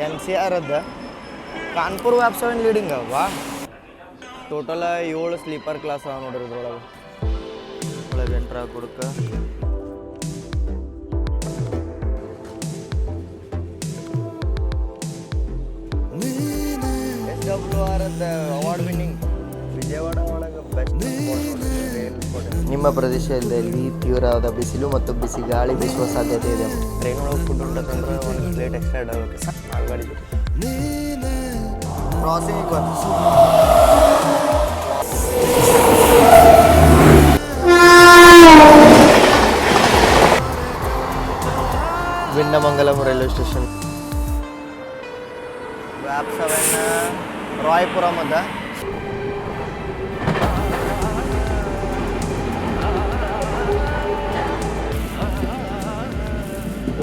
NCR ಅದ ಕಾನ್ಪುರ್ ವ್ಯಾಪ್ 7 leading ವಾ ಟೋಟಲ್ 7 ಸ್ಲೀಪರ್ ಕ್ಲಾಸ್ ಅವ ನೋಡ್ರಿ ಇದ್ರೊಳಗೆ ಒಳಗೆ ಎಂಟ್ರ್ ಕೊಡ್ಕ SWR ಅವಾರ್ಡ್ ವಿನ್ನಿಂಗ್ ವಿಜಯವಾಡ ಒಳಗೆ ಬೆಸ್ಟ್ ನಿಮ್ಮ ಪ್ರದೇಶದಲ್ಲಿ ತೀವ್ರವಾದ ಬಿಸಿಲು ಮತ್ತು ಬಿಸಿ ಗಾಳಿ ಬೀಸುವ ಸಾಧ್ಯತೆ ಇದೆ. ಟ್ರೈನ್ ಒಳಗೆ ಫುಡ್ ಉಂಟಂದ್ರೆ ಒಂದು ಪ್ಲೇಟ್ ಎಕ್ಸ್ಟ್ರಾ ಇಡಬೇಕು ಮಾಲ್ಗಾಡಿ ಜೊತೆ. ಕ್ರಾಸಿಂಗ್ ವಿನ್ನಮಂಗಲಂ ರೈಲ್ವೆ ಸ್ಟೇಷನ್ ವ್ಯಾಪ್ 7 ರಾಯಪುರಂ ಅದ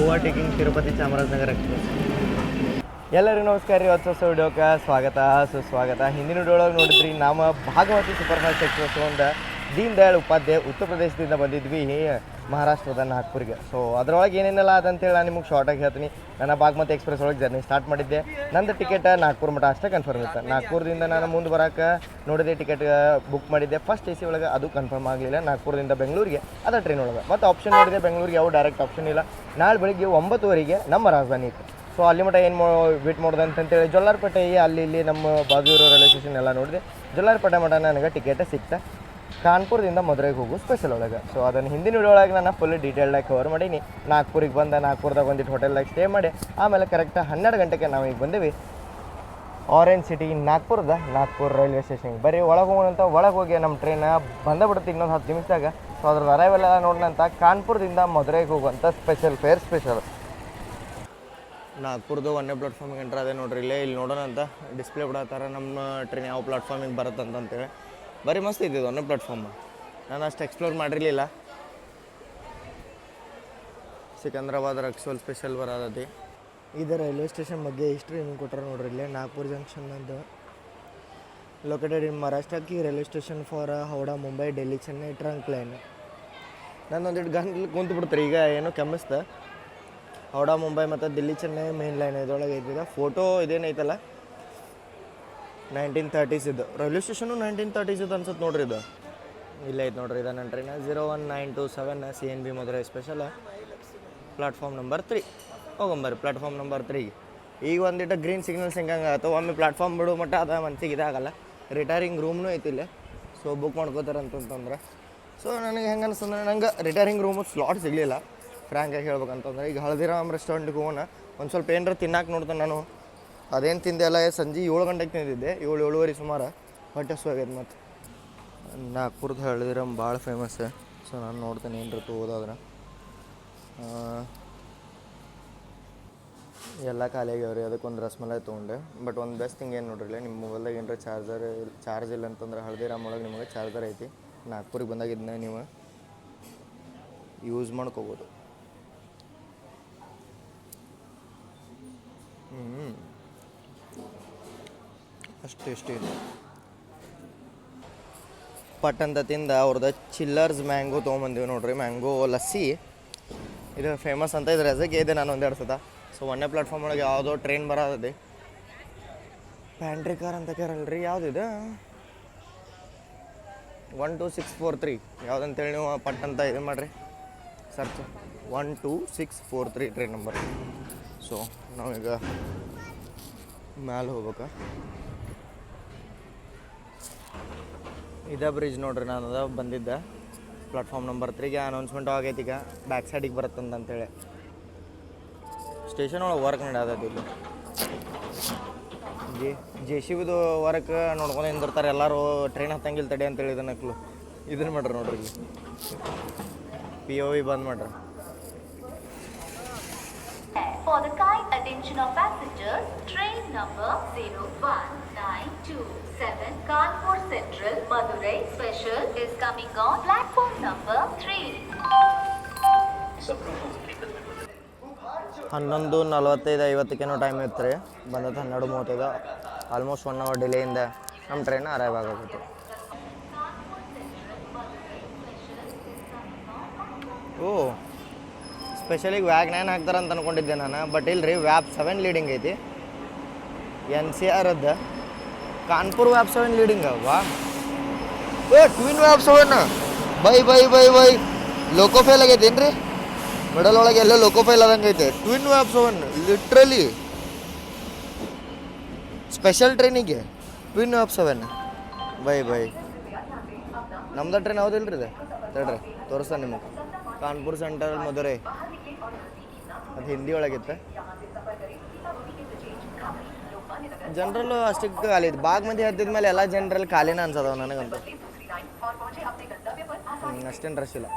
ಓವರ್ಟೇಕಿಂಗ್ ತಿರುಪತಿ ಚಾಮರಾಜನಗರ ಎಕ್ಸ್ಪ್ರೆಸ್. ಎಲ್ಲರಿಗೂ ನಮಸ್ಕಾರ ರೀ. ಹೊಸ ವಿಡಿಯೋಕ್ಕೆ ಸ್ವಾಗತ ಸುಸ್ವಾಗತ. ಹಿಂದಿನ ವಿಡಿಯೋಳಗೆ ನೋಡಿದ್ರಿ ನಮ್ಮ ಭಾಗಮತಿ ಸೂಪರ್ ಫಾಸ್ಟ್ ಎಕ್ಸ್ಪ್ರೆಸ್ ಒಂದು ದೀನ್ ದಯಾಳ್ ಉಪಾಧ್ಯಾಯ ಉತ್ತರ ಪ್ರದೇಶದಿಂದ ಬಂದಿದ್ವಿ ಮಹಾರಾಷ್ಟ್ರದ ನಾಗ್ಪುರ್ಗೆ. ಸೊ ಅದರೊಳಗೆ ಏನೇನೆಲ್ಲ ಅದಂತೇಳಿ ನಾನು ನಿಮಗೆ ಶಾರ್ಟಾಗಿ ಹೇಳ್ತೀನಿ. ನಾನು ಭಾಗಮತಿ ಎಕ್ಸ್ಪ್ರೆಸ್ ಒಳಗೆ ಜರ್ನಿ ಸ್ಟಾರ್ಟ್ ಮಾಡಿದ್ದೆ. ನಂದು ಟಿಕೆಟ್ ನಾಗ್ಪುರ್ ಮಟ್ಟ ಅಷ್ಟೇ ಕನ್ಫರ್ಮ್ ಇತ್ತು. ನಾಗ್ಪುರದಿಂದ ನಾನು ಮುಂದೆ ಬರೋಕೆ ನೋಡಿದೆ, ಟಿಕೆಟ್ ಬುಕ್ ಮಾಡಿದ್ದೆ. ಫಸ್ಟ್ AC ಒಳಗೆ ಅದು ಕನ್ಫರ್ಮ್ ಆಗಲಿಲ್ಲ. ನಾಗ್ಪುರದಿಂದ ಬೆಂಗಳೂರಿಗೆ ಅದ ಟ್ರೈನ್ ಒಳಗೆ ಮತ್ತು ಆಪ್ಷನ್ ನೋಡಿದೆ, ಬೆಂಗಳೂರಿಗೆ ಯಾವ ಡೈರೆಕ್ಟ್ ಆಪ್ಷನ್ ಇಲ್ಲ. ನಾಳೆ ಬೆಳಿಗ್ಗೆ 9:00 ನಮ್ಮ ರಾಜಧಾನಿ ಇತ್ತು. ಸೊ ಅಲ್ಲಿ ಮಟ್ಟ ಏನು ವೇಟ್ ಮಾಡೋದು ಅಂತೇಳಿ ಜೊಲ್ಲಾರ್ಪೇಟೆ ಅಲ್ಲಿ ಇಲ್ಲಿ ನಮ್ಮ ಬಾಜು ಇರೋ ರೈಲ್ವೆ ಸ್ಟೇಷನ್ ಎಲ್ಲ ನೋಡಿದೆ. ಜೊಲ್ಲಾರ್ಪೇಟೆ ಮಟ್ಟ ನನಗೆ ಟಿಕೆಟ್ ಸಿಕ್ತಾ ಕಾನ್ಪುರದಿಂದ ಮದುವೆಗೆ ಹೋಗು ಸ್ಪೆಷಲ್ ಒಳಗೆ. ಸೊ ಅದನ್ನು ಹಿಂದಿನ ವಿಡಿಯೋ ಒಳಗೆ ನಾನು ಫುಲ್ ಡೀಟೇಲ್ಡಾಗಿ ಕವರ್ ಮಾಡೀನಿ. ನಾಗ್ಪುರಿಗೆ ಬಂದ ನಾಗ್ಪುರದಾಗ ಒಂದಿಟ್ಟು ಹೋಟೆಲ್ದಾಗ ಸ್ಟೇ ಮಾಡಿ ಆಮೇಲೆ ಕರೆಕ್ಟ್ 12 ಗಂಟೆಗೆ ನಾವು ಈಗ ಬಂದೀವಿ ಆರೆಂಜ್ ಸಿಟಿ ನಾಗ್ಪುರ್ ರೈಲ್ವೆ ಸ್ಟೇಷನ್ಗೆ. ಬರೀ ಒಳಗೆ ಹೋಗೋಣಂತ ಒಳಗೆ ಹೋಗಿ ನಮ್ಮ ಟ್ರೈನ್ ಬಂದುಬಿಡುತ್ತೆ ಇನ್ನೊಂದು 10 ನಿಮಿಷದಾಗ. ಸೊ ಅದ್ರದ್ದು ಅರೈವೆಲ್ಲ ನೋಡೋಣಂತ ಕಾನ್ಪುರದಿಂದ ಮದುವೆಗೆ ಹೋಗುವಂಥ ಸ್ಪೆಷಲ್ ನಾಗ್ಪುರದ್ದು 1ನೇ ಪ್ಲಾಟ್ಫಾರ್ಮಿಗೆ ಎಂಟ್ರ್ ಅದೇ ನೋಡ್ರಿ. ಇಲ್ಲಿ ನೋಡೋಣ ಅಂತ ಡಿಸ್ಪ್ಲೇ ಬಿಡತ್ತಾರ ನಮ್ಮ ಟ್ರೈನ್ ಯಾವ ಪ್ಲಾಟ್ಫಾರ್ಮಿಗೆ ಬರುತ್ತಂತೇಳಿ. ಬರೀ ಮಸ್ತ್ ಇದ್ದಿದ್ದು 1ನೇ ಪ್ಲಾಟ್ಫಾರ್ಮ್. ನಾನು ಅಷ್ಟು ಎಕ್ಸ್ಪ್ಲೋರ್ ಮಾಡಿರಲಿಲ್ಲ. ಸಿಕಂದ್ರಾಬಾದ್ ರಕ್ಸೋಲ್ ಸ್ಪೆಷಲ್ ಬರೋದತಿ. ಇದು ರೈಲ್ವೆ ಸ್ಟೇಷನ್ ಬಗ್ಗೆ ಹಿಸ್ಟ್ರಿ ಏನು ಕೊಟ್ಟರೆ ನೋಡ್ರಿ. ಇಲ್ಲೇ ನಾಗ್ಪುರ್ ಜಂಕ್ಷನ್ ಅಂತ ಲೊಕೇಟೆಡ್ ಇನ್ ಮಹಾರಾಷ್ಟ್ರ ಕಿ railway station for Howrah Mumbai Delhi Chennai trunk line. ನಾನು ಒಂದಿಟ್ಟು ಗಂಟಲು ಕುಂತು ಬಿಡ್ತಾರೆ. ಈಗ ಏನೋ ಕೆಮ್ಮಿಸ್ತ ಹೌಡಾ ಮುಂಬೈ ಮತ್ತು ದಿಲ್ಲಿ ಚೆನ್ನೈ ಮೇನ್ ಲೈನ್ ಇದರೊಳಗೆ ಐತಿದೆ. ಫೋಟೋ ಇದೇನೈತಲ್ಲ 1930s ಇದು ರೈಲ್ವೆ ಸ್ಟೇಷನು 1930s ಇದು ಅನ್ಸುತ್ತೆ ನೋಡ್ರಿ. ಇದು ಇಲ್ಲೇ ಐತೆ ನೋಡ್ರಿ. ಇದು ನನ್ನ train 01927 CNB Madurai special platform number 3 ಹೋಗಂಬರ್ರಿ. ಪ್ಲಾಟ್ಫಾರ್ಮ್ ನಂಬರ್ 3 ಈಗ ಒಂದಿಟ್ಟು ಗ್ರೀನ್ ಸಿಗ್ನಲ್ಸ್ ಹೆಂಗಂಗೆ ಅಥವಾ ಒಮ್ಮೆ ಪ್ಲಾಟ್ಫಾರ್ಮ್ ಬಿಡೋ ಮಟ್ಟ ಅದು ಮನ್ಸಿಗೆ ಇದಾಗಲ್ಲ. ರಿಟೈರಿಂಗ್ ರೂಮ್ನೂ ಐತಿಲ್ಲ. ಸೊ ಬುಕ್ ಮಾಡ್ಕೋತಾರೆ ಅಂತಂತಂದ್ರೆ. ಸೊ ನನಗೆ ಹೆಂಗೆ ಅನಿಸ್ತಂದ್ರೆ ನಂಗೆ ರಿಟೈರಿಂಗ್ ರೂಮು ಸ್ಲಾಟ್ ಸಿಗಲಿಲ್ಲ ಫ್ರ್ಯಾಂಕಾಗಿ ಹೇಳ್ಬೇಕಂತಂದ್ರೆ. ಈಗ ಹಳದಿರಾಮ್ ರೆಸ್ಟೋರೆಂಟ್ಗೆ ಹೋಗೋಣ, ಒಂದು ಸ್ವಲ್ಪ ಏನಾರ ತಿನ್ನಕ್ಕೆ ನೋಡ್ತಾನೆ. ನಾನು ಅದೇನು ತಿಂದೆ ಅಲ್ಲ, ಸಂಜೆ 7 ಗಂಟೆಗೆ ತಿಂದಿದ್ದೆ. 7-7:30 ಸುಮಾರು ಹೊಟ್ಟೆ ಹಸ್ವಾಗ್ಯದ. ಮತ್ತು ನಾಗ್ಪುರದ ಹಳದಿರಾಮ್ ಭಾಳ ಫೇಮಸ್. ಸೊ ನಾನು ನೋಡ್ತೇನೆ ಏನಾರ ಹೋದಾದ್ರೆ. ಎಲ್ಲ ಖಾಲಿ ಆಗ್ಯಾವ್ರಿ. ಅದಕ್ಕೊಂದು ರಸ್ಮಲಾಯಿ ತೊಗೊಂಡೆ. ಬಟ್ ಒಂದು ಬೆಸ್ಟ್ ಥಿಂಗ್ ಏನು ನೋಡ್ರಿ, ನಿಮ್ಮ ಮೊಬೈಲ್ದಾಗ ಏನಾರ ಚಾರ್ಜ್ ಇಲ್ಲ ಅಂತಂದ್ರೆ ಹಳದಿರಾಮ್ ಒಳಗೆ ನಿಮಗೆ ಚಾರ್ಜರ್ ಐತಿ. ನಾಗ್ಪುರಿಗೆ ಬಂದಾಗಿದ್ದನ್ನ ನೀವು ಯೂಸ್ ಮಾಡ್ಕೋಬೋದು. ಅಷ್ಟು ಟೇಸ್ಟಿ ಇದೆ. ಪಟ್ ಅಂತ ತಿಂದ ಅವ್ರದ್ದು ಚಿಲ್ಲರ್ಸ್ ಮ್ಯಾಂಗೋ ತೊಗೊಂಬಂದೀವಿ ನೋಡ್ರಿ. ಮ್ಯಾಂಗೋ ಲಸ್ಸಿ ಇದು ಫೇಮಸ್ ಅಂತ. ಇದ್ರ ಹೆಸರಿಗೆ ಇದೆ ನಾನು 1-2 ಸತ. ಸೊ 1ನೇ ಪ್ಲಾಟ್ಫಾರ್ಮ್ ಒಳಗೆ ಯಾವುದೋ ಟ್ರೈನ್ ಬರೋದಿದೆ. ಪ್ಯಾಂಟ್ರಿ ಕಾರ್ ಅಂತ ಕೇರಲ್ರಿ. ಯಾವುದಿದೆ 12643 ಯಾವುದಂತೇಳಿ ನೀವು ಪಟ್ ಅಂತ ಇದು ಮಾಡಿರಿ ಸರ್ಚ್. 12643 train number. ಸೊ ನಾವೀಗ ಮ್ಯಾಲೆ ಹೋಗ್ಬೇಕಾ. ಇದೇ ಬ್ರಿಡ್ಜ್ ನೋಡ್ರಿ. ನಾನು ಅದ ಬಂದಿದ್ದೆ ಪ್ಲಾಟ್ಫಾರ್ಮ್ ನಂಬರ್ 3ಗೆ. ಅನೌನ್ಸ್ಮೆಂಟ್ ಆಗೈತಿ ಈಗ ಬ್ಯಾಕ್ ಸೈಡಿಗೆ ಬರುತ್ತಂತೇಳಿ. ಸ್ಟೇಷನ್ ಒಳಗೆ ವರ್ಕ್ ನಡೆಯತೈತಿ. ಇಲ್ಲಿ JCBದು ವರ್ಕ್ ನೋಡ್ಕೊಂಡು ನಿಂದಿರ್ತಾರೆ ಎಲ್ಲರೂ. ಟ್ರೈನ್ ಹತ್ತಂಗಿಲ್ಲ ತಡೆ ಅಂತೇಳಿ ಇದನ್ನು ಮಾಡ್ರಿ ನೋಡ್ರಿ. ಇಲ್ಲಿ POV ಬಂದ್ ಮಾಡ್ರಿ. For the kind attention of passengers, train number 01927 Kanpur Central Madurai Special is coming on platform number 3. 11:45-50 time ಇತ್ತು ರೀ. ಬಂದದ್ದು 12:35. ಆಲ್ಮೋಸ್ಟ್ 1 hour ಡಿಲೇಯಿಂದ ನಮ್ಮ ಟ್ರೈನ್ ಅರೈವ್ ಆಗೋಗುತ್ತೆ. ಓ ಸ್ಪೆಷಲಿಗೆ ವ್ಯಾಗ್ 9 ಹಾಕ್ತಾರೆ ಅಂತ ಅಂದ್ಕೊಂಡಿದ್ದೆ ನಾನು. ಬಟ್ ಇಲ್ರಿ, ವ್ಯಾಪ್ 7 ಲೀಡಿಂಗ್ ಐತಿ. NCR ಅದ ಕಾನ್ಪುರ್ ವ್ಯಾಪ್ 7 ಲೀಡಿಂಗ್ ವಾ ಟ್ವಿನ್ ವ್ಯಾಪ್ 7 ಬೈ ಲೋಕೋ ಫೇಲ್ ಆಗೈತೇನ್ರಿ ಮಿಡಲ್ ಒಳಗೆ ಎಲ್ಲ ಲೋಕೋ ಫೇಲ್ ಆದಂಗೆ ಐತೆ ಟ್ವಿನ್ ವ್ಯಾಪ್ 7 ಲಿಟ್ರಲಿ ಸ್ಪೆಷಲ್ ಟ್ರೈನಿಗೆ ಟ್ವಿನ್ ವ್ಯಾಪ್ 7 ಬೈ ನಮ್ದು ಟ್ರೈನ್ ಯಾವುದಿಲ್ರಿ ಇದು ತಡ್ರಿ ತೋರಿಸ್ತಾನೆ ನಿಮಗೆ ಕಾನ್ಪುರ್ ಸೆಂಟ್ರಲ್ ಮಧುರೈ ಅದು ಹಿಂದಿ ಒಳಗಿತ್ತು ಜನರಲ್ಲು ಅಷ್ಟಕ್ಕೆ ಖಾಲಿ ಇತ್ತು ಬಾಗ್ ಮಂದಿ ಹತ್ತಿದ ಮೇಲೆ ಎಲ್ಲ ಜನರಲ್ ಖಾಲಿನ ಅನ್ಸದವ ನನಗಂತೂ ಅಷ್ಟೇನು ರಶ್ ಇಲ್ಲ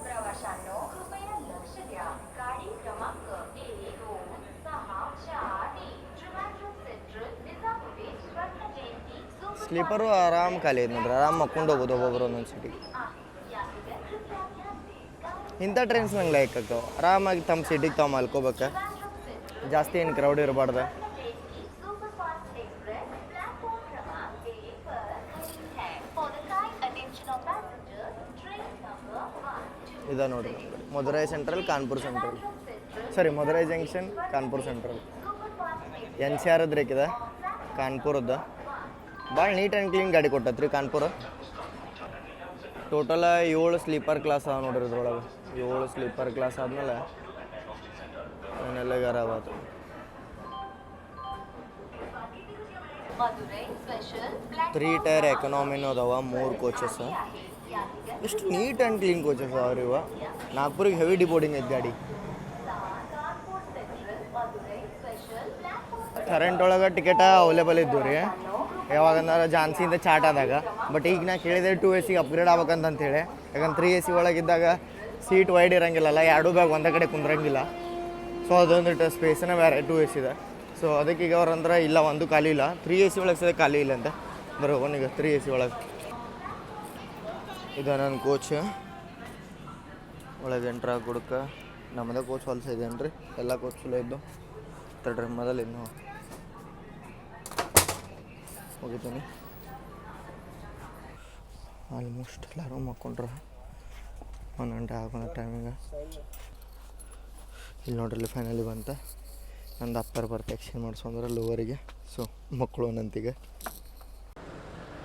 प्रवाशांनो कृपया लक्ष द्या गाडी क्रमांक 1264 ट्रिवांड्रम सेंट्रल निजामुद्दीन स्वर्ण जयंती ಸ್ಲೀಪರು ಆರಾಮ್ ಖಾಲಿ ಐತೆ ನೋಡ್ರಿ ಆರಾಮ್ ಮಕ್ಕೊಂಡು ಹೋಗೋದು ಒಬ್ಬೊಬ್ರು ಒಂದೊಂದು ಸಿಟಿಗೆ ಇಂಥ ಟ್ರೈನ್ಸ್ ನಂಗೆ ಲೈಕ್ ಆಗ್ತಾವೆ ಆರಾಮಾಗಿ ತಮ್ಮ ಸಿಟಿಗೆ ತಾವು ಮಲ್ಕೋಬೇಕು ಜಾಸ್ತಿ ಏನು ಕ್ರೌಡ್ ಇರಬಾರ್ದು ಇದ ನೋಡ್ರಿ Madurai central Kanpur central sorry Madurai junction Kanpur central NCR ಅದ್ರಿ ಇದೆ ಕಾನ್ಪುರದ್ದು ಭಾಳ ನೀಟ್ ಆ್ಯಂಡ್ ಕ್ಲೀನ್ ಗಾಡಿ ಕೊಟ್ಟತ್ರಿ ಕಾನ್ಪುರ ಟೋಟಲ 7 ಸ್ಲೀಪರ್ ಕ್ಲಾಸ್ ಅವ ನೋಡ್ರಿ ಇದ್ರೊಳಗೆ 7 ಸ್ಲೀಪರ್ ಕ್ಲಾಸ್ ಆದಮೇಲೆ ಏನೆಲ್ಲ ಆವತ್ತು ತ್ರೀ ಟೈರ್ ಎಕನಾಮಿನೂ ಅದಾವ 3 ಕೋಚಸ್ ಎಷ್ಟು ನೀಟ್ ಆ್ಯಂಡ್ ಕ್ಲೀನ್ ಕೋಚಸ್ ಅದಾವ್ರಿ ಇವ ನಾಗ್ಪುರಿಗೆ ಹೆವಿ ಡಿಬೋರ್ಡಿಂಗ್ ಐತೆ ಗಾಡಿ ಕರೆಂಟ್ ಒಳಗೆ ಟಿಕೆಟ ಅವೈಲೇಬಲ್ ಇದ್ದು ರೀ ಯಾವಾಗಂದ್ರೆ ಜಾನ್ಸಿಯಿಂದ ಚಾಟ್ ಆದಾಗ ಬಟ್ ಈಗ ನಾ ಕೇಳಿದೆ 2 AC ಅಪ್ಗ್ರೇಡ್ ಆಗ್ಬೇಕಂತೇಳಿ ಯಾಕಂದ್ರೆ 3 AC ಒಳಗಿದ್ದಾಗ ಸೀಟ್ ವೈಡ್ ಇರೋಂಗಿಲ್ಲಲ್ಲ ಎರಡೂ ಬ್ಯಾಗ್ ಒಂದೇ ಕಡೆ ಕುಂದ್ರಂಗಿಲ್ಲ ಸೊ ಅದೊಂದು ಸ್ಪೇಸನ್ನ ಬೇರೆ 2 AC ಇದೆ ಸೊ ಅದಕ್ಕೆ ಈಗ ಅವ್ರಂದ್ರೆ ಇಲ್ಲ ಒಂದು ಖಾಲಿ ಇಲ್ಲ 3 AC ಒಳಗೆ ಸದ ಖಾಲಿ ಇಲ್ಲ ಅಂತ ಬರೋವನೀಗ 3 AC ಒಳಗೆ ಇದು ನನ್ನ ಕೋಚ್ ಒಳಗೆ ಎಂಟ್ರ ಗುಡ್ಕ ನಮ್ಮದೇ ಕೋಚ್ ಹೊಲ್ಸ ಇದೇನು ರೀ ಎಲ್ಲ ಕೋಚ್ ಚಲೋ ಇದ್ದು ತಡ್ರಿ ಮೊದಲು ಇನ್ನು ಹೋಗಿದ್ದೀನಿ ಆಲ್ಮೋಸ್ಟ್ ಎಲ್ಲರೂ ಮಕ್ಕೊಂಡ್ರೆ 1 ಗಂಟೆ ಆಗೋಣ ಟೈಮಿಗೆ ಇಲ್ಲಿ ನೋಡ್ರಿ ಫೈನಲಿ ಬಂತ ನಂದು ಅಪ್ಪರ್ ಬರ್ತಾ ಎಕ್ಸ್ಚೇಂಜ್ ಮಾಡಿಸೋಂದ್ರೆ ಲೋವರಿಗೆ ಸೊ ಮಕ್ಕಳು ನಂತಿಗೆ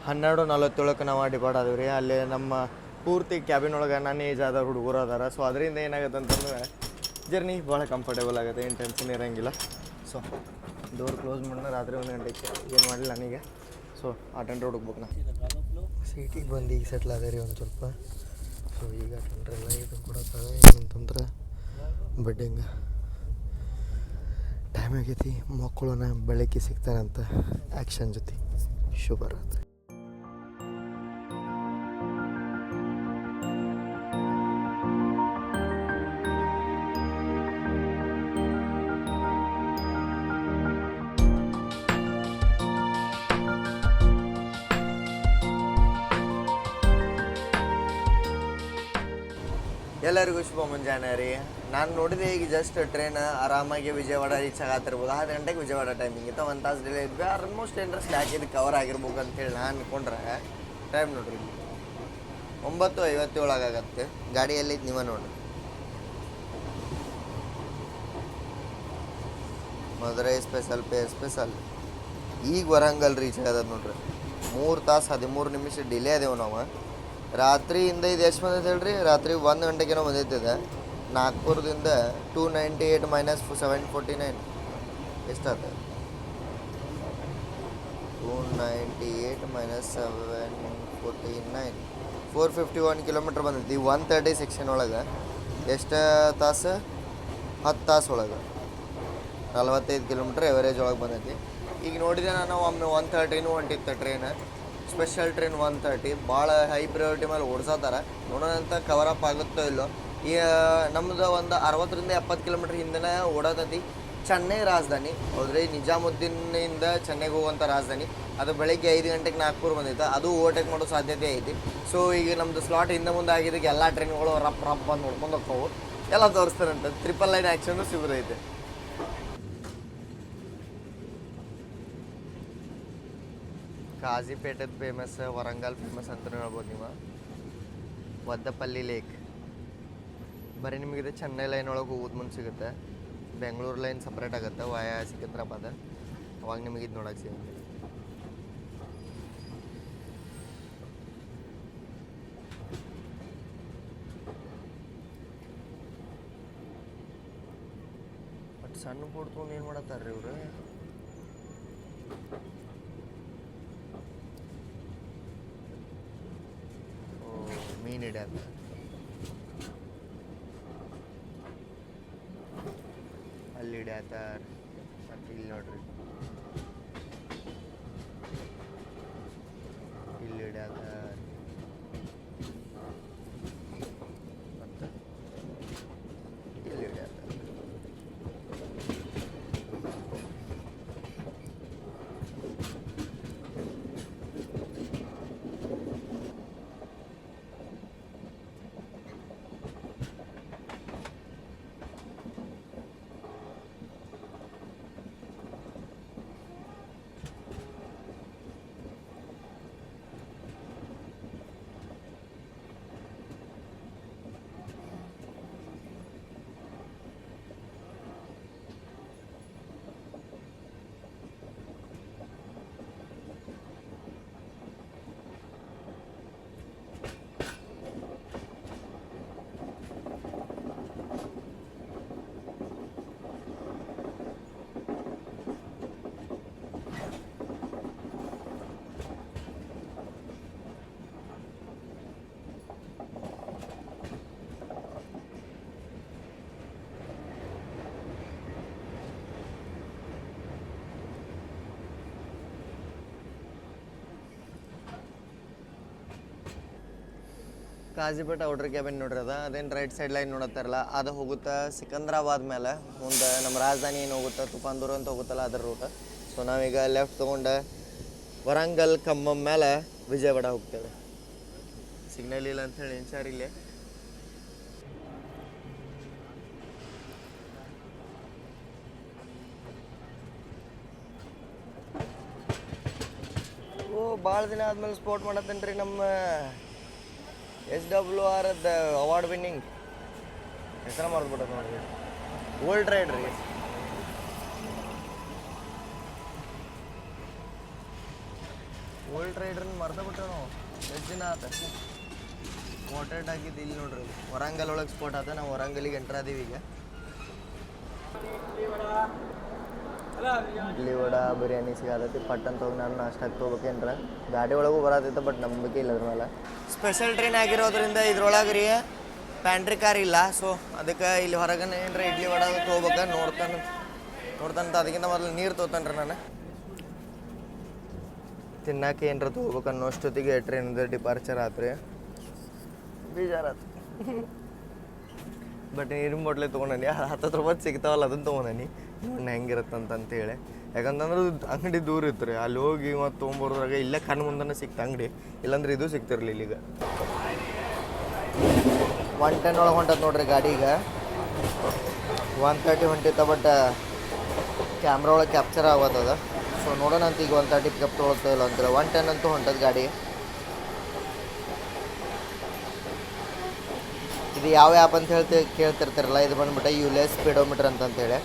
12:47 ನಾವು ಡಿಪಾರ್ಟ್ ಆದೀವಿ ರೀ ಅಲ್ಲಿ ನಮ್ಮ ಪೂರ್ತಿ ಕ್ಯಾಬಿನ್ ಒಳಗೆ ನನ್ನ ಏಜ್ ಆದ ಹುಡುಗರು ಅದಾರ ಸೊ ಅದರಿಂದ ಏನಾಗುತ್ತೆ ಅಂತಂದ್ರೆ ಜರ್ನಿ ಭಾಳ ಕಂಫರ್ಟೇಬಲ್ ಆಗುತ್ತೆ ಏನು ಟೆನ್ಷನ್ ಇರೋಂಗಿಲ್ಲ ಸೊ ಡೋರ್ ಕ್ಲೋಸ್ ಮಾಡಿದ್ರೆ ರಾತ್ರಿ 1 ಗಂಟೆಗೆ ಏನು ಮಾಡಲಿಲ್ಲ ನನಗೆ ಸೊ ಅಟೆಂಡ್ರ್ ಹುಡುಕ್ಬೇಕು ನಾ ಸಿಟಿಗೆ ಬಂದು ಈಗ ಸೆಟ್ಲ್ ಅದೇ ರೀ ಒಂದು ಸ್ವಲ್ಪ ಸೊ ಈಗ ಅಟೆಂಡ್ರೆಲ್ಲ ಇದು ಕೊಡತ್ತಾವೆ ಏನಂತಂದ್ರೆ ಬಡ್ಡಿಂಗ್ ಟೈಮ್ ಆಗೈತಿ ಮಕ್ಕಳನ್ನ ಬೆಳಗ್ಗೆ ಸಿಗ್ತಾರಂತ ಆ್ಯಕ್ಷನ್ ಜೊತೆ ಶುಭರಾತ್ರಿ ಎಲ್ಲರಿಗೂ ಶುಭ ಮುಂಜಾನೆ ರೀ ನಾನು ನೋಡಿದೆ ಈಗ ಜಸ್ಟ್ ಟ್ರೈನ್ ಆರಾಮಾಗಿ ವಿಜಯವಾಡ ರೀಚ್ ಆಗತ್ತಿರ್ಬೋದು 10 ಗಂಟೆಗೆ ವಿಜಯವಾಡ ಟೈಮಿಂಗ್ ಇತ್ತು 1 ತಾಸು ಡಿಲೇ ಇದ್ವಿ ಆಲ್ಮೋಸ್ಟ್ ಏನರ ಸ್ಲ್ಯಾಕ್ ಇದು ಕವರ್ ಆಗಿರ್ಬೇಕು ಅಂತೇಳಿ ನಾನು ಅಂದ್ಕೊಂಡ್ರೆ ಟೈಮ್ ನೋಡ್ರಿ 9:57 ಆಗತ್ತೆ ಗಾಡಿ ಎಲ್ಲೈತೆ ನೀವೇ ನೋಡ್ರಿ ಮಧುರೈ ಸ್ಪೆಷಲ್ ಈಗ ವರಂಗಲ್ ರೀಚ್ ಆಗದ ನೋಡ್ರಿ 3 ತಾಸು 13 ನಿಮಿಷ ಡಿಲೇ ಅದೇವು ನಾವು ರಾತ್ರಿಯಿಂದ ಇದು ಎಷ್ಟು ಬಂದೈತೆ ಹೇಳ್ರಿ ರಾತ್ರಿ 1 ಗಂಟೆಗೇನೋ ಬಂದೈತಿದೆ ನಾಗ್ಪುರದಿಂದ 298 ಮೈನಸ್ 749 ಎಷ್ಟಾದ 298 ಮೈನಸ್ 749 451 ಕಿಲೋಮೀಟ್ರ್ ಬಂದೈತಿ 130 ಸೆಕ್ಷನ್ ಒಳಗೆ ಎಷ್ಟು ತಾಸು 10 ತಾಸು ಒಳಗೆ 45 ಕಿಲೋಮೀಟ್ರ್ ಎವರೇಜ್ ಒಳಗೆ ಬಂದೈತಿ ಈಗ ನೋಡಿದೆ ನಾನು ಒಮ್ಮೆ 130 ಹೊಂಟಿತ್ತು ಟ್ರೈನ್ ಸ್ಪೆಷಲ್ ಟ್ರೈನ್ 130 ಭಾಳ ಹೈ ಪ್ರಯಾರಿಟಿ ಮೇಲೆ ಓಡಿಸತ್ತಾರ ನೋಡೋಣಂತ ಕವರ್ ಅಪ್ ಆಗುತ್ತೋ ಇಲ್ಲೋ ಈ ನಮ್ಮದು ಒಂದು 60ರಿಂದ 70 ಕಿಲೋಮೀಟ್ರ್ ಹಿಂದೆ ಓಡೋತೈತಿ ಚೆನ್ನೈ ರಾಜಧಾನಿ ಹೌದ್ರಿ ನಿಜಾಮುದ್ದೀನಿಂದ ಚೆನ್ನೈಗೆ ಹೋಗುವಂಥ ರಾಜಧಾನಿ ಅದು ಬೆಳಗ್ಗೆ 5 ಗಂಟೆಗೆ ನಾಗ್ಪುರ್ ಬಂದೈತೆ ಅದು ಓವರ್ಟೇಕ್ ಮಾಡೋ ಸಾಧ್ಯತೆ ಐತಿ ಸೊ ಈಗ ನಮ್ಮದು ಸ್ಲಾಟ್ ಹಿಂದೆ ಮುಂದೆ ಆಗಿದ್ದಕ್ಕೆ ಎಲ್ಲ ಟ್ರೈನ್ಗಳು ರಪ್ ಬಂದು ನೋಡ್ಕೊಂಡು ಹೋಗ್ತಾವೆ ಎಲ್ಲ ತೋರಿಸ್ತಾರಂತೆ 999 ಆ್ಯಕ್ಷನ್ನು ಸಿಗೋದೈತೆ ಕಾಜಿಪೇಟೆದ ಫೇಮಸ್ ವರಂಗಲ್ ಫೇಮಸ್ ಅಂತಲೂ ಹೇಳ್ಬೋದು ನೀವು ವದ್ದಪಲ್ಲಿ ಲೇಕ್ ಬರೀ ನಿಮಗಿದೆ ಚೆನ್ನೈ ಲೈನ್ ಒಳಗೆ ಹೋಗೋದು ಮುಂದೆ ಸಿಗುತ್ತೆ ಬೆಂಗಳೂರು ಲೈನ್ ಸಪ್ರೇಟ್ ಆಗುತ್ತೆ ವಾಯಾ ಸಿಕಂದ್ರಾಬಾದ್ ಅವಾಗ ನಿಮಗೆ ಇದು ನೋಡಕ್ಕೆ ಸಿಗುತ್ತೆ. ಬಟ್ ಸಣ್ಣ ಬೋಟ್ ತೊಗೊಂಡು ಏನು ಮಾಡತ್ತಾರ್ರಿ ಇವ್ರು? ಮೀನು ಹಿಡ್ಯಾಕ ಅಲ್ಲಿ ಹಿಡ್ಯಾತಾರ. ಮತ್ತು ಇಲ್ಲಿ ನೋಡ್ರಿ ಇಲ್ಲಿ ಹಿಡ್ಯಾತಾರ. ಮತ್ತು ಇಲ್ಲಿ ಹಿಡ್ಯಾತಾರ. ಕಾಜಿಪೇಟ ಔಟ್ರ್ ಕ್ಯಾಬಿನ್ ನೋಡ್ರಿ ಅದೇನು ರೈಟ್ ಸೈಡ್ ಲೈನ್ ನೋಡತ್ತಾರಲ್ಲ ಅದು ಹೋಗುತ್ತೆ ಸಿಕಂದ್ರಾಬಾದ್ ಮೇಲೆ. ಮುಂದೆ ನಮ್ಮ ರಾಜಧಾನಿ ಏನು ಹೋಗುತ್ತೆ ತುಪಾಂದೂರು ಅಂತ ಹೋಗುತ್ತಲ್ಲ ಅದ್ರ ರೂಟ್. ಸೊ ನಾವೀಗ ಲೆಫ್ಟ್ ತೊಗೊಂಡು ವರಂಗಲ್ ಖಮ್ಮಂ ಮೇಲೆ ವಿಜಯವಾಡ ಹೋಗ್ತೇವೆ. ಸಿಗ್ನಲ್ ಇಲ್ಲ ಅಂಥೇಳಿ ಇನ್ಶಾರ್ ಇಲ್ಲೇ. ಭಾಳ ದಿನ ಆದ್ಮೇಲೆ ಸ್ಪೋರ್ಟ್ ಮಾಡತ್ತೇನೆ ರೀ ನಮ್ಮ SWR ಅವಾರ್ಡ್ ವಿನ್ನಿಂಗ್ ಹೆಸರು ಮರೆದ್ಬಿಟ್ಟದ ನೋಡ್ರಿ. ವರ್ಲ್ಡ್ ರೈಡ್ ರೀ. ವರ್ಲ್ಡ್ ರೈಡ್ರನ್ನ ಮರ್ತ ನಾವು ಎಷ್ಟು ದಿನ ಆತ. ಸ್ಪಾಟೆಡ್ ಆಗಿದ್ದು ಇಲ್ಲಿ ನೋಡ್ರಿ ವರಂಗಲ್ ಒಳಗೆ ಸ್ಪಾಟ್ ಆತ. ನಾವು ವರಂಗಲಿಗೆ ಎಂಟ್ರ್ ಆದೀವಿ ಈಗ. ಇಲ್ಲಿ ವಡ ಬಿರಿಯಾನಿ ಸಿಗತೈತಿ. ಪಟ್ ಅಂತ ಹೋಗಿ ನಾನು ನಾಷ್ಟಾಕ್ ತೊಗೋಬೇಕೇನ್ರ. ಗಾಡಿ ಒಳಗೂ ಬರತೈತೆ ಬಟ್ ನಂಬಿಕೆ ಇಲ್ಲ ಅದ್ರ ಮೇಲೆ. ಸ್ಪೆಷಲ್ ಟ್ರೈನ್ ಆಗಿರೋದ್ರಿಂದ ಇದ್ರೊಳಗೆ ರೀ ಪ್ಯಾಂಟ್ರಿ ಕಾರ್ ಇಲ್ಲ. ಸೊ ಅದಕ್ಕೆ ಇಲ್ಲಿ ಹೊರಗನೆ ಏನರ ಇಡ್ಲಿ ವಡ ತೊಗೋಬೇಕು. ನೋಡ್ತಾನಂತ ಅದಕ್ಕಿಂತ ಮೊದಲು ನೀರು ತೊಗೊತಾನ್ರಿ ನಾನು. ತಿನ್ನಕ್ಕೆ ಏನರ ತೊಗೋಬೇಕು ಅನ್ನೋಷ್ಟೊತ್ತಿಗೆ ಟ್ರೈನ್ದು ಡಿಪಾರ್ಚರ್ ಆತ್ರಿ. ಬೇಜಾರಾತು. ಬಟ್ ನೀರಿನ ಬಾಟ್ಲೆ ತೊಗೊಂಡನಿ. 10 ರೂಪಾಯಿ ಸಿಗ್ತಾವಲ್ಲ ಅದನ್ನು ತೊಗೊಂಡನಿ. ನೋಡಿ ಹೆಂಗಿರುತ್ತಂತೇಳಿ. ಯಾಕಂತಂದ್ರೆ ಅಂಗಡಿ ದೂರ ಇತ್ತು ರೀ. ಅಲ್ಲಿ ಹೋಗಿ ಮತ್ತು ತೊಗೊಂಬರೋದ್ರಾಗ ಇಲ್ಲೇ ಕಣ್ಣು ಮುಂದನೇ ಸಿಕ್ತು ಅಂಗಡಿ. ಇಲ್ಲಾಂದ್ರೆ ಇದು ಸಿಗ್ತಿರ್ಲಿಲ್ಲ. ಈಗ 110 ಒಳಗೆ ಹೊಂಟದ ನೋಡ್ರಿ ಗಾಡಿ. ಈಗ 130 ಹೊಂಟಿತ್ತ ಬಟ್ ಕ್ಯಾಮ್ರಾ ಒಳಗೆ ಕ್ಯಾಪ್ಚರ್ ಆಗೋತದ. ಸೊ ನೋಡೋಣ ಅಂತ ಈಗ 130 ಪಿಕಪ್ ತೊಗೊಳ್ತಾ ಇಲ್ಲ ಅಂತಾರೆ. 110 ಅಂತೂ ಹೊಂಟದ ಗಾಡಿ. ಇದು ಯಾವ ಆ್ಯಪ್ ಅಂತ ಕೇಳ್ತಿರ್ತಾರಲ್ಲ, ಇದು ಬಂದ್ಬಿಟ್ಟು ಯುಲೇಸ್ ಸ್ಪೀಡೋಮೀಟರ್ ಅಂತಂತೇಳಿ.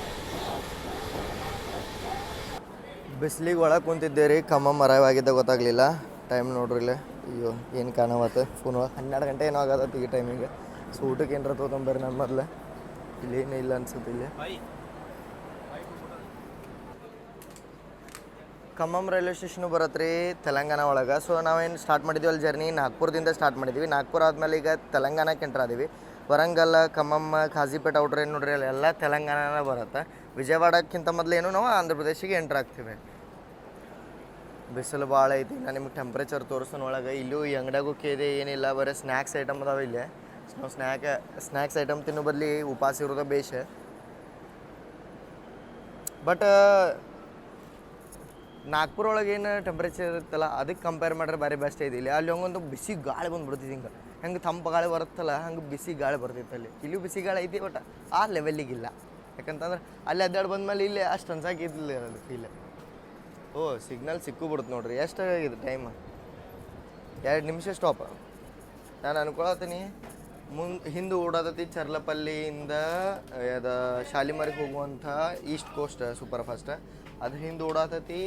ಬಿಸಿಲಿಗೆ ಒಳಗೆ ಕುಂತಿದ್ದೆ ರೀ. ಖಮ್ಮಂ ಮರವಾಗಿದ್ದ ಗೊತ್ತಾಗಲಿಲ್ಲ. ಟೈಮ್ ನೋಡ್ರಿ ಇಲ್ಲಿ. ಅಯ್ಯೋ ಏನು ಕಾಣವತ್ತು ಫೋನ್ ಒಳಗೆ 12 ಗಂಟೆ ಏನೋ ಆಗತ್ತೆ ಈಗ ಟೈಮಿಗೆ. ಸೊ ಊಟಕ್ಕೆ ಏನರ ತೊಗೊಂಬರ್ರಿ ನಾನು ಮೊದಲು. ಇಲ್ಲೇನು ಇಲ್ಲ ಅನ್ಸುತ್ತೆ. ಇಲ್ಲಿ ಖಮ್ಮಂ ರೈಲ್ವೆ ಸ್ಟೇಷನು ಬರತ್ತೆ ರೀ ತೆಲಂಗಾಣ ಒಳಗೆ. ಸೊ ನಾವೇನು ಸ್ಟಾರ್ಟ್ ಮಾಡಿದ್ವಿ ಅಲ್ಲಿ ಜರ್ನಿ ನಾಗ್ಪುರದಿಂದ ಸ್ಟಾರ್ಟ್ ಮಾಡಿದ್ವಿ. ನಾಗ್ಪುರ ಆದಮೇಲೆ ಈಗ ತೆಲಂಗಾಣಕ್ಕೆ ಎಂಟ್ರ್ ಆದೀವಿ. ವರಂಗಲ್, ಖಮ್ಮಂ, ಕಾಜಿಪೇಟ ಔಟ್ರ್ ಏನು ನೋಡ್ರಿ ಅಲ್ಲೆಲ್ಲ ತೆಲಂಗಾಣನೇ ಬರುತ್ತೆ. ವಿಜಯವಾಡಕ್ಕಿಂತ ಮೊದಲೇನು ನಾವು ಆಂಧ್ರ ಪ್ರದೇಶಿಗೆ ಎಂಟ್ರ್ ಆಗ್ತೀವಿ. ಬಿಸಿಲು ಭಾಳ ಐತಿ. ನಾನು ನಿಮ್ಗೆ ಟೆಂಪ್ರೇಚರ್ ತೋರಿಸೋಣ ಒಳಗೆ. ಇಲ್ಲೂ ಈ ಅಂಗಡಿಯಾಗೂ ಕೇದೆ ಏನಿಲ್ಲ, ಬರೀ ಸ್ನ್ಯಾಕ್ಸ್ ಐಟಮ್ ಅದಾವೆ ಇಲ್ಲೇ. ನಾವು ಸ್ನ್ಯಾಕ್ಸ್ ಐಟಮ್ ತಿನ್ನೋ ಬದಲಿ ಉಪವಾಸ ಇರೋದು ಬೇಷ. ಬಟ್ ನಾಗ್ಪುರ ಒಳಗೆ ಏನು ಟೆಂಪ್ರೇಚರ್ ಇರುತ್ತಲ್ಲ ಅದಕ್ಕೆ ಕಂಪೇರ್ ಮಾಡ್ರೆ ಭಾರಿ ಬೆಸ್ಟ್ ಐತಿ. ಇಲ್ಲಿ ಅಲ್ಲಿ ಹಂಗೊಂದು ಬಿಸಿ ಗಾಳಿ ಬಂದುಬಿಡ್ತೈತಿ. ಹೆಂಗೆ ತಂಪು ಗಾಳಿ ಬರುತ್ತಲ್ಲ ಹಂಗೆ ಬಿಸಿ ಗಾಳಿ ಬರ್ತೈತೆ ಅಲ್ಲಿ. ಇಲ್ಲೂ ಬಿಸಿ ಗಾಳಿ ಐತಿ ಬಟ್ ಆ ಲೆವೆಲ್ಲಿಗಿಲ್ಲ. ಯಾಕಂತಂದ್ರೆ ಅಲ್ಲಿ ಅಡ್ಡಾಡಿ ಬಂದಮೇಲೆ ಇಲ್ಲಿ ಅಷ್ಟು ಅನ್ಸಾಕಿದ್ದಿಲ್ಲ ಅದು ಫೀಲ್. ಓ ಸಿಗ್ನಲ್ ಸಿಕ್ಕಿಬಿಡುತ್ತೆ ನೋಡ್ರಿ. ಎಷ್ಟು ಆಗಿದೆ ಟೈಮ್? 2 ನಿಮಿಷ ಸ್ಟಾಪ್. ನಾನು ಅನ್ಕೊಳತ್ತೀನಿ ಹಿಂದೆ ಓಡಾದತಿ ಚರ್ಲಪಲ್ಲಿಯಿಂದ ಶಾಲಿಮಾರಿಗೆ ಹೋಗುವಂಥ ಈಸ್ಟ್ ಕೋಸ್ಟ್ ಸೂಪರ್ ಫಾಸ್ಟ್. ಅದ್ರ ಹಿಂದೆ ಓಡಾತೈತಿ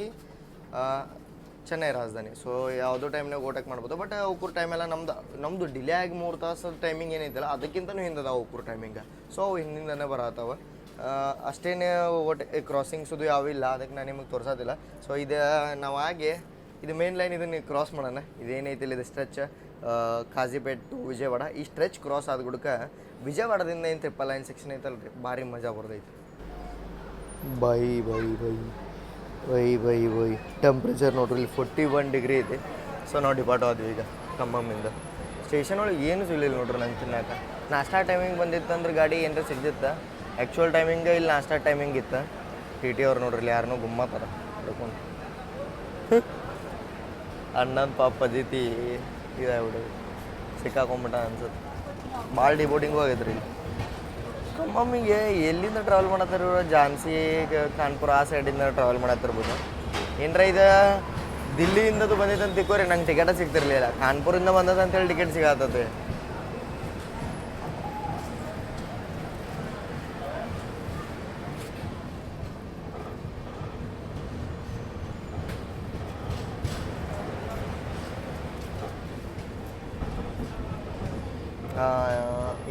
ಚೆನ್ನೈ ರಾಜಧಾನಿ. ಸೊ ಯಾವುದೋ ಟೈಮ್ನಾಗ ಓಟಕ್ಕೆ ಮಾಡ್ಬೋದು. ಬಟ್ ಅವ್ಕೂರ್ ಟೈಮೆಲ್ಲ ನಮ್ಮದು ಡಿಲೇ ಆಗಿ 3 ತಾಸು ಟೈಮಿಂಗ್ ಏನೈತಲ್ಲ ಅದಕ್ಕಿಂತನೂ ಹಿಂದದ ಅವ್ಕೂರ್ ಟೈಮಿಂಗ್. ಸೊ ಅವು ಹಿಂದಿಂದನೇ ಬರತ್ತವ. ಅಷ್ಟೇನೇ ಕ್ರಾಸಿಂಗ್ಸದು ಯಾವಿಲ್ಲ, ಅದಕ್ಕೆ ನಾನು ನಿಮಗೆ ತೋರಿಸೋದಿಲ್ಲ. ಸೊ ಇದು ಇದು ಮೇನ್ ಲೈನ್, ಇದನ್ನು ಕ್ರಾಸ್ ಮಾಡೋಣ. ಇದೇನೈತಿಲ್ಲ ಇದು ಸ್ಟ್ರೆಚ್ ಕಾಜಿಪೇಟ್ ಟು ವಿಜಯವಾಡ. ಈ ಸ್ಟ್ರೆಚ್ ಕ್ರಾಸ್ ಆದ ಗುಡ್ಕ ವಿಜಯವಾಡದಿಂದ ಏನು ಟ್ರಿಪಲ್ ಲೈನ್ ಸೆಕ್ಷನ್ ಐತಲ್ಲ ರೀ, ಭಾರಿ ಮಜಾ ಬರ್ತೈತಿ. ಬೈ ಟೆಂಪ್ರೇಚರ್ ನೋಡ್ರಿ ಇಲ್ಲಿ 41 ಡಿಗ್ರಿ ಐತಿ. ಸೊ ನಾವು ಡಿಪಾರ್ಟ್ ಆದ್ವಿ ಈಗ ಖಮ್ಮಿಂದ. ಸ್ಟೇಷನ್ ಒಳಗೆ ಏನು ಸಿಗಲಿಲ್ಲ ನೋಡ್ರಿ ನಂಗೆ ತಿನ್ನಾಕ. ನಾಷ್ಟಾ ಟೈಮಿಂಗ್ ಬಂದಿತ್ತಂದ್ರೆ ಗಾಡಿ ಏನಾರ ಸಿಗ್ದಿತ್ತ. ಆ್ಯಕ್ಚುಯಲ್ ಟೈಮಿಂಗ್ ಇಲ್ಲಿ ನಾಷ್ಟಾ ಟೈಮಿಂಗ್ ಇತ್ತು. ಟಿ ಟಿ ಅವ್ರು ನೋಡ್ರಿ ಇಲ್ಲಿ ಯಾರನ್ನೂ ಗುಮ್ಮತ್ತಾರ ಹಿಡ್ಕೊಂಡು. ಅಣ್ಣನ ಪಾಪ ಪಜಿತಿ ಇದಾಗ್ಬಿಡೋದು, ಸಿಕ್ಕಾಕೊಂಬಿಟ್ಟ ಅನ್ಸುತ್ತೆ. ಭಾಳ ಡಿಬೋಟಿಂಗು ಆಗೈತೆ ರೀ. ಖಮ್ಮಿಗೆ ಎಲ್ಲಿಂದ ಟ್ರಾವೆಲ್ ಮಾಡತ್ತಾರ ಇವರು? ಝಾನ್ಸಿ, ಕಾನ್ಪುರ ಆ ಸೈಡಿಂದ ಟ್ರಾವೆಲ್ ಮಾಡತ್ತಿರ್ಬೋದು. ಏನರ ಇದು ದಿಲ್ಲಿಯಿಂದದು ಬಂದಿತ್ತು ಅಂತ ತಿಕ್ಕೋರಿ, ನಂಗೆ ಟಿಕೆಟ ಸಿಗ್ತಿರ್ಲಿಲ್ಲ. ಕಾನ್ಪುರಿಂದ ಬಂದದ ಅಂತೇಳಿ ಟಿಕೆಟ್ ಸಿಗತ್ತತೆ.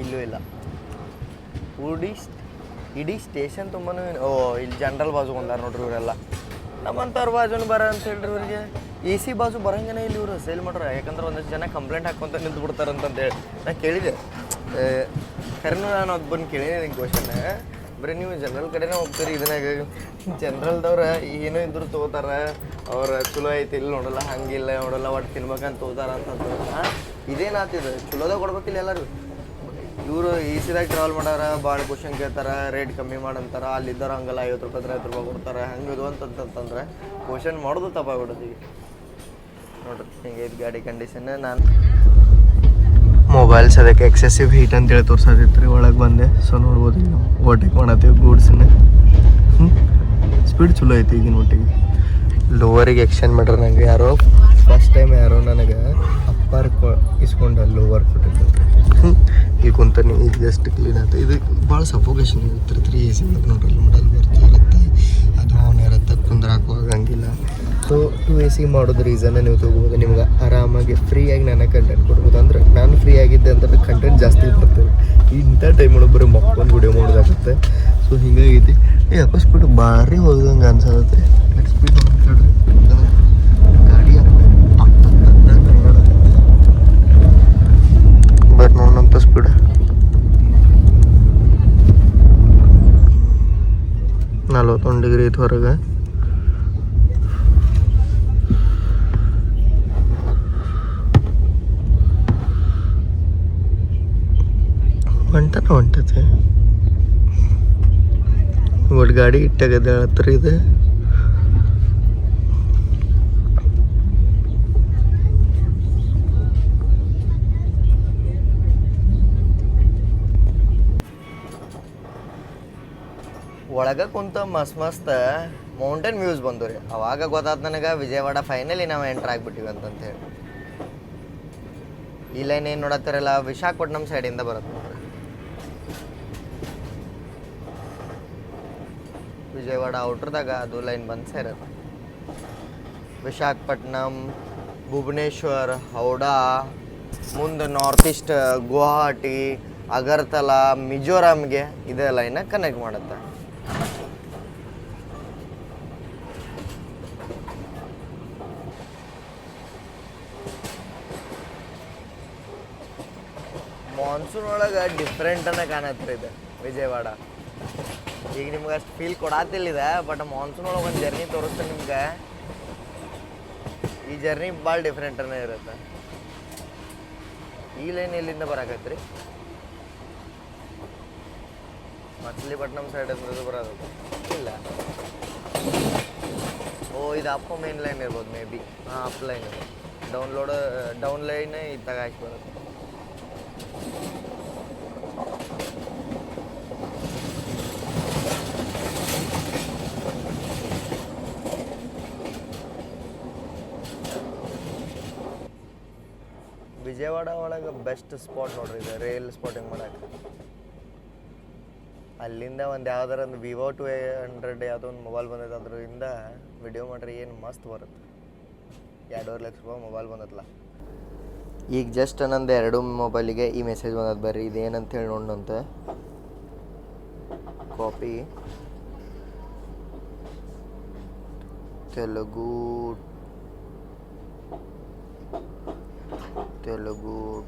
ಇಲ್ಲೂ ಇಲ್ಲ. ಇಡೀ ಸ್ಟೇಷನ್ ತುಂಬಾ ಇಲ್ಲಿ ಜನರಲ್ ಬಾಜು ಬಂದಾರ ನೋಡ್ರಿ ಇವರೆಲ್ಲ. ನಮ್ಮಂಥವ್ರ ಬಾಜುನು ಬರ ಅಂತ ಹೇಳ್ರಿ ಇವ್ರಿಗೆ. ಎ ಸಿ ಬಾಜು ಬರೋಂಗನೇ ಇಲ್ಲಿ ಇವರು ಸೇಲ್ ಮಾಡ್ರ. ಯಾಕಂದ್ರೆ ಒಂದಷ್ಟು ಜನ ಕಂಪ್ಲೇಂಟ್ ಹಾಕ್ಕೊಂತ ನಿಂತು ಬಿಡ್ತಾರಂತಂತೇಳಿ ನಾನು ಕೇಳಿದೆ. ಕರೆನೂ ನಾನು ಅದು ಬಂದು ಕೇಳಿದೆ ನಿಂಗೆ ಕ್ವಶನ್. ಬರೀ ನೀವು ಜನರಲ್ ಕಡೆನೇ ಹೋಗ್ತೀರಿ, ಇದನ್ನಾಗ ಜನರಲ್ದವ್ರು ಏನೋ ಇದ್ರು ತೊಗೋತಾರೆ. ಅವ್ರು ಚಲೋ ಐತಿ ಇಲ್ಲಿ ನೋಡಲ್ಲ, ಹಂಗಿಲ್ಲ ನೋಡಲ್ಲ, ಒಟ್ಟು ತಿನ್ಬೇಕಂತ ತೊಗೋತಾರ ಅಂತ. ಇದೇನಾಗ್ತಿದೆ, ಚಲೋದಾಗ ಕೊಡ್ಬೇಕಿಲ್ಲ ಎಲ್ಲರೂ. ಇವರು ಈಸಿದಾಗ ಟ್ರಾವೆಲ್ ಮಾಡಾರ, ಭಾಳ ಕ್ವಶನ್ ಕೇಳ್ತಾರೆ, ರೇಟ್ ಕಮ್ಮಿ ಮಾಡಂತಾರೆ. ಅಲ್ಲಿದ್ದವ್ರು ಹಂಗಲ್ಲ 50 ರೂಪಾಯಿ 50 ರೂಪಾಯಿ ಕೊಡ್ತಾರೆ, ಹಂಗೆ ಇದು ಅಂತಂತಂದ್ರೆ ಕ್ವಶನ್ ಮಾಡೋದು ತಪ್ಪಾಗ್ಬಿಡುತ್ತೆ. ಈಗ ನೋಡ್ರಿ ಹಿಂಗೈತೆ ಗಾಡಿ ಕಂಡೀಷನ್. ನಾನು ಮೊಬೈಲ್ಸ್ ಅದಕ್ಕೆ ಎಕ್ಸೆಸಿವ್ ಹೀಟ್ ಅಂತೇಳಿ ತೋರ್ಸೋದಿತ್ತು ರೀ. ಒಳಗೆ ಬಂದೆ. ಸೊ ನೋಡ್ಬೋದು ಈಗ ನಾವು ಓವರ್ಟೇಕ್ ಮಾಡತ್ತೀವಿ ಗೂಡ್ಸನ್ನ. ಸ್ಪೀಡ್ ಚಲೋ ಐತಿ ಈಗಿನ ಒಟ್ಟಿಗೆ. ಲೋವರಿಗೆ ಎಕ್ಸ್ಚೇಂಜ್ ಮಾಡ್ರೆ ನಂಗೆ ಫಸ್ಟ್ ಟೈಮ್ ಯಾರೋ ನನಗೆ ಅಪ್ಪರ್ ಇಸ್ಕೊಂಡು ಲೋವರ್ ಕೊಟ್ಟಿದ್ದು. ಈಗ ಕುಂತಾನೆ ಈಗ ಜಸ್ಟ್ ಕ್ಲೀನ್ ಆಯ್ತು. ಇದು ಭಾಳ ಸಫೋಕೇಶನ್ ಇರ್ತಿರ್ತೀರಿ ಎ ಸಿ ಒಳಗೆ ನೋಡ್ರಿ. ಮಾಡಲ್ ಬರ್ತಿರುತ್ತೆ, ಅದು ಆನ್ ಇರುತ್ತೆ, ಕುಂದ್ರಾಕು ಆಗಂಗಿಲ್ಲ. ಸೊ ಟು ಎ ಸಿ ಮಾಡೋದು ರೀಸನ್ನ ನೀವು ತೊಗೋಬೋದು. ನಿಮ್ಗೆ ಆರಾಮಾಗಿ ಫ್ರೀಯಾಗಿ ನಾನು ಕಂಟೆಂಟ್ ಕೊಡ್ಬೋದು. ಅಂದ್ರೆ ನಾನು ಫ್ರೀ ಆಗಿದ್ದೆ ಅಂದ್ರೆ ಕಂಟೆಂಟ್ ಜಾಸ್ತಿ ಬರ್ತದೆ. ಇಂಥ ಟೈಮ್ ಒಳಗೆ ಬರೀ ಮಕ್ಕೊಂದು ವಿಡಿಯೋ ಮಾಡೋದಾಗುತ್ತೆ. ಸೊ ಹಿಂಗಾಗೈತಿ. ಯಾಕೋ ಸ್ಪೀಡ್ ಭಾರಿ ಹೋದಂಗೆ ಅನ್ಸತ್ತೆ. ಸ್ಪೀಡ್ ಮಾತಾಡ್ರಿ ಗಾಡಿ ಬಟ್ ನೋಡೋಂಥ ಸ್ಪೀಡ್ 41 ಡಿಗ್ರಿ ಐತೆ ಹೊರಗೆ. ಹೊಂಟತೆ ಒಟ್ಟು ಗಾಡಿ ಇಟ್ಟಾಗದ ಹತ್ರ ಇದೆ. ಒಳಗೆ ಕುಂತ ಮಸ್ತ್ ಮೌಂಟೇನ್ ವ್ಯೂಸ್ ಬಂದು ರೀ. ಅವಾಗ ಗೊತ್ತಾದ ನನಗೆ ವಿಜಯವಾಡ ಫೈನಲಿ ನಾವು ಎಂಟ್ರ್ ಆಗಿಬಿಟ್ಟಿವಿ ಅಂತಂತೇಳಿ. ಈ ಲೈನ್ ಏನು ನೋಡತ್ತಾರಲ್ಲ ವಿಶಾಖಪಟ್ಟಣಂ ಸೈಡಿಂದ ಬರುತ್ತೆ ನೋಡ್ರಿ. ವಿಜಯವಾಡ ಔಟ್ರದಾಗ ಅದು ಲೈನ್ ಬಂದು ಸೇರತ್ತೆ. ವಿಶಾಖಪಟ್ಟಣಂ, ಭುವನೇಶ್ವರ್, ಹೌಡಾ, ಮುಂದೆ ನಾರ್ತ್ ಈಸ್ಟ್ ಗುವಾಹಟಿ, ಅಗರ್ತಲಾ, ಮಿಜೋರಾಮ್ಗೆ ಇದೇ ಲೈನ ಕನೆಕ್ಟ್ ಮಾಡುತ್ತೆ. ಮಾನ್ಸೂನ್ ಒಳಗೆ ಡಿಫ್ರೆಂಟನ್ನ ಕಾಣತ್ರಿ ಇದು ವಿಜಯವಾಡ. ಈಗ ನಿಮ್ಗೆ ಅಷ್ಟು ಫೀಲ್ ಕೊಡಾತಿಲ್ಲಿದೆ. ಬಟ್ ಮಾನ್ಸೂನ್ ಒಳಗೆ ಒಂದು ಜರ್ನಿ ತೋರಿಸ್ತೀನಿ ನಿಮ್ಗೆ. ಈ ಜರ್ನಿ ಭಾಳ ಡಿಫ್ರೆಂಟನ್ನ ಇರುತ್ತೆ. ಈ ಲೈನ್ ಎಲ್ಲಿಂದ ಬರಾಕತ್ರಿ? ಮಚಲಿಪಟ್ಟಣಂ ಸೈಡ್ ಅಂದ್ರೆ ಬರೋದು ಇಲ್ಲ. ಓ ಇದು ಅಪ್ ಮೇನ್ ಲೈನ್ ಇರ್ಬೋದು ಮೇ ಬಿ. ಹಾಂ ಅಪ್ ಲೈನ್ ಡೌನ್ ಲೈನ್ ಇದ್ದಾಗ ಹಾಕಿ ಬರುತ್ತೆ. ವಿಜಯವಾಡ ಒಳಗೆ ಬೆಸ್ಟ್ ಸ್ಪಾಟ್ ನೋಡ್ರಿ ಇದು ರೈಲ್ ಸ್ಪಾಟಿಂಗ್ ಮಾಡಕ್ಕೆ. ಅಲ್ಲಿಂದ ಒಂದು ಯಾವ್ದಾರ ಒಂದು ವಿವೋ 200 ಯಾವುದೋ ಒಂದು ಮೊಬೈಲ್ ಬಂದೈತೆ ಅದರಿಂದ ವಿಡಿಯೋ ಮಾಡ್ರಿ ಏನು ಮಸ್ತ್ ಬರುತ್ತೆ. 2.5 ಲಕ್ಷ ರೂಪಾಯಿ ಮೊಬೈಲ್ ಬಂದತ್ತಲ್ಲ. ಈಗ ಜಸ್ಟ್ ನಂದು 2 ಮೊಬೈಲಿಗೆ ಈ ಮೆಸೇಜ್ ಬಂದದ್ದು ಬರ್ರಿ, ಇದೇನಂತ ಹೇಳಿ ನೋಡೋಣಂತೆ. ಕಾಪಿ ತೆಲುಗು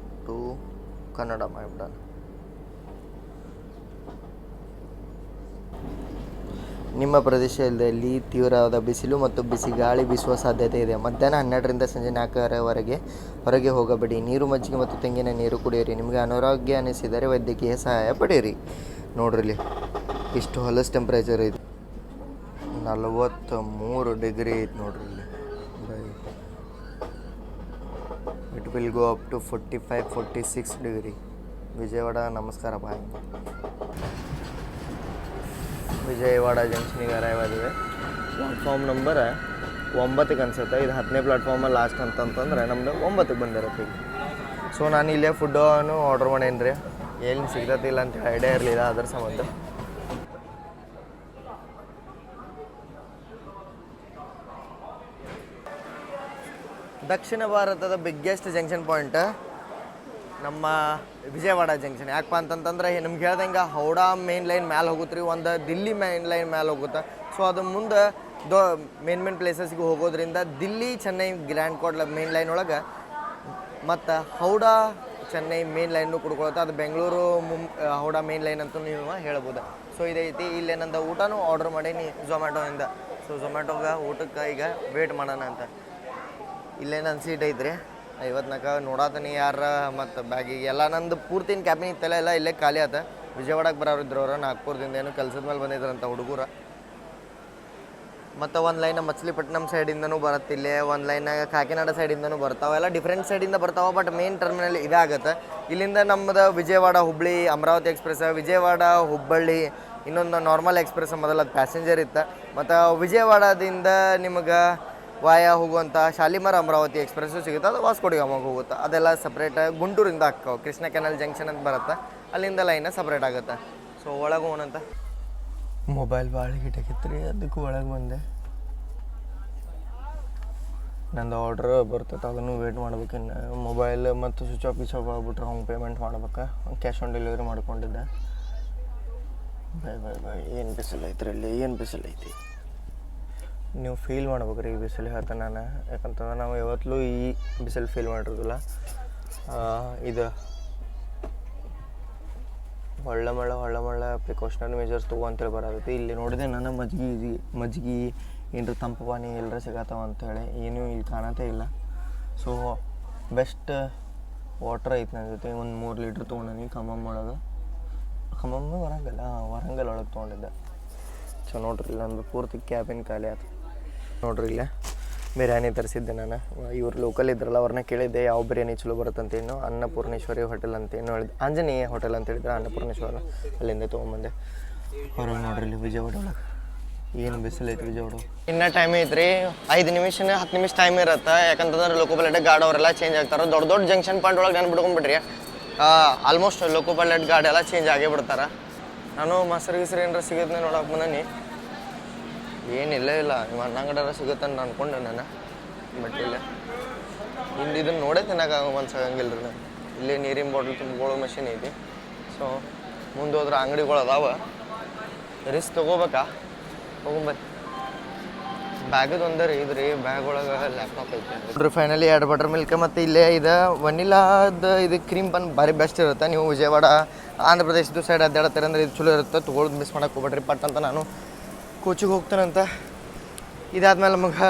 ಟು ಕನ್ನಡ ಮಾಡಿಬಿಡ. ನಿಮ್ಮ ಪ್ರದೇಶದಲ್ಲಿ ತೀವ್ರವಾದ ಬಿಸಿಲು ಮತ್ತು ಬಿಸಿ ಗಾಳಿ ಬೀಸುವ ಸಾಧ್ಯತೆ ಇದೆ. ಮಧ್ಯಾಹ್ನ 12ರಿಂದ ಸಂಜೆ 4ರವರೆಗೆ ಹೊರಗೆ ಹೋಗಬೇಡಿ. ನೀರು, ಮಜ್ಜಿಗೆ ಮತ್ತು ತೆಂಗಿನ ನೀರು ಕುಡಿಯಿರಿ. ನಿಮಗೆ ಅನಾರೋಗ್ಯ ಅನಿಸಿದರೆ ವೈದ್ಯಕೀಯ ಸಹಾಯ ಪಡೆಯಿರಿ. ನೋಡ್ರಿ ಇಷ್ಟು ಹೊಲಸ್ ಟೆಂಪ್ರೇಚರ್ ಇದೆ, 43 ಡಿಗ್ರಿ ಐತೆ ನೋಡ್ರಿ ಇಲ್ಲಿ. It will go up to 45-46 degree. Vijayawada ನಮಸ್ಕಾರ ಬಾಯ್. ವಿಜಯವಾಡ ಜಂಕ್ಷನಿಗೆ ಅರೈವ್ ಆಗಿವೆ. ಪ್ಲಾಟ್ಫಾರ್ಮ್ ನಂಬರ್ 9 ಅನ್ಸುತ್ತೆ. ಇದು 10ನೇ ಪ್ಲಾಟ್ಫಾರ್ಮ ಲಾಸ್ಟ್ ಅಂತಂತಂದ್ರೆ ನಮ್ಮದು 9ಕ್ಕೆ ಬಂದಿರುತ್ತೆ ಈಗ. ಸೊ ನಾನು ಇಲ್ಲೇ ಫುಡ್ಡನ್ನು ಆರ್ಡ್ರ್ ಮಾಡೇನಿ ರೀ. ಎಲ್ಲಿ ಸಿಗ್ತತಿಲ್ಲ ಅಂತ ಐಡಿಯಾ ಇರಲಿಲ್ಲ, ಅದ್ರ ಸಂಬಂಧ. ದಕ್ಷಿಣ ಭಾರತದ ಬಿಗ್ಗೆಸ್ಟ್ ಜಂಕ್ಷನ್ ಪಾಯಿಂಟ್ ನಮ್ಮ ವಿಜಯವಾಡ ಜಂಕ್ಷನ್. ಯಾಕಪ್ಪ ಅಂತಂತಂದ್ರೆ ನಿಮ್ಗೆ ಹೇಳ್ದಂಗೆ ಹೌಡಾ ಮೇನ್ ಲೈನ್ ಮ್ಯಾಲೆ ಹೋಗುತ್ತೆ ರೀ, ಒಂದು ದಿಲ್ಲಿ ಮೇನ್ ಲೈನ್ ಮ್ಯಾಲೆ ಹೋಗುತ್ತೆ. ಸೊ ಅದು ಮುಂದೆ ಮೇನ್ ಪ್ಲೇಸಸ್ಗೆ ಹೋಗೋದ್ರಿಂದ ದಿಲ್ಲಿ ಚೆನ್ನೈ ಗ್ರ್ಯಾಂಡ್ ಕೋಟ್ ಮೇನ್ ಲೈನ್ ಒಳಗೆ ಮತ್ತು ಹೌಡಾ ಚೆನ್ನೈ ಮೇನ್ ಲೈನು ಕುಡ್ಕೊಳುತ್ತೆ. ಅದು ಬೆಂಗಳೂರು ಹೌಡಾ ಮೇನ್ ಲೈನ್ ಅಂತಲೂ ನೀವು ಹೇಳ್ಬೋದು. ಸೊ ಇದೈತಿ. ಇಲ್ಲೇ ನಂದು ಊಟನೂ ಆರ್ಡ್ರ್ ಮಾಡೀನಿ ಝೊಮ್ಯಾಟೋಯಿಂದ. ಸೊ ಝೊಮ್ಯಾಟೋಗೆ ಊಟಕ್ಕೆ ಈಗ ವೇಟ್ ಮಾಡೋಣ ಅಂತ. ಇಲ್ಲೇ ನನ್ನ ಸೀಟ್ ಐತ್ರಿ 54 ನೋಡಾತೀನಿ ಯಾರ ಮತ್ತು ಬ್ಯಾಗಿಗೆ ಎಲ್ಲ ನಂದು ಪೂರ್ತಿನ ಕ್ಯಾಬಿನ್ ಇತ್ತಲ್ಲ ಎಲ್ಲ ಇಲ್ಲೇ ಖಾಲಿ ಆತ. ವಿಜಯವಾಡಕ್ಕೆ ಬರೋರು ಇದ್ರು ಅವ್ರು ನಾಗ್ಪುರದಿಂದ ಏನೋ ಕೆಲಸದ ಮೇಲೆ ಬಂದಿದ್ರಂತ ಹುಡುಗರ. ಮತ್ತು ಒಂದು ಲೈನ್ ಮಚ್ಲಿಪಟ್ಟಣಂ ಸೈಡಿಂದನೂ ಬರುತ್ತೆ, ಇಲ್ಲೇ ಒಂದು ಲೈನಾಗ ಕಾಕಿನಾಡ ಸೈಡಿಂದನೂ ಬರ್ತಾವೆ. ಎಲ್ಲ ಡಿಫ್ರೆಂಟ್ ಸೈಡಿಂದ ಬರ್ತಾವೆ. ಬಟ್ ಮೇನ್ ಟರ್ಮಿನಲ್ ಇದಾಗುತ್ತೆ. ಇಲ್ಲಿಂದ ನಮ್ಮದು ವಿಜಯವಾಡ ಹುಬ್ಬಳ್ಳಿ ಅಮರಾವತಿ ಎಕ್ಸ್ಪ್ರೆಸ್, ವಿಜಯವಾಡ ಹುಬ್ಬಳ್ಳಿ ಇನ್ನೊಂದು ನಾರ್ಮಲ್ ಎಕ್ಸ್ಪ್ರೆಸ್ ಮೊದಲು ಅದು ಪ್ಯಾಸೆಂಜರ್ ಇತ್ತು. ಮತ್ತು ವಿಜಯವಾಡದಿಂದ ನಿಮಗೆ ವಾಯ ಹೋಗುವಂಥ ಶಾಲಿಮಾರ್ ಅಮರಾವತಿ ಎಕ್ಸ್ಪ್ರೆಸ್ಸು ಸಿಗುತ್ತೆ. ಅದು ವಾಸ್ಕೋಡಿಗಾಮಗೆ ಹೋಗುತ್ತೆ. ಅದೆಲ್ಲ ಸಪ್ರೇಟ್ ಗುಂಟೂರಿಂದ ಹಾಕವು. ಕೃಷ್ಣ ಕೆನಲ್ ಜಂಕ್ಷನ್ ಅಂತ ಬರುತ್ತೆ, ಅಲ್ಲಿಂದ ಲೈನ ಸಪ್ರೇಟ್ ಆಗುತ್ತೆ. ಸೊ ಒಳಗೆ ಹೋಗೋಣಂತ. ಮೊಬೈಲ್ ಭಾಳ ಗಿಟಾಕಿತ್ತು ರೀ, ಅದಕ್ಕೂ ಒಳಗೆ ಬಂದೆ. ನಂದು ಆರ್ಡ್ರ್ ಬರ್ತೈತೆ, ಅದನ್ನು ವೇಟ್ ಮಾಡ್ಬೇಕಿನ್ನು. ಮೊಬೈಲ್ ಮತ್ತು ಸ್ವಿಚ್ ಆಫ್ ಆಗ್ಬಿಟ್ರೆ ಹಂಗೆ ಪೇಮೆಂಟ್ ಮಾಡ್ಬೇಕು. ಕ್ಯಾಶ್ ಆನ್ ಡೆಲಿವರಿ ಮಾಡ್ಕೊಂಡಿದ್ದೆ. ಬಾಯ್ ಏನು ಬಿಸಿಲು ಐತ್ರಿ ಇಲ್ಲಿ, ಏನು ಬಿಸಿಲು ಐತಿ. ನೀವು ಫೀಲ್ ಮಾಡ್ಬೇಕು ರೀ ಈ ಬಿಸಿಲು ಹೇಳ್ತಾನೆ ನಾನು. ಯಾಕಂತಂದ್ರೆ ನಾವು ಯಾವತ್ತೂ ಈ ಬಿಸಿಲು ಫೀಲ್ ಮಾಡಿರೋದಿಲ್ಲ. ಇದು ಹೊಳ್ಳ ಪ್ರಿಕಾಷನರಿ ಮೆಜರ್ಸ್ ತೊಗೊಂತೇಳಿ ಬರತೈತಿ. ಇಲ್ಲಿ ನೋಡಿದೆ ನಾನು ಮಜ್ಜಿಗೆ ಏನರ ತಂಪು ಪಾನಿ ಎಲ್ಲರ ಸಿಗತ್ತವ ಅಂಥೇಳಿ ಏನೂ ಇಲ್ಲಿ ಕಾಣತ್ತೇ ಇಲ್ಲ. ಸೊ ಬೆಸ್ಟ್ ವಾಟ್ರ್ ಐತೆ ನನ್ನ ಜೊತೆ. ಒಂದು 3 ಲೀಟ್ರ್ ತೊಗೊಂಡಿನಿ. ಖಮ್ಮಮ್ ವರಂಗಲ್ ಒಳಗೆ ತೊಗೊಂಡಿದ್ದೆ. ಸೊ ನೋಡ್ರಿ ಇಲ್ಲ ನಂದು ಪೂರ್ತಿ ಕ್ಯಾಬಿನ್ ಖಾಲಿ ಆಯ್ತು. ನೋಡ್ರಿ ಇಲ್ಲೇ ಬಿರಿಯಾನಿ ತರಿಸಿದ್ದೆ ನಾನು. ಇವ್ರು ಲೋಕಲ್ ಇದ್ರಲ್ಲ ಅವ್ರನ್ನ ಕೇಳಿದ್ದೆ ಯಾವ ಬಿರಿಯಾನಿ ಚಲೋ ಬರುತ್ತಂತೇನು. ಅನ್ನಪೂರ್ಣೇಶ್ವರಿ ಹೋಟೆಲ್ ಅಂತ ಏನು ಹೇಳಿದೆ, ಆಂಜನೇಯ ಹೋಟೆಲ್ ಅಂತ ಹೇಳಿದ್ರೆ ಅನ್ನಪೂರ್ಣೇಶ್ವರ, ಅಲ್ಲಿಂದ ತೊಗೊಂಬಂದೆ. ಹೊರಗೆ ನೋಡ್ರಿ ಇಲ್ಲಿ ವಿಜಯವಾಡ ಒಳಗೆ ಏನು ಬಿಸಿಲು ಐತಿ ವಿಜಯವಾಡ. ಇನ್ನೂ ಟೈಮ್ ಐತ್ರಿ, 5 ನಿಮಿಷ 10 ನಿಮಿಷ ಟೈಮ್ ಇರುತ್ತೆ. ಯಾಕಂತಂದ್ರೆ ಲೋಕೋಪೈಲಟ್ ಗಾರ್ಡ್ ಅವರೆಲ್ಲ ಚೇಂಜ್ ಆಗ್ತಾರೆ. ದೊಡ್ಡ ಜಂಕ್ಷನ್ ಪಾಯಿಂಟ್ ಒಳಗೆ ನಾನು ಬಿಡ್ಕೊಂಡ್ಬಿಟ್ರಿ ಆಲ್ಮೋಸ್ಟ್ ಲೋಕೋಪೈಲಟ್ ಗಾರ್ಡ್ ಎಲ್ಲ ಚೇಂಜ್ ಆಗೇ ಬಿಡ್ತಾರೆ. ನಾನು ಮೊಸರು ಏನಾರ ಸಿಗುತ್ತೆ ನೋಡಕ್ಕೆ ಬಂದೀನಿ. ಏನಿಲ್ಲ ನಿಮ್ಮ ಅನ್ನಂಗಡಾರ ಸಿಗುತ್ತೆ ಅಂತ ಅಂದ್ಕೊಂಡೆ ನಾನು. ಬಟ್ ಇಲ್ಲ ಇದನ್ನು ನೋಡೇ ತಿನ್ನೋಕೆ ಮನ್ಸಾಗಂಗಿಲ್ಲ ರೀ ನಾನು. ಇಲ್ಲೇ ನೀರಿನ ಬಾಟ್ಲ್ ತುಂಬಿಕೊಳ್ಳೋ ಮಷಿನ್ ಐತಿ. ಸೊ ಮುಂದೆ ಹೋದ್ರೆ ಅಂಗಡಿಗಳು ಅದಾವ. ರಿಸ್ಕ್ ತೊಗೋಬೇಕಾ? ಹೋಗ್ಬರ್ರಿ. ಬ್ಯಾಗದು ಒಂದೇ ರೀ ಇದು ರೀ, ಬ್ಯಾಗ್ ಒಳಗೆ ಲ್ಯಾಪ್ಟಾಪ್ ಐತೆ ನೋಡ್ರಿ. ಫೈನಲಿ 2 ಬಟರ್ ಮಿಲ್ಕ್ ಮತ್ತು ಇಲ್ಲೇ ಇದು ವನಿಲಾದ ಇದು ಕ್ರೀಮ್ ಬನ್ ಭಾರಿ ಬೆಸ್ಟ್ ಇರುತ್ತೆ. ನೀವು ವಿಜಯವಾಡ ಆಂಧ್ರ ಪ್ರದೇಶದ ಸೈಡ್ ಅಡ್ಡಾಡ್ತಾರೆ ಅಂದ್ರೆ ಇದು ಚಲೋ ಇರುತ್ತೆ. ತೊಗೊಳೋದು ಮಿಸ್ ಮಾಡೋಕೆ ಹೋಗ್ಬೇಡ್ರಿ. ಪಟ್ ಅಂತ ನಾನು ಕೋಚಿಗೆ ಹೋಗ್ತಾನಂತ. ಇದಾದ್ಮೇಲೆ ನಮಗೆ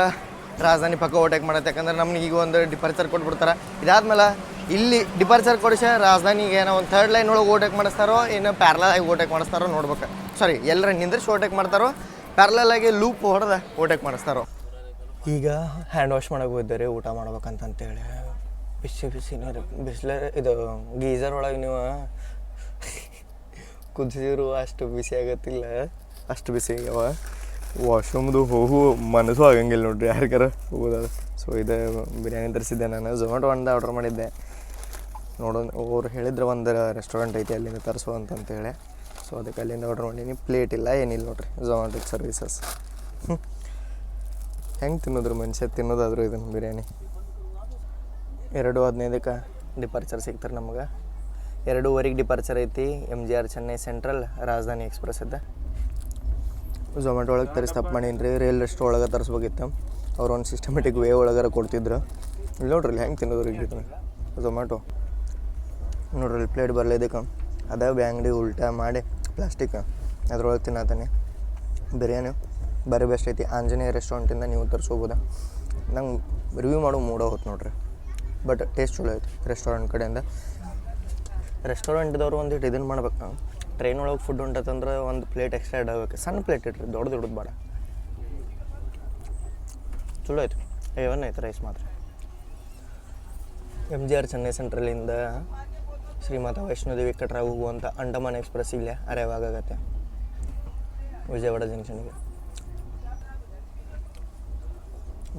ರಾಜಧಾನಿ ಪಕ್ಕ ಓವರ್ಟೇಕ್ ಮಾಡುತ್ತೆ. ಯಾಕಂದ್ರೆ ನಮ್ಗೆ ಈಗ ಒಂದು ಡಿಪಾರ್ಚರ್ ಕೊಟ್ಬಿಡ್ತಾರೆ. ಇದಾದ್ಮೇಲೆ ಇಲ್ಲಿ ಡಿಪಾರ್ಚರ್ ಕೊಡಿಸಿ ರಾಜಧಾನಿಗೆ ಏನೋ ಒಂದು 3rd ಲೈನ್ ಒಳಗೆ ಓವರ್ಟೇಕ್ ಮಾಡಿಸ್ತಾರೋ ಏನು ಪ್ಯಾರಲಲ್ ಆಗಿ ಓವರ್ಟೇಕ್ ಮಾಡಿಸ್ತಾರೋ ನೋಡ್ಬೇಕು. ಸಾರಿ, ಎಲ್ಲರ ನಿಂದ್ರಿಸಿ ಓವರ್ಟೇಕ್ ಮಾಡ್ತಾರೋ ಪ್ಯಾರಲಲ್ ಆಗಿ ಲೂಪ್ ಹೊಡೆದ ಓವರ್ಟೇಕ್ ಮಾಡಿಸ್ತಾರೋ. ಈಗ ಹ್ಯಾಂಡ್ ವಾಶ್ ಮಾಡೋಕೆ ಹೋಗಿದ್ದಾರೆ ಊಟ ಮಾಡ್ಬೇಕಂತಂತೇಳಿ. ಬಿಸಿ ನೀರು ಇದು ಗೀಝರ್ ಒಳಗೆ ನೀವು ಕುದಿಸಿದ್ರು ಅಷ್ಟು ಬಿಸಿ ಆಗತ್ತಿಲ್ಲ, ಅಷ್ಟು ಬಿಸಿ ಆಗ್ಯಾವ. ವಾಶ್ರೂಮ್ದು ಹೋಗು ಮನಸ್ಸು ಆಗಂಗಿಲ್ಲ ನೋಡ್ರಿ ಯಾರಿಗಾರ ಹೋಗೋದಾದ್ರೆ. ಸೊ ಇದು ಬಿರಿಯಾನಿ ತರಿಸಿದ್ದೆ ನಾನು. ಝೊಮ್ಯಾಟೊ ಒಂದು ಆರ್ಡ್ರ್ ಮಾಡಿದ್ದೆ. ನೋಡೋಣ, ಅವ್ರು ಹೇಳಿದ್ರೆ ಒಂದು ರೆಸ್ಟೋರೆಂಟ್ ಐತಿ ಅಲ್ಲಿಂದ ತರಿಸು ಅಂತಂತೇಳಿ. ಸೊ ಅದಕ್ಕೆ ಅಲ್ಲಿಂದ ಆರ್ಡ್ರ್ ಮಾಡೀನಿ. ಪ್ಲೇಟ್ ಇಲ್ಲ ಏನಿಲ್ಲ ನೋಡ್ರಿ, ಝೊಮ್ಯಾಟೊ ಸರ್ವಿಸಸ್. ಹೆಂಗೆ ತಿನ್ನೋದ್ರು ಮನುಷ್ಯ ತಿನ್ನೋದಾದರೂ ಇದನ್ನು ಬಿರಿಯಾನಿ. 2:15ಕ್ಕೆ ಡಿಪಾರ್ಚರ್ ಸಿಗ್ತಾರೆ ನಮಗೆ. 2:15ಗೆ ಡಿಪಾರ್ಚರ್ ಐತಿ. MGR ಚೆನ್ನೈ ಸೆಂಟ್ರಲ್ ರಾಜಧಾನಿ ಎಕ್ಸ್ಪ್ರೆಸ್ ಇದ್ದ. ಝೊಮ್ಯಾಟೊ ಒಳಗೆ ತರಿಸಿ ತಪ್ಪು ಮಾಡೀನಿ ರೀ. ರೈಲ್ ರೆಸ್ಟ್ ಒಳಗೆ ತರಿಸ್ಬೇಕಿತ್ತು. ಅವ್ರು ಒಂದು ಸಿಸ್ಟಮೆಟಿಕ್ ವೇ ಒಳಗಾರ ಕೊಡ್ತಿದ್ರು. ಇಲ್ಲಿ ನೋಡ್ರಿ ಇಲ್ಲಿ ಹೆಂಗೆ ತಿನ್ನೋದ್ರು ಈಗ ಝೊಮ್ಯಾಟೊ ನೋಡ್ರಿ. ಇಲ್ಲಿ ಪ್ಲೇಟ್ ಬರಲಿದ್ದಕ್ಕೆ ಅದೇ ಅಂಗಡಿ ಉಲ್ಟಾ ಮಾಡಿ ಪ್ಲಾಸ್ಟಿಕ್ ಅದ್ರೊಳಗೆ ತಿನ್ನತಾನೆ. ಬಿರಿಯಾನಿ ಬರೀ ಬೆಸ್ಟ್ ಐತಿ. ಆಂಜನೇಯ ರೆಸ್ಟೋರೆಂಟಿಂದ ನೀವು ತರಿಸ್ಕೋಬೋದ. ನಂಗೆ ರಿವ್ಯೂ ಮಾಡೋ ಮೂಡೋ ಹೊತ್ತು ನೋಡ್ರಿ, ಬಟ್ ಟೇಸ್ಟ್ ಚಲೋ ಐತಿ ರೆಸ್ಟೋರೆಂಟ್ ಕಡೆಯಿಂದ. ರೆಸ್ಟೋರೆಂಟ್ದವ್ರು ಒಂದಿಟ್ಟು ಇದನ್ನು ಮಾಡ್ಬೇಕು. ಟ್ರೈನ್ ಒಳಗೆ ಫುಡ್ ಉಂಟತ್ತಂದ್ರೆ ಒಂದು ಪ್ಲೇಟ್ ಎಕ್ಸ್ಟ್ರಾ ಇಡಬೇಕು. ಸಣ್ಣ ಪ್ಲೇಟ್ ಇಟ್ರಿ, ದೊಡ್ಡದು ಬೇಡ. ಚಲೋ ಆಯ್ತು. ಏವನ್ ಐತೆ ರೈಸ್ ಮಾತ್ರ. MGR ಚೆನ್ನೈ ಸೆಂಟ್ರಲಿಂದ ಶ್ರೀಮಾತಾ ವೈಷ್ಣೋದೇವಿ ಕಟ್ರಾ ಹೋಗುವಂಥ ಅಂಡಮಾನ್ ಎಕ್ಸ್ಪ್ರೆಸ್ ಇಲ್ಲೇ ಅರೈವ್ ಆಗತ್ತೆ ವಿಜಯವಾಡ ಜಂಕ್ಷನ್ಗೆ.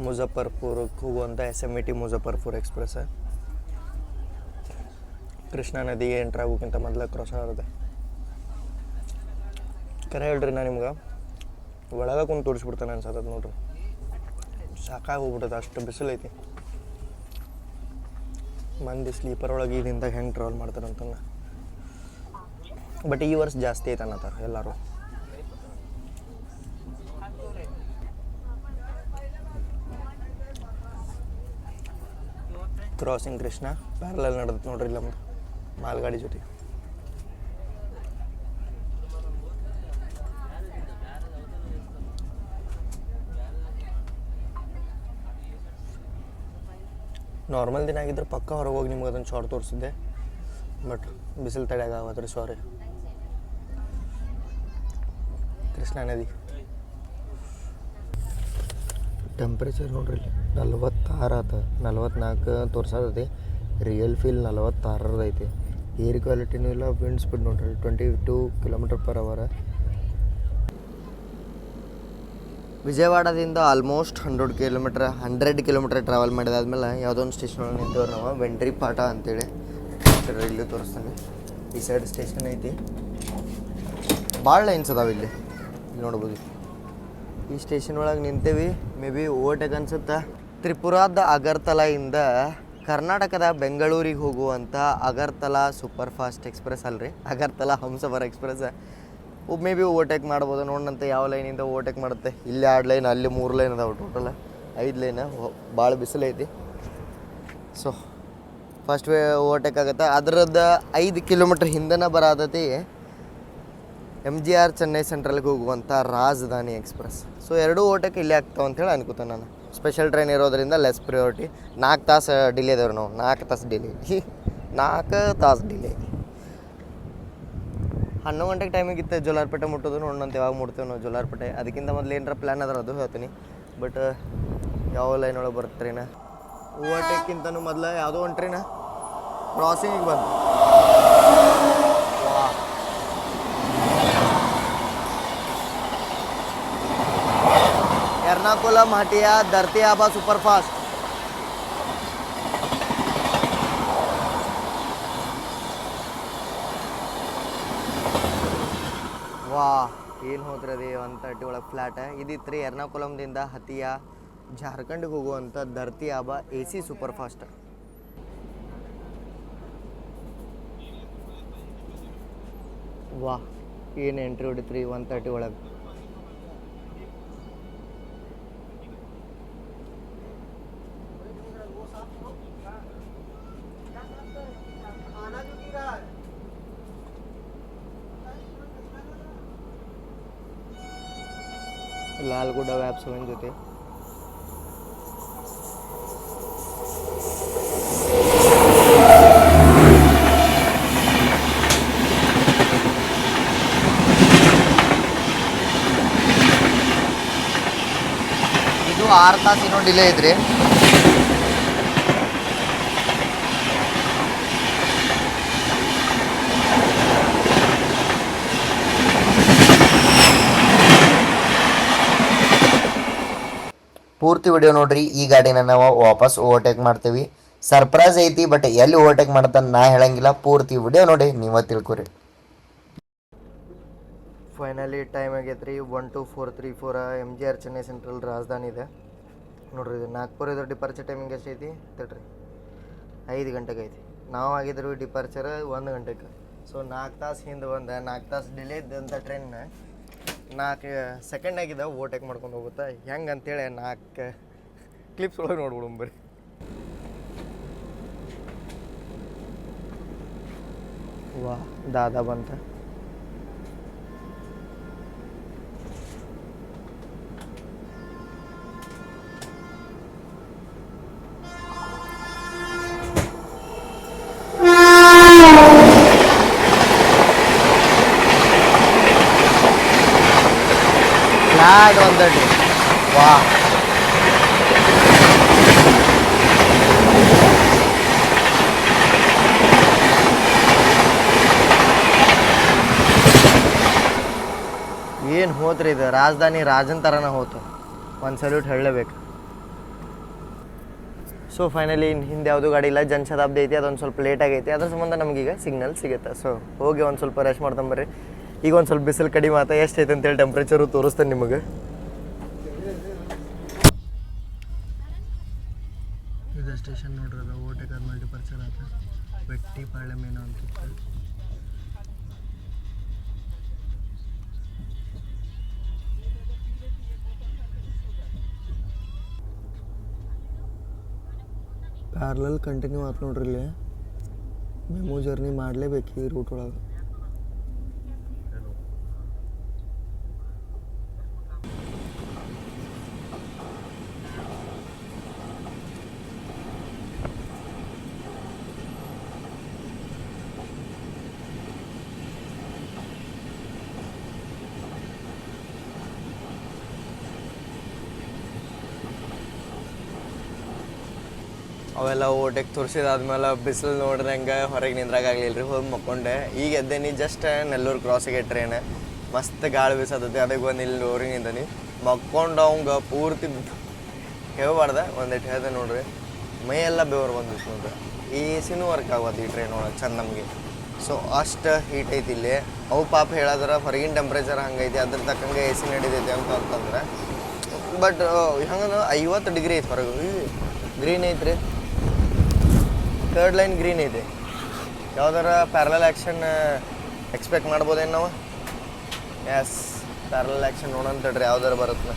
ಮುಜಫರ್ಪುರಕ್ಕೆ ಹೋಗುವಂಥ SMET ಮುಜಫರ್ಪುರ್ ಎಕ್ಸ್ಪ್ರೆಸ್ ಕೃಷ್ಣಾ ನದಿಗೆ ಎಂಟ್ರ್ ಆಗೋಕ್ಕಿಂತ ಮೊದಲು ಕ್ರಾಸ್ ಆಗುತ್ತೆ. ಕರೆ ಹೇಳ್ರಿ, ನಾ ನಿಮ್ಗೆ ಒಳಗೆ ಕುಂತು ತೋರಿಸ್ಬಿಡ್ತಾನೆ ಅನ್ಸತ್ತದ ನೋಡ್ರಿ. ಸಾಕಾಗಿ ಹೋಗ್ಬಿಟ್ಟದ, ಅಷ್ಟು ಬಿಸಿಲು ಐತಿ. ಮಂದಿ ಸ್ಲೀಪರ್ ಒಳಗೆ ಇದರಿಂದ ಹೆಂಗೆ ಟ್ರಾವೆಲ್ ಮಾಡ್ತಾರಂತಂಗ. ಬಟ್ ಈ ವರ್ಷ ಜಾಸ್ತಿ ಐತೆ ಅನ್ನತ್ತಾರೆ ಎಲ್ಲರೂ. ಕ್ರಾಸಿಂಗ್ ಕೃಷ್ಣ ಪ್ಯಾರಲಲ್ ನಡೆದೈತೆ ನೋಡ್ರಿ ಇಲ್ಲ ನಮ್ದು ಮಾಲ್ಗಾಡಿ ಜೊತೆ. ನಾರ್ಮಲ್ ದಿನ ಆಗಿದ್ರೆ ಪಕ್ಕ ಹೊರಗೆ ಹೋಗಿ ನಿಮ್ಗೆ ಅದನ್ನು ಶಾರ್ಟ್ ತೋರಿಸಿದ್ದೆ, ಬಟ್ ಬಿಸಿಲು ತಡೆಯಾಗತ್ರಿ. ಸಾರಿ. ಕೃಷ್ಣಾ ನದಿ ಟೆಂಪ್ರೇಚರ್ ನೋಡ್ರಿ 46 ಆತ. 44 ತೋರ್ಸತೈತಿ. ರಿಯಲ್ ಫೀಲ್ 46 ಐತಿ. ಏರ್ ಕ್ವಾಲಿಟಿನೂ ಇಲ್ಲ. ವಿಂಡ್ ಸ್ಪೀಡ್ ನೋಡ್ರಿ 22 km/h. ವಿಜಯವಾಡದಿಂದ ಆಲ್ಮೋಸ್ಟ್ 100 ಕಿಲೋಮೀಟ್ರ್ ಟ್ರಾವೆಲ್ ಮಾಡಿದಾದ್ಮೇಲೆ ಯಾವುದೋ ಒಂದು ಸ್ಟೇಷನ್ ಒಳಗೆ ನಿಂತವ್ರು ನಾವು. ವೆಂಟ್ರಿ ಪಾಟ ಅಂತೇಳಿ ಇಲ್ಲಿ ತೋರಿಸ್ತಾನೆ. ಈ ಸೈಡ್ ಸ್ಟೇಷನ್ ಐತಿ. ಭಾಳ ಲೈನ್ಸ್ ಅದಾವೆ ಇಲ್ಲಿ ನೋಡ್ಬೋದು. ಈ ಸ್ಟೇಷನ್ ಒಳಗೆ ನಿಂತೇವಿ. ಮೇ ಬಿ ಓವರ್ಟೇಕ್ ಅನ್ಸುತ್ತೆ. ತ್ರಿಪುರಾದ ಅಗರ್ತಲಾಯಿಂದ ಕರ್ನಾಟಕದ ಬೆಂಗಳೂರಿಗೆ ಹೋಗುವಂಥ ಅಗರ್ತಲಾ ಸೂಪರ್ ಫಾಸ್ಟ್ ಎಕ್ಸ್ಪ್ರೆಸ್ ಅಲ್ರಿ, Agartala Humsafar express. May be overtake ಮಾಡ್ಬೋದು. ನೋಡಂತೆ ಯಾವ ಲೈನಿಂದ ಓವರ್ಟೇಕ್ ಮಾಡುತ್ತೆ. ಇಲ್ಲಿ 2 ಲೈನ್, ಅಲ್ಲಿ 3 ಲೈನ್ ಅದಾವೆ. Total 5 line. ಭಾಳ ಬಿಸಿಲು ಐತಿ. ಸೊ ಫಸ್ಟ್ ವೇ ಓವರ್ಟೇಕ್ ಆಗುತ್ತೆ. ಅದರದ್ದು 5 ಕಿಲೋಮೀಟ್ರ್ ಹಿಂದೆನೇ ಬರತೈತಿ MGR ಚೆನ್ನೈ ಸೆಂಟ್ರಲ್ಗೆ ಹೋಗುವಂಥ ರಾಜಧಾನಿ ಎಕ್ಸ್ಪ್ರೆಸ್. ಸೊ 2 ಓವರ್ಟೇಕ್ ಇಲ್ಲೇ ಆಗ್ತಾವೆ ಅಂಥೇಳಿ ಅನ್ಕೋತಾನೆ ನಾನು. ಸ್ಪೆಷಲ್ ಟ್ರೈನ್ ಇರೋದ್ರಿಂದ ಲೆಸ್ ಪ್ರಿಯಾರಿಟಿ. 4 ತಾಸು ಡಿಲೇ ಇದೇವ್ರಿ ನಾವು. 4 ತಾಸು ಡಿಲೇ 4 ತಾಸು ಡಿಲೇ. 11 ಗಂಟೆಗೆ ಟೈಮಿಗೆ ಇತ್ತು ಜೋಲಾರ್ಪೇಟೆ ಮುಟ್ಟೋದು. ನೋಡೋಣಂತ ಯಾವಾಗ ಮುಟ್ತೇವೆ ನಾವು ಜೋಲಾರ್ಪೇಟೆ. ಅದಕ್ಕಿಂತ ಮೊದಲು ಏನರ ಪ್ಲ್ಯಾನ್ ಅದ್ರ ಅದು ಹೇಳ್ತೀನಿ. ಬಟ್ ಯಾವ ಲೈನ್ ಒಳಗೆ ಬರುತ್ತೆ ಟ್ರೈನ. ಓವರ್ಟೇಕ್ಕಿಂತನೂ ಮೊದಲು ಯಾವುದೋ ಒಂದು ಟ್ರೈನ ಕ್ರಾಸಿಂಗಿಗೆ ಬಂತು. Ernakulam Hatia Dharti Aba super fast. ವಾ ಏನು ಹೋದ್ರಿ ಅದೇ 130 ಒಳಗೆ ಫ್ಲ್ಯಾಟ್ ಇದಿತ್ತು ರೀ. ಎರ್ನಾಕುಲಂದಿಂದ ಹತಿಯಾ ಜಾರ್ಖಂಡ್ಗೆ ಹೋಗುವಂಥ Dharti Aba AC super fast. ವಾ ಏನು ಎಂಟ್ರಿ ಹೊಡಿತು ರೀ 130 ಒಳಗೆ. लालगुड्डा व्याप 7 ಜೊತೆ ಇದು 6 ತಾಸು ಇನ್ನೂ ಡಿಲೇ ಐತ್ರಿ. ಪೂರ್ತಿ ವಿಡಿಯೋ ನೋಡ್ರಿ. ಈ ಗಾಡಿನ ನಾವು ವಾಪಸ್ ಓವರ್ಟೇಕ್ ಮಾಡ್ತೀವಿ. ಸರ್ಪ್ರೈಸ್ ಐತಿ, ಬಟ್ ಎಲ್ಲಿ ಓವರ್ಟೇಕ್ ಮಾಡ್ತಾನೆ ನಾ ಹೇಳಂಗಿಲ್ಲ. ಪೂರ್ತಿ ವಿಡಿಯೋ ನೋಡಿ ನೀವ ತಿಳ್ಕೊರಿ. ಫೈನಲಿ ಟೈಮ್ ಆಗೈತೆ ರೀ 12434 MGR ಚೆನ್ನೈ ಸೆಂಟ್ರಲ್ ರಾಜಧಾನಿ ಇದೆ ನೋಡ್ರಿ. ಇದು ನಾಗ್ಪುರ ಇದ್ರ ಡಿಪಾರ್ಚರ್ ಟೈಮಿಂಗ್ ಎಷ್ಟೈತಿ ತಡ್ರಿ 5 ಗಂಟೆಗೆ ಐತಿ. ನಾವು ಆಗಿದ್ರು ಡಿಪಾರ್ಚರ್ 1 ಗಂಟೆಗೆ. ಸೊ 4 ತಾಸು ಹಿಂದೆ 4 ತಾಸು ಡಿಲೇ ಇದ್ದಂಥ ಟ್ರೈನ್ 4 ಸೆಕೆಂಡ್ ಆಗಿದ್ದಾವೆ ಓವರ್ಟೇಕ್ ಮಾಡ್ಕೊಂಡು ಹೋಗುತ್ತೆ. ಹೆಂಗೆ ಅಂತೇಳಿ 4 ಕ್ಲಿಪ್ಸ್ ಒಳಗೆ ನೋಡ್ಬಿಡು ಬರ್ರಿ. ವಾ ದಾದಾ ಬಂತ. ಫ್ಲಾಗ್ ಒಂದಡ್ರಿ. ವಾ ಏನು ಹೋತ್ರಿ ಇದು, ರಾಜಧಾನಿ ರಾಜನ್ ಥರನ ಹೋತು. ಒಂದು ಸಲ್ಯೂಟ್ ಹೇಳಲೇಬೇಕು. ಸೊ ಫೈನಲಿ ಹಿಂದೆ ಯಾವುದೂ ಗಾಡಿ ಇಲ್ಲ, ಜನಶತಾಬ್ದಿ ಐತಿ, ಅದೊಂದು ಸ್ವಲ್ಪ ಲೇಟ್ ಆಗೈತಿ. ಅದ್ರ ಸಂಬಂಧ ನಮಗೀಗ ಸಿಗ್ನಲ್ ಸಿಗುತ್ತೆ. ಸೊ ಹೋಗಿ ಒಂದು ಸ್ವಲ್ಪ ರೆಸ್ಟ್ ಮಾಡ್ಕೊಂಬರ್ರಿ. ಈಗ ಒಂದು ಸ್ವಲ್ಪ ಬಿಸಿಲು ಕಡಿಮೆ ಆತ, ಎಷ್ಟೈತೆ ಅಂತೇಳಿ ಟೆಂಪ್ರೇಚರು ತೋರಿಸ್ತೇನೆ ನಿಮಗೆ. ಇದು ಸ್ಟೇಷನ್ ನೋಡ್ರಿ, ಅದು ಓವರ್ಟೇಕ್ ಆದ್ಮೇಲೆ ಡಿಪಾರ್ಚರ್ ಆತ. ಬೆಟ್ಟಿಪಾಳ್ಯ ಮೇನ ಅಂತಿತ್ತು. ಪ್ಯಾರಲಲ್ ಕಂಟಿನ್ಯೂ ಆಯ್ತು ನೋಡ್ರಿ. ಇಲ್ಲಿ ಮೆಮೊ ಜರ್ನಿ ಮಾಡಲೇಬೇಕು ಈ ರೂಟ್ ಒಳಗೆ. ಅವೆಲ್ಲ ಓವರ್ಟೇಕ್ ತೋರಿಸಿದಾದ್ಮೇಲೆ ಬಿಸಿಲು ನೋಡ್ದಂಗೆ ಹೊರಗೆ ನಿಂದ್ರಾಗಲಿಲ್ಲ ರೀ. ಹೋಗಿ ಮಕ್ಕೊಂಡೆ. ಈಗ ಎದ್ದೇನಿ, ಜಸ್ಟ್ ನೆಲ್ಲೂರು ಕ್ರಾಸಿಗೆ ಟ್ರೈನ್ ಮಸ್ತ್ ಗಾಳಿ ಬೀಸತೈತಿ. ಅದಕ್ಕೆ ಬಂದು ಇಲ್ಲಿ ಊರಿಗೆ ನಿಂತಾನೆ ಮಕ್ಕೊಂಡು ಅವಂಗೆ ಪೂರ್ತಿ ಹೇಳ್ಬಾರ್ದ ಒಂದಿಟ್ಟು ಹೇಳ್ದೆ ನೋಡ್ರಿ, ಮೈ ಎಲ್ಲ ಬೆವರು ಬಂದಿತ್ತು ನೋಡ್ರಿ. ಈ ಸಿನೂ ವರ್ಕ್ ಆಗೋದು ಈ ಟ್ರೈನ್ ಒಳಗೆ ಚಂದ ನಮಗೆ. ಸೊ ಅಷ್ಟು ಹೀಟ್ ಐತಿ ಇಲ್ಲಿ. ಅವು ಪಾಪ ಹೇಳಿದ್ರೆ ಹೊರಗಿನ ಟೆಂಪ್ರೇಚರ್ ಹಂಗೈತಿ, ಅದ್ರ ತಕ್ಕಂಗೆ AC ನಡೀತೈತಿ ಅಂತಂದ್ರೆ. ಬಟ್ ಹಂಗಂದ್ರೆ 50 ಡಿಗ್ರಿ ಐತಿ ಹೊರಗೆ. ಗ್ರೀನ್ ಐತ್ರಿ, 3rd ಲೈನ್ ಗ್ರೀನ್ ಐತಿ. ಯಾವ್ದಾರ ಪ್ಯಾರಲಲ್ ಆ್ಯಕ್ಷನ್ ಎಕ್ಸ್ಪೆಕ್ಟ್ ಮಾಡ್ಬೋದೇನು ನಾವು? ಎಸ್, ಪ್ಯಾರಲಲ್ ಆ್ಯಕ್ಷನ್ ನೋಡೋಣ ತಡ್ರಿ ಯಾವ್ದಾರ ಬರುತ್ತೆ.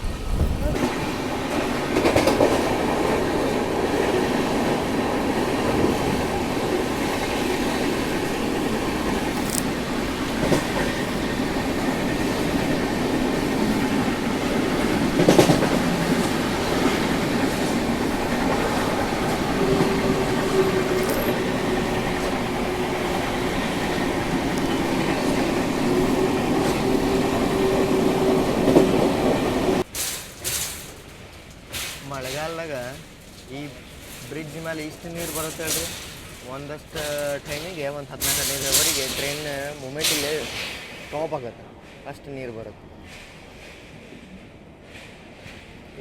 ಮಳೆಗಾಲದಾಗ ಈ ಬ್ರಿಡ್ಜ್ ಮೇಲೆ ಇಷ್ಟು ನೀರು ಬರುತ್ತೆ ಹೇಳ್ರಿ. ಒಂದಷ್ಟು ಟೈಮಿಗೆ ಒಂದು 14-15ವರೆಗೆ ಟ್ರೈನ್ ಮೂಮೆಂಟ್ ಇಲ್ಲೇ ಟಾಪ್ ಆಗುತ್ತೆ, ಅಷ್ಟು ನೀರು ಬರುತ್ತೆ.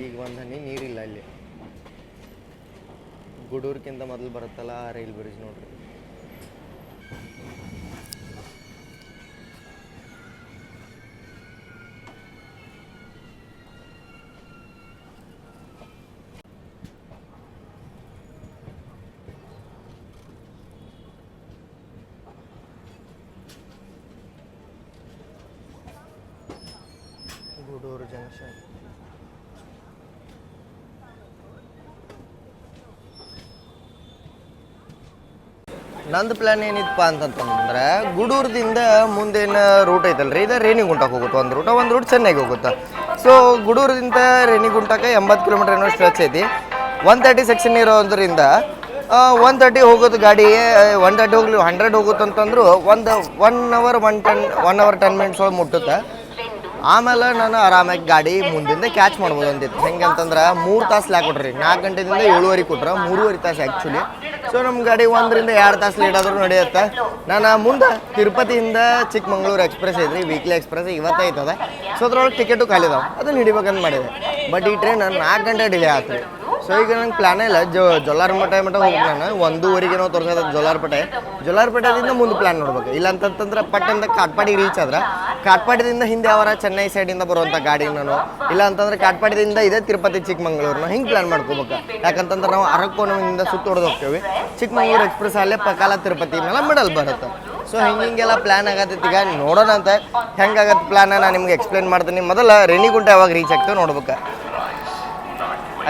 ಈಗ ಒಂದು ಹನಿ ನೀರಿಲ್ಲ ಇಲ್ಲಿ. ಗುಡೂರ್ಕಿಂತ ಮೊದಲು ಬರುತ್ತಲ್ಲ ಆ ರೈಲ್ ಬ್ರಿಡ್ಜ್ ನೋಡ್ರಿ. ಗೂಡೂರು ಜಂಕ್ಷನ್. ನಂದು ಪ್ಲ್ಯಾನ್ ಏನಿತ್ತಪ್ಪ ಅಂತಂತಂದ್ರೆ, ಗೂಡೂರದಿಂದ ಮುಂದೇನು ರೂಟ್ ಐತಲ್ರಿ, ಇದು ರೇಣಿಗುಂಟಕ್ಕೆ ಹೋಗುತ್ತೆ ಒಂದು ರೂಟ್ ಚೆನ್ನೈಗೆ ಹೋಗುತ್ತೆ. ಸೊ ಗೂಡೂರದಿಂದ ರೇಣಿಗುಂಟಕ್ಕೆ 80 ಕಿಲೋಮೀಟರ್ ಏನೋ ಸ್ಟ್ರೆಚ್ ಐತಿ. 130 ಸೆಕ್ಷನ್ ಇರೋದ್ರಿಂದ 130 ಹೋಗೋದು ಗಾಡಿ 130 ಹೋಗ್ಲಿ 100 ಹೋಗುತ್ತಂತಂದ್ರು 1 ಅವರ್ 10 ಮಿನಿಟ್ಸ್ ಒಳಗೆ ಮುಟ್ಟುತ್ತೆ. ಆಮೇಲೆ ನಾನು ಆರಾಮಾಗಿ ಗಾಡಿ ಮುಂದಿಂದ ಕ್ಯಾಚ್ ಮಾಡ್ಬೋದು ಅಂತಿತ್ತು. ಹೆಂಗೆ ಅಂತಂದ್ರೆ 3 ತಾಸು ಲ್ಯಾಕ್ ಕೊಟ್ರಿ. 4 ಗಂಟೆದಿಂದ 7:30 ಕೊಟ್ರೆ 3:30 ತಾಸು ಆ್ಯಕ್ಚುಲಿ. ಸೊ ನಮ್ಮ ಗಾಡಿ 1ರಿಂದ 2 ತಾಸು ಲೇಟ್ ಆದರೂ ನಡೆಯುತ್ತೆ. ನಾನು ಮುಂದೆ ತಿರುಪತಿಯಿಂದ ಚಿಕ್ಕಮಂಗ್ಳೂರು ಎಕ್ಸ್ಪ್ರೆಸ್ ಐತ್ರಿ, ವೀಕ್ಲಿ ಎಕ್ಸ್ಪ್ರೆಸ್ ಇವತ್ತೈತದ. ಸೊ ಅದ್ರೊಳಗೆ ಟಿಕೆಟು ಖಾಲಿ ಇದಾವೆ, ಅದನ್ನು ಹಿಡಿಬೇಕಂತ ಮಾಡಿದೆ. ಬಟ್ ಈ ಟ್ರೈನ್ 4 ಗಂಟೆ ಡಿಲೇ ಆಯ್ತು ರೀ. ಸೊ ಈಗ ನಂಗೆ ಪ್ಲಾನೇ ಇಲ್ಲ ಜೊಲ್ಲಾರ್ಪೇಟೆ ಮಟ್ಟ ಹೋಗಿ ನಾನು 1:15 ನಾವು ತೋರಿಸೋದು ಜೊಲ್ಲಾರ್ಪೇಟೆದಿಂದ ಮುಂದೆ ಪ್ಲಾನ್ ನೋಡ್ಬೇಕು. ಇಲ್ಲ ಅಂತಂದ್ರೆ ಪಟ್ಟಂದ ಕಾಟ್ಪಾಡಿಗೆ ರೀಚ್ ಆದ್ರೆ ಕಾಟ್ಪಾಡಿದಿಂದ ಹಿಂದೆ ಅವರ ಚೆನ್ನೈ ಸೈಡಿಂದ ಬರುವಂಥ ಗಾಡಿ ನಾನು, ಇಲ್ಲ ಅಂತಂದ್ರೆ ಕಾಟ್ಪಾಡಿದಿಂದ ಇದೆ ತಿರುಪತಿ ಚಿಕ್ಕಮಂಗ್ಳೂರು ಹಿಂಗೆ ಪ್ಲಾನ್ ಮಾಡ್ಕೋಬೇಕು. ಯಾಕಂತಂದ್ರೆ ನಾವು ಅರಕೋನದಿಂದ ಸುತ್ತ ಹೊಡೆದು ಹೋಗ್ತೇವೆ. ಚಿಕ್ಕಮಂಗ್ಳೂರು ಎಕ್ಸ್ಪ್ರೆಸ್ ಅಲ್ಲೇ ಪಕಾಲ ತಿರುಪತಿ ಮೇಲೆ ಮಿಡಲ್ ಬರುತ್ತೆ. ಸೊ ಹಿಂಗೆಲ್ಲ ಪ್ಲ್ಯಾನ್ ಆಗತ್ತೈತಿ. ಈಗ ನೋಡೋಣ ಅಂತ ಹೆಂಗಾಗತ್ತೆ ಪ್ಲ್ಯಾನ ನಾನು ನಿಮ್ಗೆ ಎಕ್ಸ್ಪ್ಲೇನ್ ಮಾಡ್ತೀನಿ. ಮೊದಲ ರೇಣಿಗುಂಟ ಯಾವಾಗ ರೀಚ್ ಆಗ್ತೇವೆ ನೋಡ್ಬೇಕು.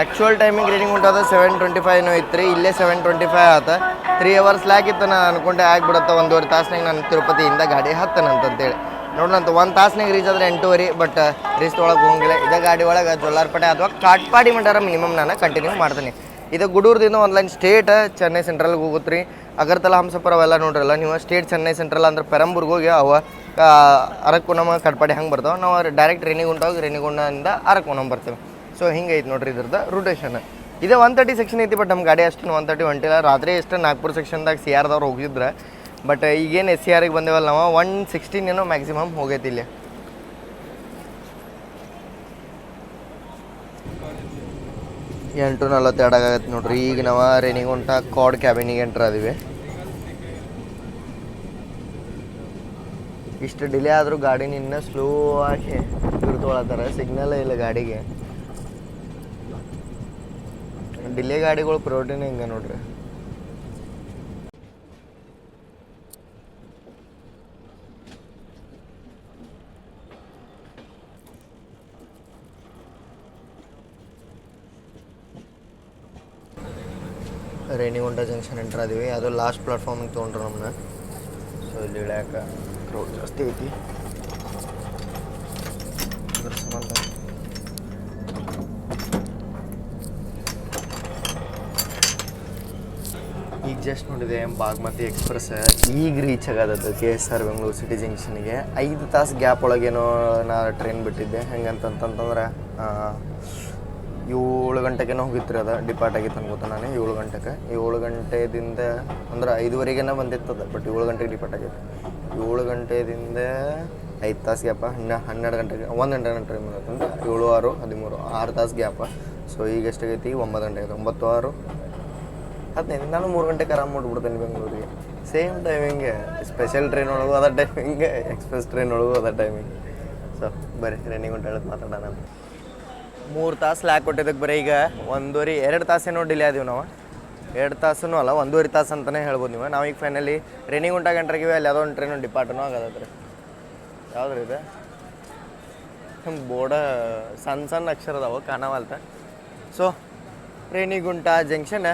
ಆ್ಯಕ್ಚುಯಲ್ ಟೈಮಿಂಗ್ ರೇಣಿಗುಂಟ ಅದ 7:25 ಇತ್ತು ರೀ. ಇಲ್ಲೇ 7:25 ಆತ. 3 hours ಲಾಗಿತ್ತು. ನಾನು ಅನ್ಕೊಂಡೆ ಆಗ್ಬಿಡುತ್ತೆ 1.5 ತಾಸ್ನಾಗ ನಾನು ತಿರುಪತಿಯಿಂದ ಗಾಡಿ ಹತ್ತನಂತಂತೇಳಿ ನೋಡೋಣಂತ. 1 ತಾಸ್ನಾಗ ರೀಚ್ ಆದ್ರೆ 8:30, ಬಟ್ ರೀಚ್ ಒಳಗೆ ಹೋಗಿಲ್ಲ. ಇದೇ ಗಾಡಿ ಒಳಗೆ ಜೊಲ್ಲಾರ್ಪೇಟೆ ಅಥವಾ ಕಾಟ್ಪಾಡಿ ಮಟ್ಟಾರ ಮಿನಿಮಮ್ ನಾನು ಕಂಟಿನ್ಯೂ ಮಾಡ್ತೀನಿ. ಇದು ಗುಡೂರದಿಂದ ಒಂದು ಲೈನ್ ಸ್ಟೇಟ್ ಚೆನ್ನೈ ಸೆಂಟ್ರಲ್ಗೆ ಹೋಗುತ್ತೆ ರೀ. ಅಗರ್ತಲಾ ಹಂಸಪುರ ಅವೆಲ್ಲ ನೋಡ್ರಲ್ಲ ನೀವು. ಸ್ಟೇಟ್ ಚೆನ್ನೈ ಸೆಂಟ್ರಲ್ ಅಂದ್ರೆ ಪೆರಂಬೂರ್ಗೆ ಹೋಗಿ ಅವ ಅರಕೋನಮ ಕಟ್ಪಾಡಿ ಹಂಗೆ ಬರ್ತಾವೆ. ನಾವು ಡೈರೆಕ್ಟ್ ರೇಣಿಗುಂಟ ಹೋಗಿ ರೇಣಿಗುಂಟದಿಂದ ಅರಕೋನಮ ಬರ್ತೇವೆ. ಸೊ ಹಿಂಗೆ ಐತೆ ನೋಡ್ರಿ ಇದ್ರದ್ದು ರೂಟೇಷನ್. ಇದೇ 130 ಸೆಕ್ಷನ್ ಐತಿ, ಬಟ್ ನಮ್ಮ ಗಾಡಿ ಅಷ್ಟು 130 ಹೊಂಟಿಲ್ಲ. ರಾತ್ರಿ ಎಷ್ಟು ನಾಗ್ಪುರ ಸೆಕ್ಷನ್ದಾಗ CR ದವ್ರು ಹೋಗಿದ್ರೆ, ಬಟ್ ಈಗೇನು SCRಗೆ ಬಂದೇವಲ್ಲ ನಾವು 116 ಏನೋ ಮ್ಯಾಕ್ಸಿಮಮ್ ಹೋಗೈತಿ ಇಲ್ಲಿ. ಎಂಟು 42 ಆಗತ್ತೆ ನೋಡ್ರಿ. ಈಗ ನಾವು ರೇಣಿಗುಂಟ ಕಾಡ್ ಕ್ಯಾಬಿನಿಗೆ ಎಂಟ್ರ್ ಆದಿವಿ. ಇಷ್ಟು ಡಿಲೇ ಆದರೂ ಗಾಡಿನ ಇನ್ನೂ ಸ್ಲೋ ಆಗಿ ತೊಗೊಳತ್ತಾರೆ. ಸಿಗ್ನಲ್ಲೇ ಇಲ್ಲ ಗಾಡಿಗೆ. ಡಿಲೇ ಗಾಡಿಗಳು ಪ್ರೋಟೀನ್ ಹಿಂಗೆ ನೋಡ್ರಿ. Renigunta junction entry ಆದಿವಿ. ಅದು ಲಾಸ್ಟ್ ಪ್ಲಾಟ್ಫಾರ್ಮಿಗೆ ತೊಗೊಂಡ್ರು ನಮ್ಮನ್ನ. ಸೊ ಇಲ್ಲಿ ಇಳ್ಯಾಕ ಕ್ರೌಡ್ ಜಾಸ್ತಿ ಐತಿ. ಅದ್ರ ಸಂಬಂಧ ಈಗ ಜಸ್ಟ್ ನೋಡಿದೆ ಬಾಗ್ಮತಿ ಎಕ್ಸ್ಪ್ರೆಸ್ ಈಗ ರೀಚ್ ಆಗೋದದು KSR ಬೆಂಗಳೂರು ಸಿಟಿ ಜಂಕ್ಷನ್ಗೆ. 5 ತಾಸು ಗ್ಯಾಪ್ ಒಳಗೇನೋ ನಾ ಟ್ರೈನ್ ಬಿಟ್ಟಿದ್ದೆ. ಹೆಂಗಂತಂತಂದ್ರೆ 7 ಗಂಟೆಗೇನೋ ಹೋಗಿತ್ತು ರೀ. ಅದು ಡಿಪಾರ್ಟ್ ಆಗಿತ್ತು ಅನ್ಕೋತ ನಾನು 7 ಗಂಟೆಗೆ. 7 ಗಂಟೆದಿಂದ ಅಂದ್ರೆ 5:15 ಬಂದಿತ್ತದ, ಬಟ್ 7 ಗಂಟೆಗೆ ಡಿಪಾರ್ಟ್ ಆಗೈತೆ. 7 ಗಂಟೆದಿಂದ 5 ತಾಸು ಗ್ಯಾಪ. 12 ಗಂಟೆಗೆ 1 ಗಂಟೆ ಟ್ರೈನ್ ಬಂದೈತಂದ್ರೆ 7, 6, 13 6 ತಾಸು ಗ್ಯಾಪ. ಸೊ ಈಗ ಎಷ್ಟಾಗೈತಿ 9 ಗಂಟೆ ಆಗಿದೆ. 9, 6, 15 ನಾನು 3 ಗಂಟೆಗೆ ಆರಾಮ್ ಮಾಡ್ಬಿಡ್ತೇನೆ ಬೆಂಗಳೂರಿಗೆ. ಸೇಮ್ ಟೈಮಿಂಗೆ ಸ್ಪೆಷಲ್ ಟ್ರೈನ್ ಒಳಗೂ ಅದ ಟೈಮಿಂಗೆ, ಎಕ್ಸ್ಪ್ರೆಸ್ ಟ್ರೈನ್ ಒಳಗೂ ಅದ ಟೈಮಿಂಗ್. ಸೊ ಬರೀ ರೇಣಿಗುಂಟ ಹೇಳೋದು ಮಾತಾಡೋಣ. 3 ತಾಸು ಲ್ಯಾಕ್ ಕೊಟ್ಟಿದ್ದಕ್ಕೆ ಬರೀ ಈಗ 2 ತಾಸೇನೋ ಡಿಲೇ ಆದೀವಿ ನಾವು. 2 ತಾಸೂ ಅಲ್ಲ 1.5 ತಾಸು ಅಂತಲೇ ಹೇಳ್ಬೋದು ನೀವು. ನಾವು ಈಗ ಫೈನಲಿ ರೇಣಿಗುಂಟ ಗಂಟೆಗೆ ಅಲ್ಲಿ ಯಾವುದೋ ಒಂದು ಟ್ರೈನು ಡಿಪಾರ್ಟ್ನೂ ಆಗತ್ತೆ ರೀ. ಯಾವ್ದು ಇದೆ ಬೋರ್ಡ ಸಣ್ಣ ಅಕ್ಷರ ಅದಾವೆ ಕಾಣವಲ್ತ. ಸೊ ರೇಣಿಗುಂಟ ಜಂಕ್ಷನ್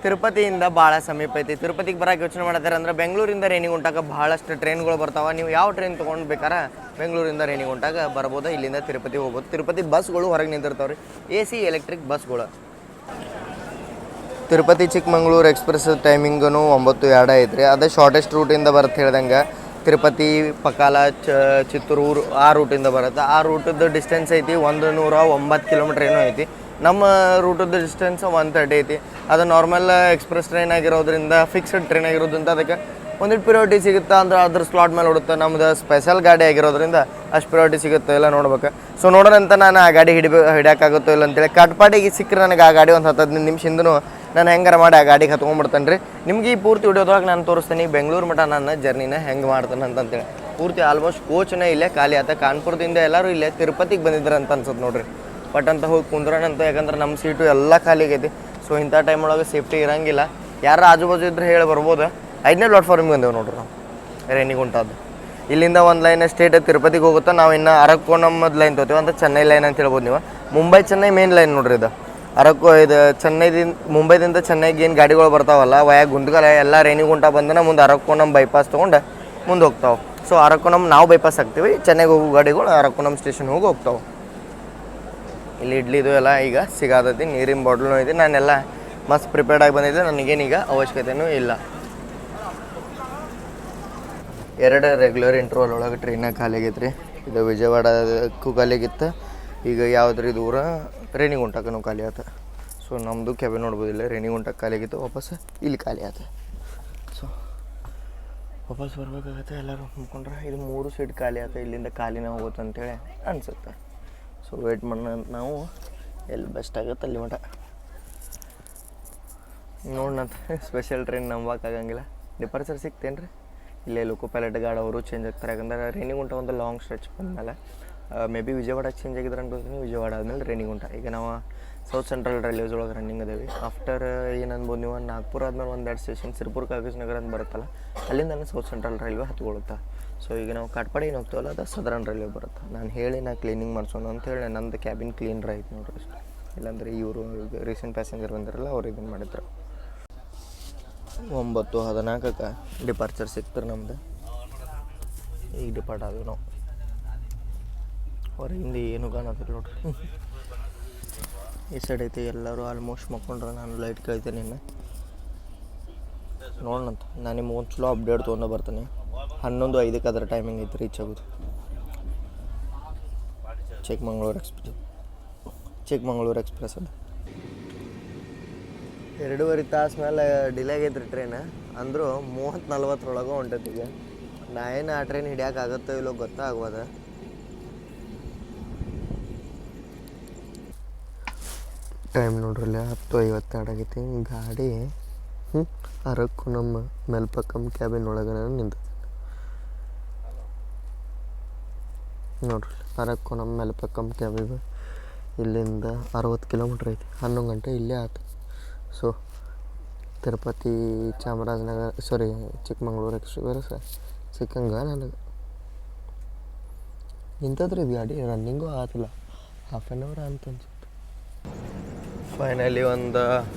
ತಿರುಪತಿಯಿಂದ ಭಾಳ ಸಮೀಪ ಐತಿ. ತಿರುಪತಿಗೆ ಬರೋಕೆ ಯೋಚನೆ ಮಾಡ್ತಾರೆ ಅಂದ್ರೆ ಬೆಂಗಳೂರಿಂದ ರೇಣಿಗುಂಟಕ್ಕೆ ಭಾಳಷ್ಟು ಟ್ರೈನ್ಗಳು ಬರ್ತಾವೆ. ನೀವು ಯಾವ ಟ್ರೈನ್ ತೊಗೊಂಡು ಬೇಕಾರೆ ಬೆಂಗಳೂರಿಂದ ರೇಣಿಗುಂಟಕ್ಕೆ ಬರ್ಬೋದು. ಇಲ್ಲಿಂದ ತಿರುಪತಿ ಹೋಗ್ಬೋದು. ತಿರುಪತಿ ಬಸ್ಗಳು ಹೊರಗೆ ನಿಂತಿರ್ತಾವೆ ರೀ, AC ಎಲೆಕ್ಟ್ರಿಕ್ ಬಸ್ಗಳು. ತಿರುಪತಿ ಚಿಕ್ಕಮಂಗ್ಳೂರು ಎಕ್ಸ್ಪ್ರೆಸ್ ಟೈಮಿಂಗೂ 9:02 ಐತ್ರಿ. ಅದೇ ಶಾರ್ಟೆಸ್ಟ್ ರೂಟಿಂದ ಬರುತ್ತೆ ಹೇಳ್ದಂಗೆ. ತಿರುಪತಿ ಪಕಾಲ ಚಿತ್ತೂರು ಆ ರೂಟಿಂದ ಬರುತ್ತೆ. ಆ ರೂಟದ್ದು ಡಿಸ್ಟೆನ್ಸ್ ಐತಿ 109 ಕಿಲೋಮೀಟ್ರ್ ಏನೋ ಐತಿ. ನಮ್ಮ ರೂಟದ್ದು ಡಿಸ್ಟೆನ್ಸ್ 130 ಐತಿ. ಅದು ನಾರ್ಮಲ್ ಎಕ್ಸ್ಪ್ರೆಸ್ ಟ್ರೈನ್ ಆಗಿರೋದ್ರಿಂದ, ಫಿಕ್ಸ್ಡ್ ಟ್ರೈನ್ ಆಗಿರೋದ್ರಿಂದ ಅದಕ್ಕೆ ಒಂದಿಟ್ಟು ಪ್ರಿಯಾರಿಟಿ ಸಿಗುತ್ತೆ. ಅಂದ್ರೆ ಅದ್ರ ಸ್ಲಾಟ್ ಮೇಲೆ ಓಡುತ್ತೆ. ನಮ್ದು ಸ್ಪೆಷಲ್ ಗಾಡಿ ಆಗಿರೋದ್ರಿಂದ ಅಷ್ಟು ಪ್ರಿಯಾರಿಟಿ ಸಿಗುತ್ತೆ ಎಲ್ಲ ನೋಡ್ಬೇಕು. ಸೊ ನೋಡೋಣಂತ ನಾನು ಆ ಗಾಡಿ ಹಿಡಿಯೋಕ್ಕಾಗುತ್ತೋ ಇಲ್ಲ ಅಂತೇಳಿ. ಕಾಟ್ಪಾಡಿಗೆ ಸಿಕ್ಕರೆ ನನಗೆ ಆ ಗಾಡಿ ಒಂದು 10-15 ನಿಮಿಷದಿಂದನೂ ನಾನು ಹೆಂಗಾರ ಮಾಡಿ ಆ ಗಾಡಿಗೆ ಹತ್ಕೊಂಡ್ಬಿಡ್ತೇನೆ ರೀ. ನಿಮ್ಗೆ ಈ ಪೂರ್ತಿ ವಿಡಿಯೋದಾಗ ನಾನು ತೋರಿಸ್ತೀನಿ ಬೆಂಗಳೂರು ಮಟ್ಟ ನನ್ನ ಜರ್ನಿನ ಹೆಂಗೆ ಮಾಡ್ತಾನೆ ಅಂತೇಳಿ. ಪೂರ್ತಿ ಆಲ್ಮೋಸ್ಟ್ ಕೋಚ್ನೇ ಇಲ್ಲೇ ಖಾಲಿ ಆತ. ಕಾನ್ಪುರದಿಂದ ಎಲ್ಲರೂ ಇಲ್ಲೇ ತಿರುಪತಿಗೆ ಬಂದಿದ್ದಾರೆ ಅಂತ ಅನ್ಸುತ್ತೆ ನೋಡ್ರಿ. ಬಟ್ ಅಂತ ಹೋಗಿ ಕುಂದ್ರೋಣಂತ. ಯಾಕಂದ್ರೆ ನಮ್ಮ ಸೀಟು ಎಲ್ಲ ಖಾಲಿ ಆಗೈತಿ. ಸೊ ಇಂಥ ಟೈಮ್ ಒಳಗೆ ಸೇಫ್ಟಿ ಇರೋಂಗಿಲ್ಲ. ಯಾರು ಆಜು ಬಾಜು ಇದ್ರೆ ಹೇಳಿ ಬರ್ಬೋದು. 5ನೇ ಪ್ಲಾಟ್ಫಾರ್ಮಿಗೆ ಬಂದೇವೆ ನೋಡ್ರಿ ನಾವು ರೇಣಿಗುಂಟದ್ದು. ಇಲ್ಲಿಂದ ಒಂದು ಲೈನ್ ಸ್ಟೇಟ್ ತಿರುಪತಿಗೆ ಹೋಗುತ್ತೆ. ನಾವು ಇನ್ನು ಅರಕೋನಮ್ಮದ ಲೈನ್ ತೊಗೋತೀವಿ ಅಂತ ಚೆನ್ನೈ ಲೈನ್ ಅಂತ ಹೇಳ್ಬೋದು ನೀವು. ಮುಂಬೈ ಚೆನ್ನೈ ಮೇನ್ ಲೈನ್ ನೋಡ್ರಿ ಇದು. ಇದು ಮುಂಬೈದಿಂದ ಚೆನ್ನೈಗೆ ಏನು ಗಾಡಿಗಳು ಬರ್ತಾವಲ್ಲ ವಯ ಗುಂದ್ಗಲ ಎಲ್ಲ ರೇಣಿಗುಂಟ ಬಂದನ ಮುಂದೆ ಅರಕೋನಮ್ ಬೈಪಾಸ್ ತೊಗೊಂಡು ಮುಂದೆ ಹೋಗ್ತಾವೆ. ಸೊ ಅರಕೋನಮ್ ನಾವು ಬೈಪಾಸ್ ಹಾಕ್ತೀವಿ. ಚೆನ್ನೈಗೆ ಹೋಗೋ ಗಾಡಿಗಳು ಅರಕೋನಮ್ ಸ್ಟೇಷನ್ ಹೋಗಿ ಹೋಗ್ತಾವೆ. ಇಲ್ಲಿ ಇಡ್ಲಿದು ಎಲ್ಲ ಈಗ ಸಿಗಾತೈತಿ. ನೀರಿನ ಬಾಟ್ಲೂ ಐತಿ. ನಾನೆಲ್ಲ ಮಸ್ತ್ ಪ್ರಿಪೇರ್ಡ್ ಆಗಿ ಬಂದಿದ್ದೆ. ನನಗೇನೀಗ ಅವಶ್ಯಕತೆಯೂ ಇಲ್ಲ. 2 ರೆಗ್ಯುಲರ್ ಇಂಟರ್ವಲ್ ಒಳಗೆ ಟ್ರೈನಾಗ ಖಾಲಿ ಆಗೈತೆ ರೀ. ಇದು ವಿಜಯವಾಡಕ್ಕೂ ಖಾಲಿ ಆಗಿತ್ತು. ಈಗ ಯಾವುದ್ರಿ ದೂರ ರೇಣಿಗುಂಟಕ್ಕೂ ಖಾಲಿ ಆತ. ಸೊ ನಮ್ಮದು ಕೆಬಿನ್ ನೋಡ್ಬೋದಿಲ್ಲ. ರೇಣಿಗುಂಟಕ್ಕೆ ಖಾಲಿ ಆಗಿತ್ತು. ವಾಪಸ್ ಇಲ್ಲಿ ಖಾಲಿ ಆತ. ಸೊ ವಾಪಸ್ ಬರ್ಬೇಕಾಗತ್ತೆ. ಎಲ್ಲರೂ ಅಂದ್ಕೊಂಡ್ರೆ ಇದು 3 ಸೀಟ್ ಖಾಲಿ ಆತ. ಇಲ್ಲಿಂದ ಖಾಲಿನ ಹೋಗುತ್ತೆ ಅಂತೇಳಿ ಅನಿಸುತ್ತೆ. ಸೊ ವೇಟ್ ಮಾಡೋಣ ನಾವು. ಎಲ್ಲಿ ಬೆಸ್ಟ್ ಆಗುತ್ತೆ ಅಲ್ಲಿ ಮಟ ನೋಡ್ನಂತ ಸ್ಪೆಷಲ್ ಟ್ರೈನ್ ನಂಬಕ್ಕಾಗಂಗಿಲ್ಲ. ಡಿಪಾರ್ಚರ್ ಸಿಗ್ತೇನೆ ರೀ ಇಲ್ಲೇ ಲೋಕೋ ಪೈಲಟ್ ಗಾರ್ಡ್ ಅವರು ಚೇಂಜ್ ಆಗ್ತಾರೆ. ಯಾಕಂದ್ರೆ ರೇಣಿಗುಂಟ ಒಂದು ಲಾಂಗ್ ಸ್ಟ್ರೆಚ್ ಬಂದಮೇಲೆ ಮೇ ಬಿ ವಿಜಯವಾಡಕ್ಕೆ ಚೇಂಜ್ ಆಗಿದ್ರೆ ಅನ್ಬೋತೀನಿ. ವಿಜಯವಾಡ ಆದಮೇಲೆ ರೇಣಿಗುಂಟ. ಈಗ ನಾವು ಸೌತ್ ಸೆಂಟ್ರಲ್ ರೈಲ್ವೇಸ್ ಒಳಗೆ ರನ್ನಿಂಗ್ ಅದೇವಿ. ಆಫ್ಟರ್ ಏನು ಅನ್ಬೋದು ನೀವು, ನಾಗ್ಪುರ ಆದ್ಮೇಲೆ ಒಂದೆರಡು ಸ್ಟೇಷನ್ ಸಿರ್ಪುರ್ ಕಾಗಜ್ ನಗರ ಅಂತ ಬರುತ್ತಲ್ಲ, ಅಲ್ಲಿಂದ ಸೌತ್ ಸೆಂಟ್ರಲ್ ರೈಲ್ವೆ ಹತ್ಕೊಳುತ್ತೆ. ಸೊ ಈಗ ನಾವು ಕಾಟ್ಪಾಡಿ ಏನು ಹೋಗ್ತೀವಲ್ಲ ಅದು ಸದರ್ನ್ ರೈಲ್ವೆ ಬರುತ್ತೆ. ನಾನು ಹೇಳಿ ನಾ ಕ್ಲೀನಿಂಗ್ ಮಾಡ್ಸೋಣ ಅಂತೇಳಿ ನಂದು ಕ್ಯಾಬಿನ್ ಕ್ಲೀನ್ರ್ ಆಯ್ತು ನೋಡ್ರಿ ಅಷ್ಟು. ಇಲ್ಲಾಂದರೆ ಇವರು ರೀಸೆಂಟ್ ಪ್ಯಾಸೆಂಜರ್ ಬಂದಿರಲ್ಲ ಅವ್ರು ಇದನ್ನು ಮಾಡಿದ್ರು. 9:14ಕ್ಕೆ ಡಿಪಾರ್ಚರ್ ಸಿಕ್ತಾರೆ ನಮ್ದು. ಈಗ ಡಿಪಾರ್ಟ್ ಆದ್ವಿ ನಾವು. ಹೊರಗಿಂದ ಏನು ಕಾಣತ್ತಿಲ್ಲ ನೋಡ್ರಿ. ಈ ಸೈಡ್ ಐತಿ ಎಲ್ಲರೂ ಆಲ್ಮೋಸ್ಟ್ ಮಕ್ಕೊಂಡ್ರೆ ನಾನು ಲೈಟ್ ಕೇಳ್ತೀನಿ ಇನ್ನು ನೋಡೋಣಂತ. ನಾನು ನಿಮ್ಗೆ ಒಂದು ಚಲೋ ಅಪ್ಡೇಟ್ ತೊಗೊಂಡು ಬರ್ತೀನಿ. 11:05ಕ್ಕೆ ಅದರ ಟೈಮಿಂಗ್ ಐತಿ ರೀಚ್ ಆಗೋದು. ಚಿಕ್ಕಮಂಗ್ಳೂರು ಎಕ್ಸ್ಪ್ರೆಸ್ ಅದು 2.5 ತಾಸು ಮೇಲೆ ಡಿಲೇ ಆಗೈತೆ ರೀ ಟ್ರೈನ್. ಅಂದರೂ 30-40 ಹೊಂಟೈತಿ. ಈಗ ನಾ ಏನು ಆ ಟ್ರೈನ್ ಹಿಡಿಯೋಕ್ಕಾಗತ್ತೋ ಇಲ್ಲೋ ಗೊತ್ತಾಗ್ಬೋದ. ಟೈಮ್ ನೋಡ್ರಲ್ಲ 10:52 ಆಗೈತಿ. ಗಾಡಿ ಅರಕು ನಮ್ಮ ಮೆಲ್ಪಕ್ಕಮ್ ಕ್ಯಾಬಿನ್ ಒಳಗಡೆ ನಿಂತೈತಿ ನೋಡ್ರಿ. ಅರಕು ನಮ್ಮ ಮೆಲ್ಪಕ್ಕಮ್ ಕ್ಯಾಬಿನ್ ಇಲ್ಲಿಂದ 60 ಕಿಲೋಮೀಟ್ರ್ ಐತಿ. 11 ಗಂಟೆ ಇಲ್ಲೇ ಆಯ್ತು. ಸೊ ತಿರುಪತಿ ಚಾಮರಾಜನಗರ ಚಿಕ್ಕಮಂಗ್ಳೂರು ಎಕ್ಸ್ಪ್ರೆಸ್ ಸಿಕ್ಕಂಗೆ ನನಗೆ ನಿಂತದ್ರಿ ಇದು ಗಾಡಿ. ರನ್ನಿಂಗೂ ಆತಿಲ್ಲ, ಹಾಫ್ ಆನ್ ಅವರ್ ಅಂತ ಅನ್ಸುತ್ತೆ. ಫೈನಲಿ ಒಂದು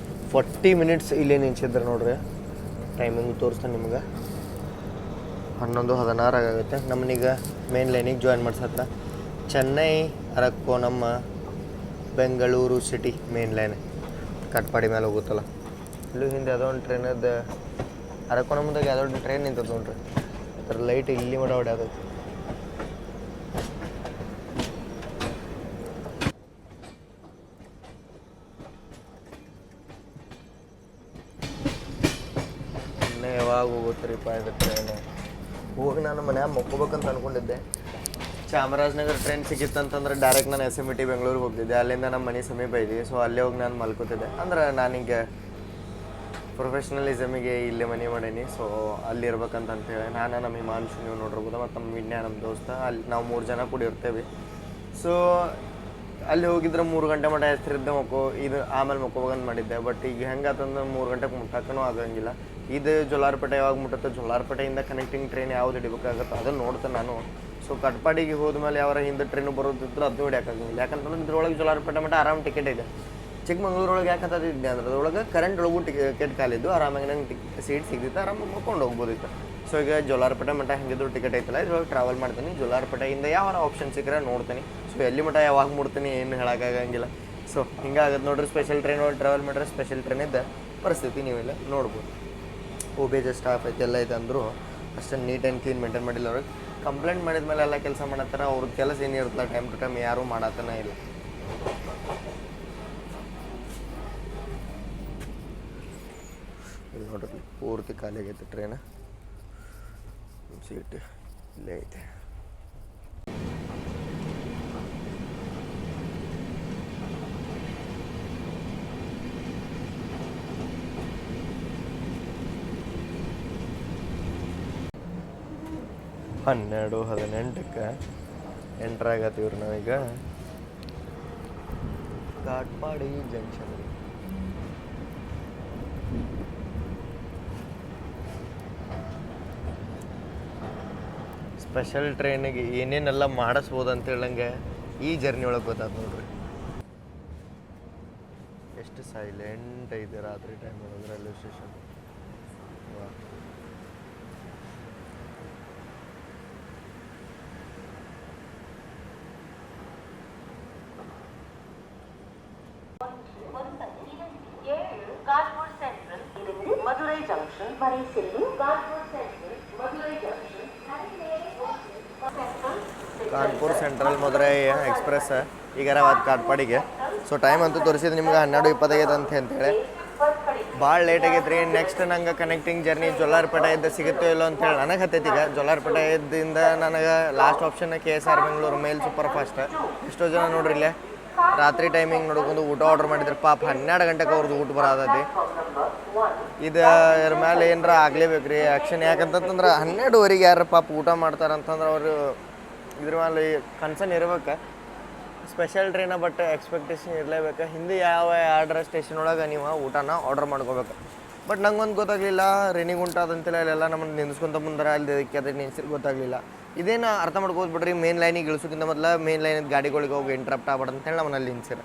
40 ಮಿನಿಟ್ಸ್ ಇಲ್ಲೇ ನಿಂಚಿದ್ರೆ ನೋಡ್ರಿ. ಟೈಮಿಂಗ್ ತೋರಿಸ್ತಾನೆ ನಿಮ್ಗೆ. 11:16 ಆಗುತ್ತೆ. ನಮ್ಮನೀಗ ಮೇನ್ ಲೈನಿಗೆ ಜಾಯಿನ್ ಮಾಡ್ಸತ್ತ. ಚೆನ್ನೈ ಅರಕು ನಮ್ಮ Bengaluru city main line Katpadi ಮೇಲೆ ಹೋಗುತ್ತಲ್ಲ. ಇಲ್ಲೂ ಹಿಂದೆ ಯಾವುದೋ ಒಂದು ಟ್ರೈನದ್ದು ಅರಕು ನಮ್ಮದಾಗ ಯಾವುದೋ ಒಂದು ಟ್ರೈನ್ ನಿಂತದ ನೋಡ್ರಿ. ಅದ್ರ ಲೈಟ್ ಇಲ್ಲಿ ಮಡ ಹೊಡ್ಯಾದೈತಿ. ಇನ್ನೂ ಯಾವಾಗ ಹೋಗುತ್ತೀರಿಪ್ಪ ಇದು ಟ್ರೈನು. ಹೋಗಿ ನಾನು ಮನ್ಯಾಗ ಮಕ್ಕೋಬೇಕಂತ ಅಂದ್ಕೊಂಡಿದ್ದೆ. ಚಾಮರಾಜನಗರ ಟ್ರೈನ್ ಸಿಕ್ಕಿತ್ತಂತಂದ್ರೆ ಡೈರೆಕ್ಟ್ ನಾನು SMT ಬೆಂಗಳೂರಿಗೆ ಹೋಗ್ತಿದ್ದೆ. ಅಲ್ಲಿಂದ ನಮ್ಮ ಮನೆ ಸಮೀಪ ಇದೆ. ಸೊ ಅಲ್ಲೇ ಹೋಗಿ ನಾನು ಮಲ್ಕೋತಿದ್ದೆ. ಅಂದ್ರೆ ನಾನೀಗ ಪ್ರೊಫೆಷ್ನಲಿಸಮಿಗೆ ಇಲ್ಲೇ ಮನೆ ಮಾಡೀನಿ. ಸೊ ಅಲ್ಲಿ ಇರ್ಬೇಕಂತಂತೇಳಿ ನಾನು ನಮ್ಮ ಹಿಮಾಂಶು ನೀವು ನೋಡಿರ್ಬೋದು, ಮತ್ತು ನಮ್ಮ ವಿನ್ಯಾ ನಮ್ಮ ದೋಸ್ತ, ಅಲ್ಲಿ ನಾವು 3 ಜನ ಕೂಡಿ ಇರ್ತೇವೆ. ಸೊ ಅಲ್ಲಿ ಹೋಗಿದ್ರೆ 3 ಗಂಟೆ ಮಟ್ಟ ಹೆಸರಿದ್ದೆ ಇದು ಆಮೇಲೆ ಮಕ್ಕೋಬೇಕಂತ ಮಾಡಿದ್ದೆ. ಬಟ್ ಈಗ ಹೆಂಗಾತಂದ್ರೆ 3 ಗಂಟೆಗೆ ಮುಟ್ಟಕ್ಕೂ ಆಗಂಗಿಲ್ಲ. ಇದು ಜೋಲಾರ್ಪೇಟೆ ಯಾವಾಗ ಮುಟ್ಟುತ್ತೆ, ಜೋಲಾರ್ಪೇಟೆಯಿಂದ ಕನೆಕ್ಟಿಂಗ್ ಟ್ರೈನ್ ಯಾವ್ದು ಹಿಡಿಬೇಕಾಗತ್ತೆ ಅದನ್ನು ನೋಡ್ತೇನೆ ನಾನು. ಸೊ ಕಟ್ಪಾಡಿಗೆ ಹೋದ್ಮೇಲೆ ಯಾವಾರ ಹಿಂದೆ ಟ್ರೈನು ಬರೋದಿದ್ರೆ ಅದನ್ನು ಹಿಡಿಯೋಕ್ಕಾಗಂಗಿಲ್ಲ. ಯಾಕಂತಂದ್ರೆ ಇದ್ರೊಳಗೆ ಜೋಲಾರ್ಪೇಟೆ ಮಟ್ಟ ಆರಾಮ್ ಟಿಕೆಟ್ ಇದೆ. ಚಿಕ್ಕಮಂಗ್ಳೂರೊಳಗೆ ಯಾಕೆ ಹತ್ತಿದ್ದೆ ಅಂದ್ರೆ ಅದ್ರೊಳಗೆ ಕರೆಂಟ್ ಒಳಗೂ ಟಿಕೆಟ್ ಖಾಲಿದ್ದು ಆರಾಮಾಗಿ ನಂಗೆ ಸೀಟ್ ಸಿಗ್ತಿತ್ತು, ಆರಾಮಾಗಿ ಮಕ್ಕೊಂಡು ಹೋಗ್ಬೋದಿತ್ತು. ಸೊ ಈಗ ಜೋಲಾರ್ಪೇಟೆ ಮಟ್ಟ ಹೆಂಗಿದ್ರು ಟಿಕೆಟ್ ಐತಲ್ಲ, ಇದ್ರೊಳಗೆ ಟ್ರಾವೆಲ್ ಮಾಡ್ತೀನಿ. ಜೋಲಾರ್ಪೇಟೆಯಿಂದ ಯಾವ ಆಪ್ಷನ್ ಸಿಕ್ಕರೆ ನೋಡ್ತೀನಿ. ಸೊ ಎಲ್ಲಿ ಮಟ್ಟ ಯಾವಾಗ ಮುಡ್ತೀನಿ ಏನು ಹೇಳೋಕ್ಕಾಗಂಗಿಲ್ಲ. ಸೊ ಹಿಂಗಾಗತ್ತೆ ನೋಡ್ರಿ. ಸ್ಪೆಷಲ್ ಟ್ರೈನ್ ಒಳಗೆ ಟ್ರಾವೆಲ್ ಮಾಡಿದ್ರೆ ಸ್ಪೆಷಲ್ ಟ್ರೈನಿದ್ದ ಪರಿಸ್ಥಿತಿ ನೀವೆಲ್ಲ ನೋಡ್ಬೋದು. OBJ ಸ್ಟಾಫ್ ಐತೆ ಎಲ್ಲ ಐತೆ ಅಂದರೂ ಅಷ್ಟೊಂದು ನೀಟ್ ಆ್ಯಂಡ್ ಕ್ಲೀನ್ ಮೇಂಟೈನ್ ಮಾಡಿಲ್ಲ. ಅವ್ರಿಗೆ ಕಂಪ್ಲೇಂಟ್ ಮಾಡಿದ ಮೇಲೆ ಎಲ್ಲ ಕೆಲಸ ಮಾಡತ್ತಾರ. ಅವ್ರ ಕೆಲಸ ಏನಿರುತ್ತಲ್ಲ ಟೈಮ್ ಟು ಟೈಮ್ ಯಾರೂ ಮಾಡತ್ತನೇ ಇಲ್ಲ. ಇಲ್ಲಿ ನೋಡ್ರಿ ಪೂರ್ತಿ ಖಾಲಿ ಆಗೈತೆ ಟ್ರೈನ್. ಸೀಟ್ ಇಲ್ಲೇ ಐತೆ. ಹನ್ನೆರಡು 18ಕ್ಕೆ ಎಂಟ್ರ್ ಆಗತ್ತೀವ್ರಿ ನಾವೀಗ ಕಾಟ್ಪಾಡಿ ಜಂಕ್ಷನ್. ಸ್ಪೆಷಲ್ ಟ್ರೈನಿಗೆ ಏನೇನೆಲ್ಲ ಮಾಡಿಸ್ಬೋದು ಅಂತ ಹೇಳಂಗೆ ಈ ಜರ್ನಿ ಒಳಗೆ ಗೊತ್ತಾಯ್ತು ನೋಡ್ರಿ. ಎಷ್ಟು ಸೈಲೆಂಟ್ ಇದೆ ರಾತ್ರಿ ಟೈಮ್ ಒಳಗೆ railway station. Kanpur Central, Madurai Junction, Kanpur Central, Madurai Junction, Kanpur central Madurai express ಈಗ ಅದು ಕಾಟ್ಪಾಡಿಗೆ. ಸೊ ಟೈಮ್ ಅಂತೂ ತೋರಿಸಿದ್ದು ನಿಮ್ಗೆ 12:25 ಅಂತೇಳಿ ಭಾಳ ಲೇಟ್ ಆಗೈತೆ ರೀ. ನೆಕ್ಸ್ಟ್ ನಂಗೆ ಕನೆಕ್ಟಿಂಗ್ ಜರ್ನಿ ಜೋಲಾರ್ಪೇಟೆ ಇದ್ದ ಸಿಗುತ್ತೋ ಇಲ್ಲೋ ಅಂತೇಳಿ ನನಗೆ ಹತ್ತೈತಿ. ಈಗ ಜೋಲಾರ್ಪೇಟೆಯಿಂದ ನನಗೆ ಲಾಸ್ಟ್ ಆಪ್ಷನ್ KSR ಬೆಂಗಳೂರು ಮೇಲ್ ಸೂಪರ್ ಫಾಸ್ಟ್. ಎಷ್ಟೋ ಜನ ನೋಡ್ರಿ ಇಲ್ಲೇ ರಾತ್ರಿ ಟೈಮಿಂಗ್ ನೋಡ್ಕೊಂಡು ಊಟ ಆರ್ಡ್ರ್ ಮಾಡಿದ್ರೆ ಪಾಪ 12 ಗಂಟೆಗೆ ಅವ್ರದ್ದು ಊಟ ಬರೋದೈತಿ. ಇದು ಇದ್ರ ಮೇಲೆ ಏನಾರ ಆಗಲೇಬೇಕು ರೀ ಆ್ಯಕ್ಷನ್. ಯಾಕಂತಂದ್ರೆ 12ವರೆಗೆ ಯಾರು ಪಾಪ ಊಟ ಮಾಡ್ತಾರಂತಂದ್ರೆ ಅವರು ಇದ್ರ ಮೇಲೆ ಕನ್ಸರ್ನ್ ಇರ್ಬೇಕು. ಸ್ಪೆಷಲ್ ಟ್ರೈನ ಬಟ್ ಎಕ್ಸ್ಪೆಕ್ಟೇಷನ್ ಇರಲೇಬೇಕು. ಹಿಂದೆ ಯಾವ ಆರ್ಡ್ರ್ ಸ್ಟೇಷನ್ ಒಳಗೆ ನೀವು ಊಟನ ಆರ್ಡ್ರ್ ಮಾಡ್ಕೋಬೇಕು. ಬಟ್ ನಂಗೆ ಒಂದು ಗೊತ್ತಾಗಲಿಲ್ಲ, ರೇಣಿಗುಂಟ ಅದಂತೆಲ್ಲ ಇಲ್ಲೆಲ್ಲ ನಮ್ಮನ್ನು ನಿಂದಿಸ್ಕೊಂತ ಮುಂದಾರ, ಅಲ್ಲಿ ಅದಕ್ಕೆ ನಿಲ್ಸಿರ್ ಗೊತ್ತಾಗಲಿಲ್ಲ. ಇದೇನು ಅರ್ಥ ಮಾಡ್ಕೋದ್ಬಿಡ್ರಿ, ಮೇನ್ ಲೈನಿಗೆ ಇಳಿಸೋಕ್ಕಿಂತ ಮೊದಲು ಮೇನ್ ಲೈನಿಗೆ ಗಾಡಿಗಳಿಗೆ ಹೋಗಿ ಇಂಟ್ರಪ್ಟ್ ಆಗ್ಬಾರ್ದು ಅಂತೇಳಿ ನಮ್ಮಲ್ಲಿ ನಿಲ್ಸಿರ.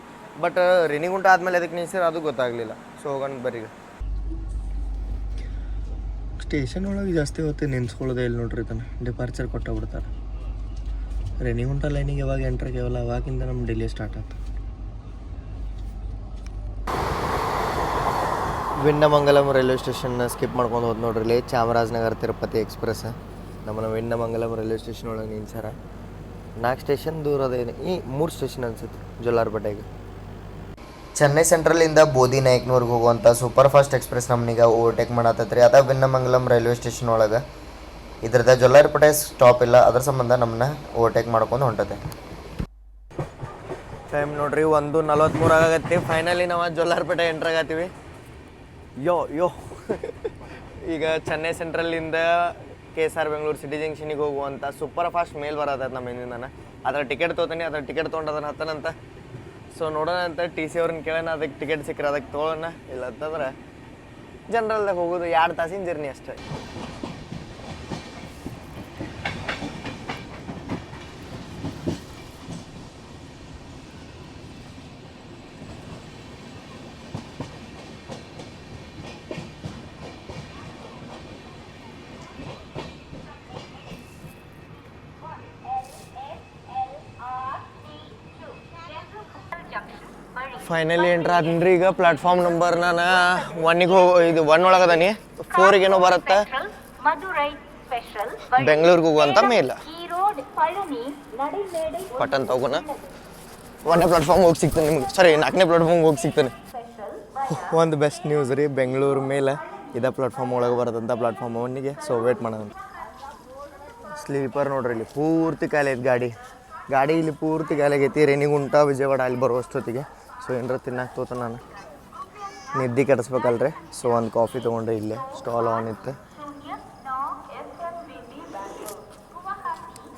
ಬಟ್ ರೇಣಿಗುಂಟ ಆದಮೇಲೆ ಅದಕ್ಕೆ ನಿಲ್ಸಿರ ಅದು ಗೊತ್ತಾಗಲಿಲ್ಲ. ಸೊ ಹೋಗೋಣ ಬರ್ರಿ. ಸ್ಟೇಷನ್ ಒಳಗೆ ಜಾಸ್ತಿ ಹೊತ್ತು ನಿನ್ಸ್ಕೊಳ್ಳೋದೇ ಇಲ್ಲಿ ನೋಡ್ರಿ, ತಾನೆ ಡಿಪಾರ್ಚರ್ ಕೊಟ್ಟೋಗ್ಬಿಡ್ತಾರೆ. ರೇಣಿಗುಂಟ ಲೈನಿಗೆ ಯಾವಾಗ ಎಂಟ್ರ್ ಆಗ್ಯಾವಲ್ಲ ಅವಾಗಿಂದ ನಮ್ಮ ಡಿಲೇ ಸ್ಟಾರ್ಟ್ ಆಗ್ತದೆ. ವಿನ್ನಮಂಗಲಂ ರೈಲ್ವೆ ಸ್ಟೇಷನ್ನ ಸ್ಕಿಪ್ ಮಾಡ್ಕೊಂಡು ಹೋದ್ ನೋಡ್ರಿ. ಇಲ್ಲಿ ಚಾಮರಾಜನಗರ ತಿರುಪತಿ ಎಕ್ಸ್ಪ್ರೆಸ್ ನಮ್ಮನ್ನು ವಿನ್ನಮಂಗಲಂ ರೈಲ್ವೆ ಸ್ಟೇಷನ್ ಒಳಗೆ ನಿಲ್ಸಾರ. 4 ಸ್ಟೇಷನ್ ದೂರ ಅದೇನು, ಈ 3 ಸ್ಟೇಷನ್ ಅನ್ಸುತ್ತೆ ಜೊಲ್ಲಾರ್ಪೇಟೆಗೆ. ಚೆನ್ನೈ ಸೆಂಟ್ರಲಿಂದ ಬೋದಿ ನಾಯಕ್ನೂರ್ಗೆ ಹೋಗುವಂಥ ಸೂಪರ್ ಫಾಸ್ಟ್ ಎಕ್ಸ್ಪ್ರೆಸ್ ನಮ್ಮನೀಗ ಓವರ್ಟೇಕ್ ಮಾಡತ್ತೈತ್ರಿ. ಅದ ವಿನ್ನಮಂಗಲಂ ರೈಲ್ವೆ ಸ್ಟೇಷನ್ ಒಳಗೆ. ಇದ್ರದ್ದು ಜೊಲ್ಲಾರ್ಪೇಟೆ ಸ್ಟಾಪ್ ಇಲ್ಲ, ಅದ್ರ ಸಂಬಂಧ ನಮ್ಮನ್ನ ಓವರ್ಟೇಕ್ ಮಾಡ್ಕೊಂಡು ಹೊಂಟತೆ. ಟೈಮ್ ನೋಡ್ರಿ 1:43 ಆಗತ್ತೆ. ಫೈನಲಿ ನಾವು ಜೊಲ್ಲಾರ್ಪೇಟೆ ಎಂಟ್ರ್ ಆಗತ್ತೀವಿ. ಯೋ ಈಗ ಚೆನ್ನೈ ಸೆಂಟ್ರಲ್ಲಿಂದ KSR ಬೆಂಗಳೂರು ಸಿಟಿ ಜಂಕ್ಷನಿಗೆ ಹೋಗುವಂಥ ಸೂಪರ್ ಫಾಸ್ಟ್ ಮೇಲ್ ಬರತ್ತೈತೆ ನಮ್ಮ ಹಿಂದಿಂದ. ಅದರ ಟಿಕೆಟ್ ತೊಗೊತೀನಿ, ಅದರ ಟಿಕೆಟ್ ತೊಗೊಂಡು ಅದನ್ನು ಹತ್ತನಂತ. ಸೊ ನೋಡೋಣ ಅಂತ TC ಅವ್ರನ್ನ ಕೇಳೋಣ, ಅದಕ್ಕೆ ಟಿಕೆಟ್ ಸಿಕ್ಕರೆ ಅದಕ್ಕೆ ತೊಗೊಳ್ಳೋಣ. ಇಲ್ಲ ಅಂತಂದ್ರೆ ಜನರಲ್ದಾಗ ಹೋಗೋದು 2 ತಾಸಿನ ಜರ್ನಿ ಅಷ್ಟೇ. ಫೈನಲಿ ಎಂಟ್ರ್ ಆದ್ರಿ. ಈಗ ಪ್ಲಾಟ್ಫಾರ್ಮ್ ನಂಬರ್ ನಾನು 1ಗೆ ಇದು 1 ಒಳಗದಾನಿ. 4ಗೆ ಏನೋ ಬರುತ್ತೆ ಬೆಂಗಳೂರಿಗೆ ಹೋಗುವಂಥ ಮೇಲ್. ಪಟನ್ ತಗೋಣ. 1ನೇ ಪ್ಲಾಟ್ಫಾರ್ಮ್ ಹೋಗಿ ಸಿಗ್ತಾನೆ ನಿಮ್ಗೆ, ಸಾರಿ 4ನೇ ಪ್ಲಾಟ್ಫಾರ್ಮ್ಗೆ ಹೋಗಿ ಸಿಗ್ತಾನೆ. ಒಂದು ಬೆಸ್ಟ್ ನ್ಯೂಸ್ ರೀ, ಬೆಂಗಳೂರು ಮೇಲೆ ಇದೇ ಪ್ಲಾಟ್ಫಾರ್ಮ್ ಒಳಗೆ ಬರೋದಂಥ ಪ್ಲಾಟ್ಫಾರ್ಮ್ 1ಗೆ. ಸೊ ವೇಟ್ ಮಾಡೋಣ. ಸ್ಲೀಪರ್ ನೋಡ್ರಿ, ಇಲ್ಲಿ ಪೂರ್ತಿ ಖಾಲಿ ಐತೆ ಗಾಡಿ ಇಲ್ಲಿ ಪೂರ್ತಿ ಖಾಲಿ ಆಗೈತಿ. ರೇಣಿಗುಂಟ ವಿಜಯವಾಡ ಅಲ್ಲಿ ಬರೋ ಅಷ್ಟೊತ್ತಿಗೆ. ಸೊ ಏನಾರ ತಿನ್ನಕ್ಕೆ ತೋತ ನಾನು ನಿದ್ದೆ ಕೆಡಿಸ್ಬೇಕಲ್ರಿ. ಸೊ ಒಂದು ಕಾಫಿ ತೊಗೊಂಡ್ರೆ ಇಲ್ಲೇ ಸ್ಟಾಲ್ ಆನ್ ಇತ್ತು.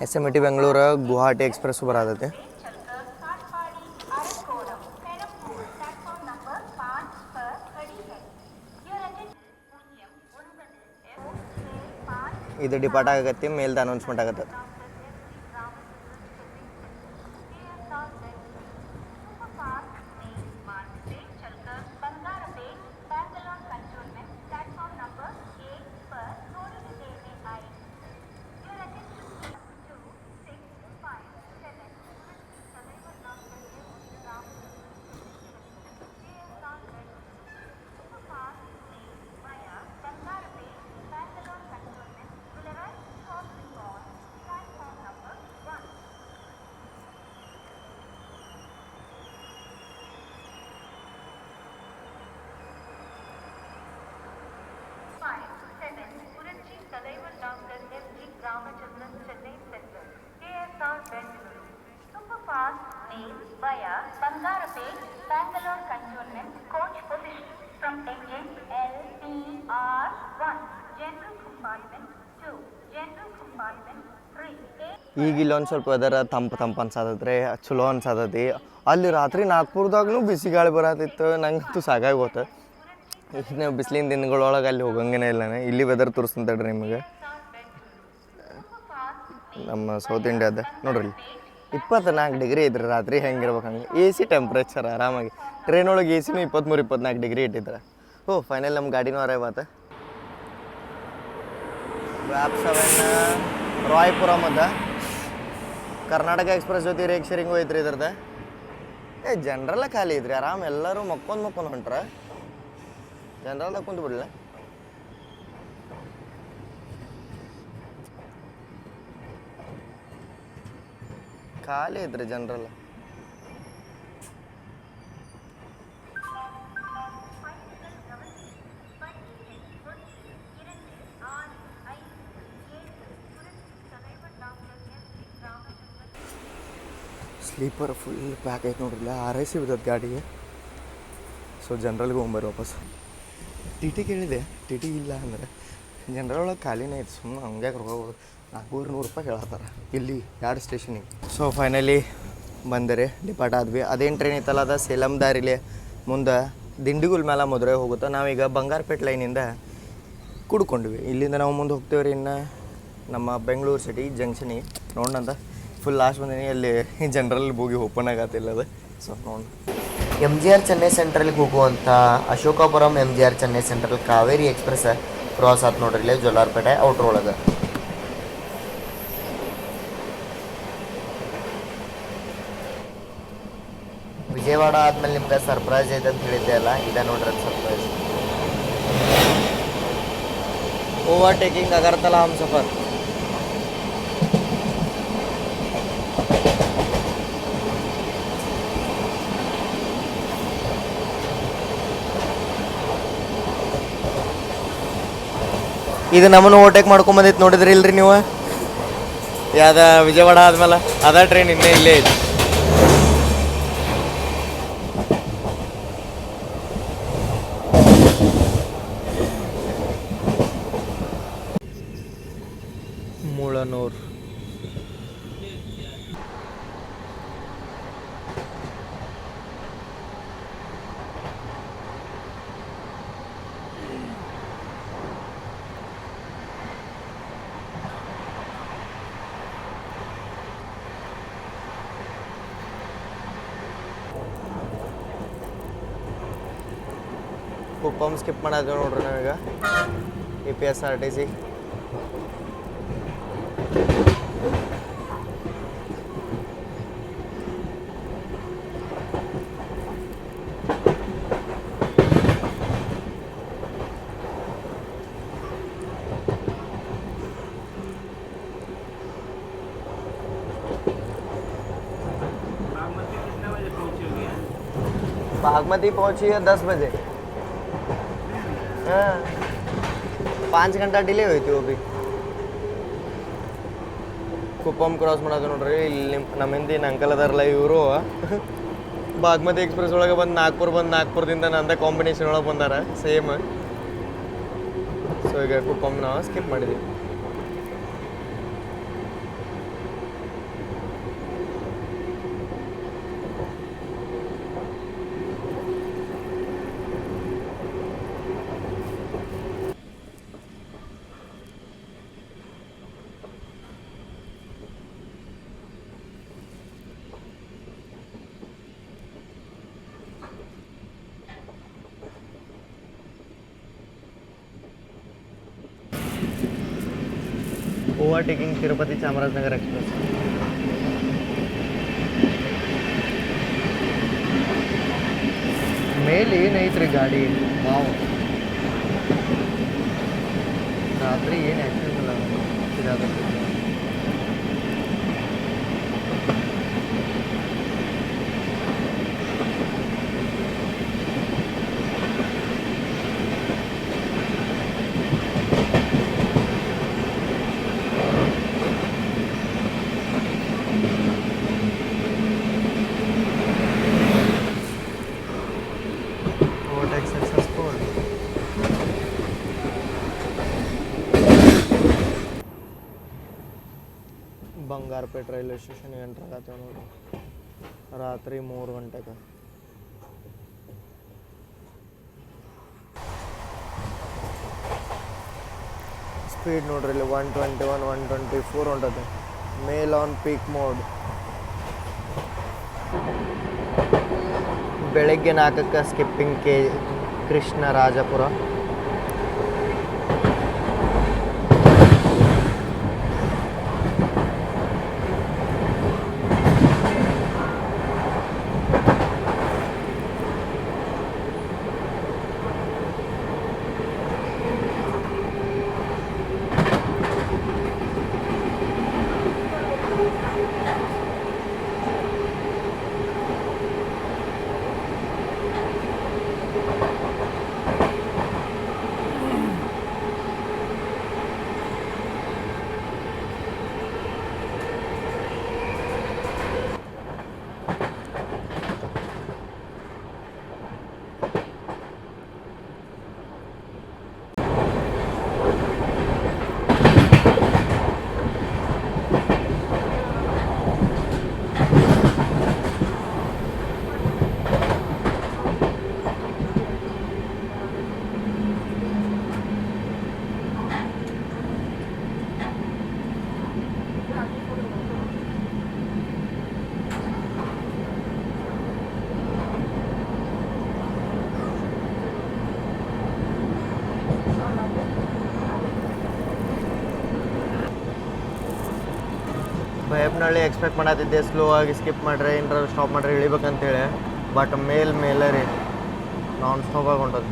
SMT ಬೆಂಗಳೂರು ಗುವಾಹಟಿ ಎಕ್ಸ್ಪ್ರೆಸ್ ಬರತೈತಿ. ಇದು ಡಿಪಾರ್ಟ್ ಆಗತ್ತೆ, ಮೇಲ್ದ ಅನೌನ್ಸ್ಮೆಂಟ್ ಆಗತ್ತೆ. via Bangarapet, Bangalore Cantonment, coach position from engine LPR1, general compartment 2, general compartment 3. ಈಗ ಇಲ್ಲೊಂದು ಸ್ವಲ್ಪ ವೆದರ್ ತಂಪು ಅನ್ಸತೈತ್ರಿ, ಚಲೋ ಅನ್ಸತೈತಿ. ಅಲ್ಲಿ ರಾತ್ರಿ ನಾಗ್ಪುರದಾಗೂ ಬಿಸಿ ಗಾಳಿ ಬರತ್ತಿತ್ತು, ನಂಗಂತೂ ಸಾಕಾಗಿ ಹೋತು. ಇನ್ನು ಬಿಸಿಲಿನ ದಿನಗಳೊಳಗೆ ಅಲ್ಲಿ ಹೋಗಂಗೇನೆ ಇಲ್ಲ. ಇಲ್ಲಿ ವೆದರ್ ತೋರಿಸ್ತಂತೇಳ್ರಿ ನಿಮಗೆ. ನಮ್ಮ ಸೌತ್ ಇಂಡಿಯಾದ ನೋಡ್ರಿ 24 ಡಿಗ್ರಿ ಇದ್ರಿ ರಾತ್ರಿ. ಹೆಂಗಿರ್ಬೇಕು ಹಂಗೆ AC ಟೆಂಪ್ರೇಚರ್ ಆರಾಮಾಗಿ. ಟ್ರೈನ್ ಒಳಗೆ AC 23-24 ಡಿಗ್ರಿ ಇಟ್ಟಿದ್ರೆ. ಫೈನಲ್ ನಮ್ಮ ಗಾಡಿನೂ ಅರೈವ್ ಆತ. ವ್ಯಾಪ್ 7 ರಾಯ್ಪುರಮ್ ಅದ. ಕರ್ನಾಟಕ ಎಕ್ಸ್ಪ್ರೆಸ್ ಜೊತೆ ರೇಕ್ ಶೇರಿಂಗು ಐತ್ರಿ ಇದ್ರದ್ದು. ಜನರಲ್ಲ ಖಾಲಿ ಐತ್ರಿ, ಆರಾಮ್ ಎಲ್ಲರೂ ಮಕ್ಕೊಂಡು ಹೊಂಟ್ರ. ಜನರಲ್ದಾಗ ಕುಂತು ಬಿಡಲ್ಲ. ಖಾಲಿ ಐತ್ರಿ ಜನರಲ್ಲ. ಸ್ಲೀಪರ್ ಫುಲ್ ಪ್ಯಾಕ್ ಐತೆ ನೋಡ್ರಿಲ್ಲ, ಆರ್ ಐ ಸಿ ಬಿದ್ದದ ಗಾಡಿಗೆ. ಸೊ ಜನ್ರಲ್ಗೆ ಹೋಗ್ಬರ್ರಿ ವಾಪಸ್. ಟಿ ಟಿ ಕೇಳಿದೆ, ಟಿ ಟಿ ಇಲ್ಲ ಅಂದರೆ ಜನರಲ್ ಒಳಗೆ ಖಾಲಿನೇ ಐತೆ. ಸುಮ್ಮನೆ ಹಂಗೆ ಹೋಗೋದು. 400 ರೂಪಾಯಿ ಹೇಳತ್ತಾರ ಇಲ್ಲಿ 2 ಸ್ಟೇಷನಿಗೆ. ಸೊ ಫೈನಲಿ ಬಂದರೆ ಡಿಪಾರ್ಟ್ ಆದ್ವಿ. ಅದೇನು ಟ್ರೈನ್ ಐತಲ್ಲ ಅದು ಸೇಲಂ ದಾರಿಲಿ ಮುಂದೆ ದಿಂಡಿಗುಲ್ ಮೇಲೆ ಮದುವೆ ಹೋಗುತ್ತೆ. ನಾವೀಗ ಬಂಗಾರಪೇಟೆ ಲೈನಿಂದ ಕುಡ್ಕೊಂಡ್ವಿ. ಇಲ್ಲಿಂದ ನಾವು ಮುಂದೆ ಹೋಗ್ತೇವೆ ರೀ. ಇನ್ನು ನಮ್ಮ ಬೆಂಗಳೂರು ಸಿಟಿ ಜಂಕ್ಷನಿಗೆ ನೋಡೋಣಂತ. ಫುಲ್ ಲಾಸ್ಟ್ ಬಂದೀನಿ, ಅಲ್ಲಿ ಜನರಲ್ ಬೋಗಿ ಓಪನ್ ಆಗತ್ತಿಲ್ಲ ಅದು. ಸೊ ನೋಡಿ MGR ಚೆನ್ನೈ ಸೆಂಟ್ರಲ್ಗೆ ಹೋಗುವಂಥ ಅಶೋಕಾಪುರಂ MGR Chennai central Kaveri express cross ಆಯ್ತು ನೋಡ್ರಿ ಇಲ್ಲಿ ಜೊಲ್ಲಾರ್ಪೇಟೆ ಔಟ್ರ್ ಒಳಗೆ. ವಿಜಯವಾಡ ಆದ್ಮೇಲೆ ನಿಮ್ಗೆ ಸರ್ಪ್ರೈಸ್ ಐತೆ ಅಂತ ಹೇಳಿದ್ದೆ ಅಲ್ಲ, ಇದೆ ನೋಡ್ರಿ ಸರ್ಪ್ರೈಸ್. ಓವರ್ಟೇಕಿಂಗ್ ಅಗರ್ತಲಾ ಹಮ್ಸಫರ್. ಇದು ನಮ್ಮನ್ನು ಓವರ್ಟೇಕ್ ಮಾಡ್ಕೊಂಬಂದೈತೆ ನೋಡಿದ್ರಿ ಇಲ್ರಿ ನೀವು? ಯಾವ್ದ ವಿಜಯವಾಡ ಆದ್ಮೇಲೆ ಅದ ಟ್ರೈನ್ ಇನ್ನೇ ಇಲ್ಲೇ ಐತಿ. ಮುಳನೂರ್ ಕುಪ್ಪಮ್ ಸ್ಕಿಪ್ ಮಾಡೋದು ನೋಡ್ರಿ ನಾವೀಗ. APSRTC बागमती पहुंची है 10 बजे. हाँ 5 घंटा ಡಿಲೇ ಹೋಯ್ತು. ಒಬ್ಬಿ ಕುಪ್ಪಮ್ ಕ್ರಾಸ್ ಮಾಡೋದು ನೋಡ್ರಿ. ಇಲ್ಲಿ ನಮ್ಮ ಹಿಂದಿನ ಅಂಕಲ್ ಅದಾರಲ್ಲ ಇವರು ಬಾಗ್ಮತಿ ಎಕ್ಸ್ಪ್ರೆಸ್ ಒಳಗೆ ಬಂದು ನಾಗ್ಪುರದಿಂದ ನಂದ ಕಾಂಬಿನೇಷನ್ ಒಳಗೆ ಬಂದಾರ ಸೇಮ್. ಸೊ ಈಗ ಕುಪ್ಪಮ್ ನಾವು ಸ್ಕಿಪ್ ಮಾಡಿದ್ದೀವಿ. Overtaking Tirupati Chamarajanagar express. ಮೇಲೆ ಏನೈತ್ರಿ ಗಾಡಿ, ವಾವ್. ರಾತ್ರಿ ಏನು ಆ್ಯಕ್ಸಿಡೆಂಟ್ ಇಲ್ಲ ಇದಾಗುತ್ತೆ. ಬಂಗಾರಪೇಟೆ ರೈಲ್ವೆ ಸ್ಟೇಷನ್ಗೆ ಎಂಟ್ರ್ ಆಗತ್ತೇವೆ ನೋಡಿ ರಾತ್ರಿ 3 ಗಂಟೆಗೆ. ಸ್ಪೀಡ್ ನೋಡ್ರಿ ಇಲ್ಲಿ 121 124 ಹೊಂಟದೆ. Mail on peak mode. ಬೆಳಗ್ಗೆ 4ಕ್ಕೆ ಸ್ಕಿಪ್ಪಿಂಗ್ ಕೃಷ್ಣರಾಜಪುರ. ಬೈಯಪ್ಪನಹಳ್ಳಿ ಎಕ್ಸ್ಪೆಕ್ಟ್ ಮಾಡತ್ತಿದ್ದೆ ಸ್ಲೋ ಆಗಿ ಸ್ಕಿಪ್ ಮಾಡ್ರೆ ಏನಾರ ಸ್ಟಾಪ್ ಮಾಡ್ರೆ ಇಳಿಬೇಕಂತೇಳಿ, ಬಟ್ ಮೇಲೆ ರೀ ನಾನ್ ಸ್ಟಾಪ್ ಆಗಿ ಹೊಂಟದು.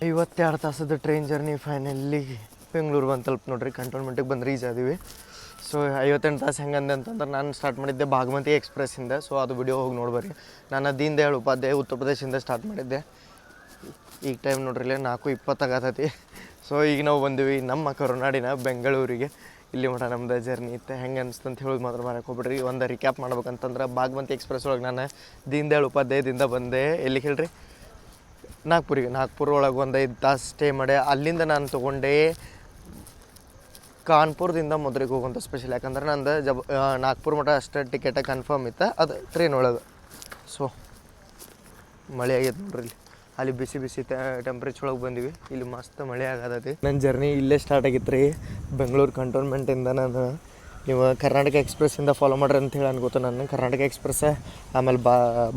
ಐವತ್ತೆರಡು ತಾಸದ ಟ್ರೈನ್ ಜರ್ನಿ ಫೈನಲಿ ಬೆಂಗಳೂರು ಬಂದು ತಲುಪ ನೋಡ್ರಿ. ಕಂಟೋನ್ಮೆಂಟಿಗೆ ಬಂದು ರೀಚ್ ಆದೀವಿ. ಸೊ 58 ತಾಸು ಹೆಂಗಂದೆ ಅಂತಂದ್ರೆ ನಾನು ಸ್ಟಾರ್ಟ್ ಮಾಡಿದ್ದೆ ಭಾಗಮತಿ ಎಕ್ಸ್ಪ್ರೆಸ್ಸಿಂದ. ಸೊ ಅದು ವಿಡಿಯೋ ಹೋಗಿ ನೋಡ್ಬರ್ರಿ. ನಾನು ದೀನ್ ದಯಾಳ್ ಉಪಾಧ್ಯಾಯ ಉತ್ತರ ಪ್ರದೇಶದಿಂದ ಸ್ಟಾರ್ಟ್ ಮಾಡಿದ್ದೆ. ಈಗ ಟೈಮ್ ನೋಡ್ರಿ 4:20 ಆಗತೈತಿ. ಸೊ ಈಗ ನಾವು ಬಂದೀವಿ ನಮ್ಮ ಕರುನಾಡಿನ ಬೆಂಗಳೂರಿಗೆ. ಇಲ್ಲಿ ಮಟ್ಟ ನಮ್ದು ಜರ್ನಿ ಇತ್ತು. ಹೆಂಗೆ ಅನಿಸ್ತು ಅಂತ ಹೇಳೋದು ಮಾತ್ರ ಮಾಡಕ್ಕೆ ಹೋಗ್ಬಿಡ್ರಿ. ಒಂದು ರಿಕ್ಯಾಪ್ ಮಾಡ್ಬೇಕಂತಂದ್ರೆ ಭಾಗಮತಿ ಎಕ್ಸ್ಪ್ರೆಸ್ ಒಳಗೆ ನಾನು ದೀನ್ ದಯಾಳ್ ಉಪಾಧ್ಯಾಯದಿಂದ ಬಂದೆ. ಎಲ್ಲಿಗೆ ಹೇಳ್ರಿ, ನಾಗ್ಪುರ ಒಳಗೆ ಒಂದು 5 ತಾಸು ಸ್ಟೇ ಮಾಡಿ ಅಲ್ಲಿಂದ ನಾನು ತೊಗೊಂಡೆ ಕಾನ್ಪುರದಿಂದ ಮಧುರೆಗೆ ಹೋಗುವಂಥ ಸ್ಪೆಷಲ್. ಯಾಕಂದ್ರೆ ನಂದು ನಾಗ್ಪುರ ಮಟ್ಟ ಅಷ್ಟೇ ಟಿಕೆಟ ಕನ್ಫರ್ಮ್ ಇತ್ತು, ಅದು ಟ್ರೈನ್ ಒಳಗೆ. ಸೊ ಮಳೆ ಆಗೈತೆ ನೋಡ್ರಿ. ಇಲ್ಲಿ ಅಲ್ಲಿ ಬಿಸಿ ಟೆಂಪ್ರೇಚರ್ ಒಳಗೆ ಬಂದಿವಿ. ಇಲ್ಲಿ ಮಸ್ತ್ ಮಳೆ ಆಗತೈತಿ. ನನ್ನ ಜರ್ನಿ ಇಲ್ಲೇ ಸ್ಟಾರ್ಟ್ ಆಗಿತ್ತು ರೀ, ಬೆಂಗಳೂರು ಕಂಟೋನ್ಮೆಂಟಿಂದ. ನಾನು ನೀವು ಕರ್ನಾಟಕ ಎಕ್ಸ್ಪ್ರೆಸ್ಸಿಂದ ಫಾಲೋ ಮಾಡ್ರಿ ಅಂತ ಹೇಳಿ ಅನ್ಕೋತ. ನಾನು ಕರ್ನಾಟಕ ಎಕ್ಸ್ಪ್ರೆಸ್, ಆಮೇಲೆ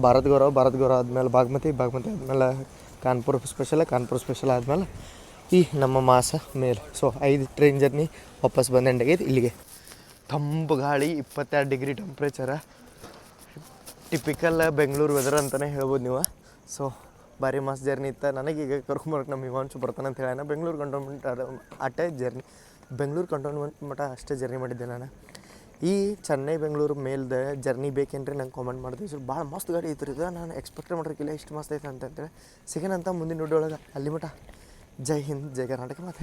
ಭಾರತ್ ಗೌರವ್ ಆದಮೇಲೆ ಭಾಗಮತಿ ಆದಮೇಲೆ ಕಾನ್ಪುರ ಸ್ಪೆಷಲ್ ಆದಮೇಲೆ ಈ ನಮ್ಮ ಮಾಸ ಮೇಲೆ. ಸೊ 5 ಟ್ರೈನ್ ಜರ್ನಿ ವಾಪಸ್ ಬಂದು ಎಂಡಾಗೈತಿ ಇಲ್ಲಿಗೆ. ತಂಪು ಗಾಳಿ, 22 ಡಿಗ್ರಿ ಟೆಂಪ್ರೇಚರ, ಟಿಪಿಕಲ್ ಬೆಂಗಳೂರು ವೆದರ್ ಅಂತಲೇ ಹೇಳ್ಬೋದು ನೀವು. ಸೊ ಭಾರಿ ಮಸ್ತ್ ಜರ್ನಿ ಇತ್ತು. ನನಗೀಗ ಕರ್ಕೊಂಬರಕ್ಕೆ ನಮ್ಮ ಹಿಮಾಂಶು ಬರ್ತಾನೆ ಅಂತ ಹೇಳಿ ಬೆಂಗಳೂರು ಕಂಟೋನ್ಮೆಂಟ್ ಬೆಂಗಳೂರು ಕಂಟೋನ್ಮೆಂಟ್ ಮಟ್ಟ ಅಷ್ಟೇ ಜರ್ನಿ ಮಾಡಿದ್ದೆ ನಾನು. ಈ ಚೆನ್ನೈ ಬೆಂಗಳೂರು ಮೇಲ್ದ ಜರ್ನಿ ಬೇಕೇನ್ರಿ ನಂಗೆ ಕಾಮೆಂಟ್ ಮಾಡ್ತೀವಿ. ಸರ್ ಭಾಳ ಮಸ್ತ್ ಗಾಡಿ ಐತ್ರಿ ಇದು. ನಾನು ಎಕ್ಸ್ಪೆಕ್ಟ್ ಮಾಡಿರಕ್ಕಿಲ್ಲ ಇಷ್ಟು ಮಸ್ತ್ ಐತೆ ಅಂತೇಳಿ. ಸಿಗೋಣಂತ ಮುಂದಿನ ವಿಡಿಯೋ ಒಳಗೆ. ಅಲ್ಲಿ ಮಟ್ಟ ಜೈ ಹಿಂದ್, ಜೈ ಕರ್ನಾಟಕ. ಮತ್ತೆ